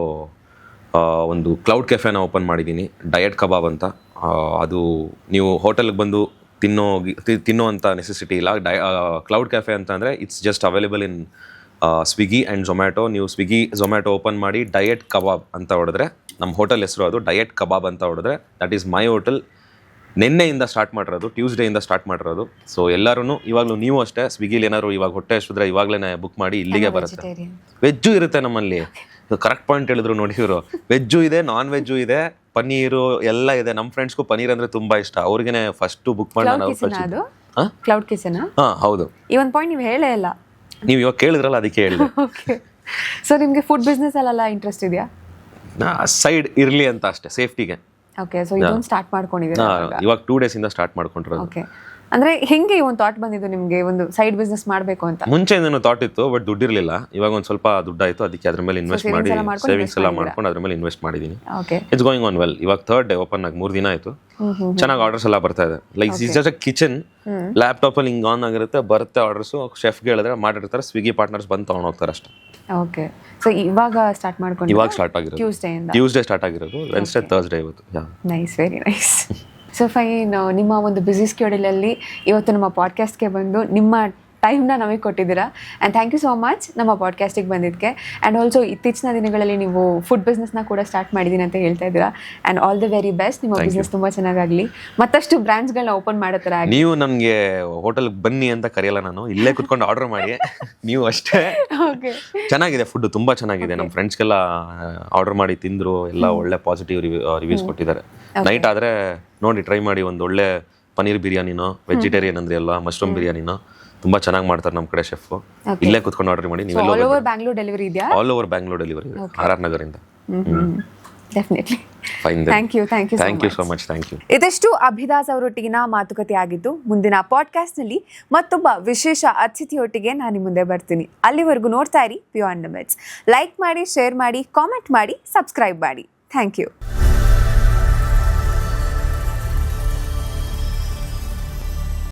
ಒಂದು ಕ್ಲೌಡ್ ಕೆಫೆನ ಓಪನ್ ಮಾಡಿದ್ದೀನಿ, ಡಯಟ್ ಕಬಾಬ್ ಅಂತ. ಅದು ನೀವು ಹೋಟೆಲ್ಗೆ ಬಂದು ತಿನ್ನೋವಂಥ ನೆಸೆಸಿಟಿ ಇಲ್ಲ. ಕ್ಲೌಡ್ ಕೆಫೆ ಅಂತ ಅಂದರೆ it's just available in Swiggy and Zomato. ನೀವು ಸ್ವಿಗ್ಗಿ ಝೊಮ್ಯಾಟೊ ಓಪನ್ ಮಾಡಿ ಡಯಟ್ ಕಬಾಬ್ ಅಂತ ಹೊಡೆದ್ರೆ, ನಮ್ಮ ಹೋಟೆಲ್ ಹೆಸರು ಅದು ಡಯಟ್ ಕಬಾಬ್ ಅಂತ ಹೊಡೆದ್ರೆ, ದಟ್ ಈಸ್ ಮೈ ಹೋಟೆಲ್. ನಿನ್ನೆಯಿಂದ ಸ್ಟಾರ್ಟ್ ಮಾಡಿರೋದು, ಟ್ಯೂಸ್ಡೇಯಿಂದ ಸ್ಟಾರ್ಟ್ ಮಾಡಿರೋದು. ಸೊ ಎಲ್ಲರೂ ಇವಾಗಲೂ ನೀವು ಅಷ್ಟೇ ಸ್ವಿಗ್ಗಿಲಿ ಏನಾದ್ರು ಇವಾಗ ಹೊಟ್ಟೆ ಅಷ್ಟಿದ್ರೆ ಇವಾಗಲೇ ಬುಕ್ ಮಾಡಿ ಇಲ್ಲಿಗೆ ಬರುತ್ತೆ. ವೆಜ್ಜು ಇರುತ್ತೆ ನಮ್ಮಲ್ಲಿ, ಕರೆಕ್ಟ್ ಪಾಯಿಂಟ್ ಹೇಳಿದ್ರು ನೋಡಿ ಇವರು. ವೆಜ್ಜು ಇದೆ, ನಾನ್ ವೆಜ್ಜು ಇದೆ, ಪನ್ನೀರು ಎಲ್ಲ ಇದೆ. ನಮ್ಮ ಫ್ರೆಂಡ್ಸ್ಗೂ ಪನ್ನೀರ್ ಅಂದರೆ ತುಂಬ ಇಷ್ಟ, ಅವ್ರಿಗೇನೆ ಫಸ್ಟು ಬುಕ್ ಮಾಡಿ ನಾವು ಕ್ಲೌಡ್ ಕಿಚನ್. ಹಾಂ ಹೌದು, ಈ ಒಂದು ಪಾಯಿಂಟ್ ನೀವು ಹೇಳೇ ಇಲ್ಲ. ನೀವು ಇವಾಗ ಕೇಳಿದ್ರಲ್ಲ ಅದಕ್ಕೆ ಹೇಳಿದೆ. ಓಕೆ, ಸೊ ನಿಮಗೆ ಫುಡ್ ಬಿಸ್ನೆಸ್ ಅಲ್ಲೆಲ್ಲ ಇಂಟ್ರೆಸ್ಟ್ ಇದೆಯಾ? ಸೈಡ್ ಇರಲಿ ಅಂತ ಅಷ್ಟೇ, ಸೇಫ್ಟಿಗೆ. ಓಕೆ, ಸೊ ಇದೊಂದು ಸ್ಟಾರ್ಟ್ ಮಾಡ್ಕೊಂಡಿದ್ದೀರಾ ಇವಾಗ 2 days ಇಂದ ಸ್ಟಾರ್ಟ್ ಮಾಡ್ಕೊಂಡಿರೋದು. ಓಕೆ, ಅಂದ್ರೆ ಹೆಂಗೆ ಒಂದು ಥಾಟ್ ಬಂದಿದ್ದು ನಿಮಗೆ ಒಂದು ಸೈಡ್ ಬಿಸ್ನೆಸ್ ಮಾಡಬೇಕು ಅಂತ? ಮುಂಚೆಯಿಂದನೂ ಥಾಟ್ ಇತ್ತು, ಬಟ್ ದುಡ್ಡಿರಲಿಲ್ಲ. ಇವಾಗ ಒಂದು ಸ್ವಲ್ಪ ದುಡ್ಡಾಯಿತು, ಅದಕ್ಕೆ ಅದ್ರ ಮೇಲೆ ಇನ್ವೆಸ್ಟ್ ಮಾಡಿ, ಸೇವಿಂಗ್ಸ್ ಎಲ್ಲ ಮಾಡ್ಕೊಂಡು ಅದ್ರ ಮೇಲೆ ಇನ್ವೆಸ್ಟ್ ಮಾಡಿದ್ದೀನಿ. Okay, it's going on well. ಇವಾಗ 3rd day ಓಪನ್ ಆಗಿ 3 ದಿನ ಆಯಿತು. ಚೆನ್ನಾಗಿ ಆರ್ಡರ್ಸ್ ಎಲ್ಲ ಬರ್ತಾ ಇದೆ. Like is just a kitchen, ಲ್ಯಾಪ್ಟಾಪಲ್ಲಿ ಹಿಂಗೆ ಆನ್ ಆಗಿರುತ್ತೆ, ಬರುತ್ತೆ ಆರ್ಡರ್ಸು. ಶೆಫ್ಗೆ ಹೇಳಿದ್ರೆ ಮಾಡಿರ್ತಾರೆ, ಸ್ವಿಗ್ಗಿ ಪಾರ್ಟ್ನರ್ಸ್ ಬಂದು ತೊಗೊಂಡು ಹೋಗ್ತಾರೆ ಅಷ್ಟೇ. ಓಕೆ, ಸೊ ಇವಾಗ ಸ್ಟಾರ್ಟ್ ಮಾಡ್ಕೊಂಡು? ಇವಾಗ ಸ್ಟಾರ್ಟ್ ಆಗಿರೋದು, ಟ್ಯೂಸ್ಡೇ ಸ್ಟಾರ್ಟ್ ಆಗಿರೋದು, ವೆನ್ಸ್ಡೇ ಥರ್ಸ್ಡೇ ಇವತ್ತು. Nice, very nice. So fine, ನಿಮ್ಮ ಒಂದು ಬ್ಯುಸಿ ಸ್ಕೆಡ್ಯೂಲಲ್ಲಿ ಇವತ್ತು ನಮ್ಮ ಪಾಡ್ಕಾಸ್ಟ್ಗೆ ಬಂದು ನಿಮ್ಮ ಟೈಮ್ನ ನಮಗೆ ಕೊಟ್ಟಿದ್ದೀರಾ. And thank you so much ನಮ್ಮ ಪಾಡ್ಕಾಸ್ಟಿಗೆ ಬಂದಿದ್ದಕ್ಕೆ. ಆ್ಯಂಡ್ ಆಲ್ಸೋ ಇತ್ತೀಚಿನ ದಿನಗಳಲ್ಲಿ ನೀವು ಫುಡ್ ಬಿಸ್ನೆಸ್ನ ಕೂಡ ಸ್ಟಾರ್ಟ್ ಮಾಡಿದ್ದೀನಿ ಅಂತ ಹೇಳ್ತಾ ಇದ್ದೀರಾ. And all the very best. ನಿಮ್ಮ ಬಿಸ್ನೆಸ್ ತುಂಬ ಚೆನ್ನಾಗಾಗಲಿ, ಮತ್ತಷ್ಟು ಬ್ರ್ಯಾಂಡ್ಸ್ಗಳನ್ನ ಓಪನ್ ಮಾಡೋ ಥರ ಆಗಿ. ನೀವು ನನಗೆ ಹೋಟೆಲ್ಗೆ ಬನ್ನಿ ಅಂತ ಕರೆಯಲ್ಲ, ನಾನು ಇಲ್ಲೇ ಕುತ್ಕೊಂಡು ಆರ್ಡರ್ ಮಾಡಿ. ನೀವು ಅಷ್ಟೇ. ಓಕೆ, ಚೆನ್ನಾಗಿದೆ ಫುಡ್, ತುಂಬ ಚೆನ್ನಾಗಿದೆ. ನಮ್ಮ ಫ್ರೆಂಡ್ಸ್ಗೆಲ್ಲ ಆರ್ಡರ್ ಮಾಡಿ ತಿಂದರು, ಎಲ್ಲ ಒಳ್ಳೆ ಪಾಸಿಟಿವ್ ರಿವ್ಯೂಸ್ ಕೊಟ್ಟಿದ್ದಾರೆ. ನೈಟ್ ಆದರೆ ನೋಡಿ ಟ್ರೈ ಮಾಡಿ, ಒಂದು ಒಳ್ಳೆ ಪನ್ನೀರ್ ಬಿರಿಯಾನಿನೋ, ವೆಜಿಟೇರಿಯನ್ ಅಂದರೆ ಎಲ್ಲ ಮಶ್ರೂಮ್ ಬಿರಿಯಾನಿನೋ ತುಂಬ ಚೆನ್ನಾಗಿ ಮಾಡ್ತಾರೆ ನಮ್ಮ ಕಡೆ ಶೆಫ್. ಇಲ್ಲೇ ಕುತ್ಕೊಂಡು ಆರ್ಡರ್ ಮಾಡಿ. ನೀವು ಆಲ್ ಓವರ್ ಬ್ಯಾಂಗ್ಳೂರ್ ಡೆಲಿವರಿ ಇದೆಯಾ? ಆಲ್ ಓವರ್ ಬ್ಯಾಂಗ್ಳೂರ್ ಡೆಲಿವರಿ ಇದೆ, RR ನಗರಿಂದ. Definitely. Fine, thank you so much. Thank you. ಇದೆಷ್ಟು ಅಭಿದಾಸ್ ಅವರೊಟ್ಟಿಗಿನ ಮಾತುಕತೆ ಆಗಿದ್ದು. ಮುಂದಿನ ಪಾಡ್ಕಾಸ್ಟ್ನಲ್ಲಿ ಮತ್ತೊಬ್ಬ ವಿಶೇಷ ಅತಿಥಿಯೊಟ್ಟಿಗೆ ನಾನು ಮುಂದೆ ಬರ್ತೀನಿ. ಅಲ್ಲಿವರೆಗೂ ನೋಡ್ತಾ ಇರಿ ಬಿಯಾಂಡ್ ಲಿಮಿಟ್ಸ್. ಲೈಕ್ ಮಾಡಿ, ಶೇರ್ ಮಾಡಿ, ಕಾಮೆಂಟ್ ಮಾಡಿ, ಸಬ್ಸ್ಕ್ರೈಬ್ ಮಾಡಿ. Thank you.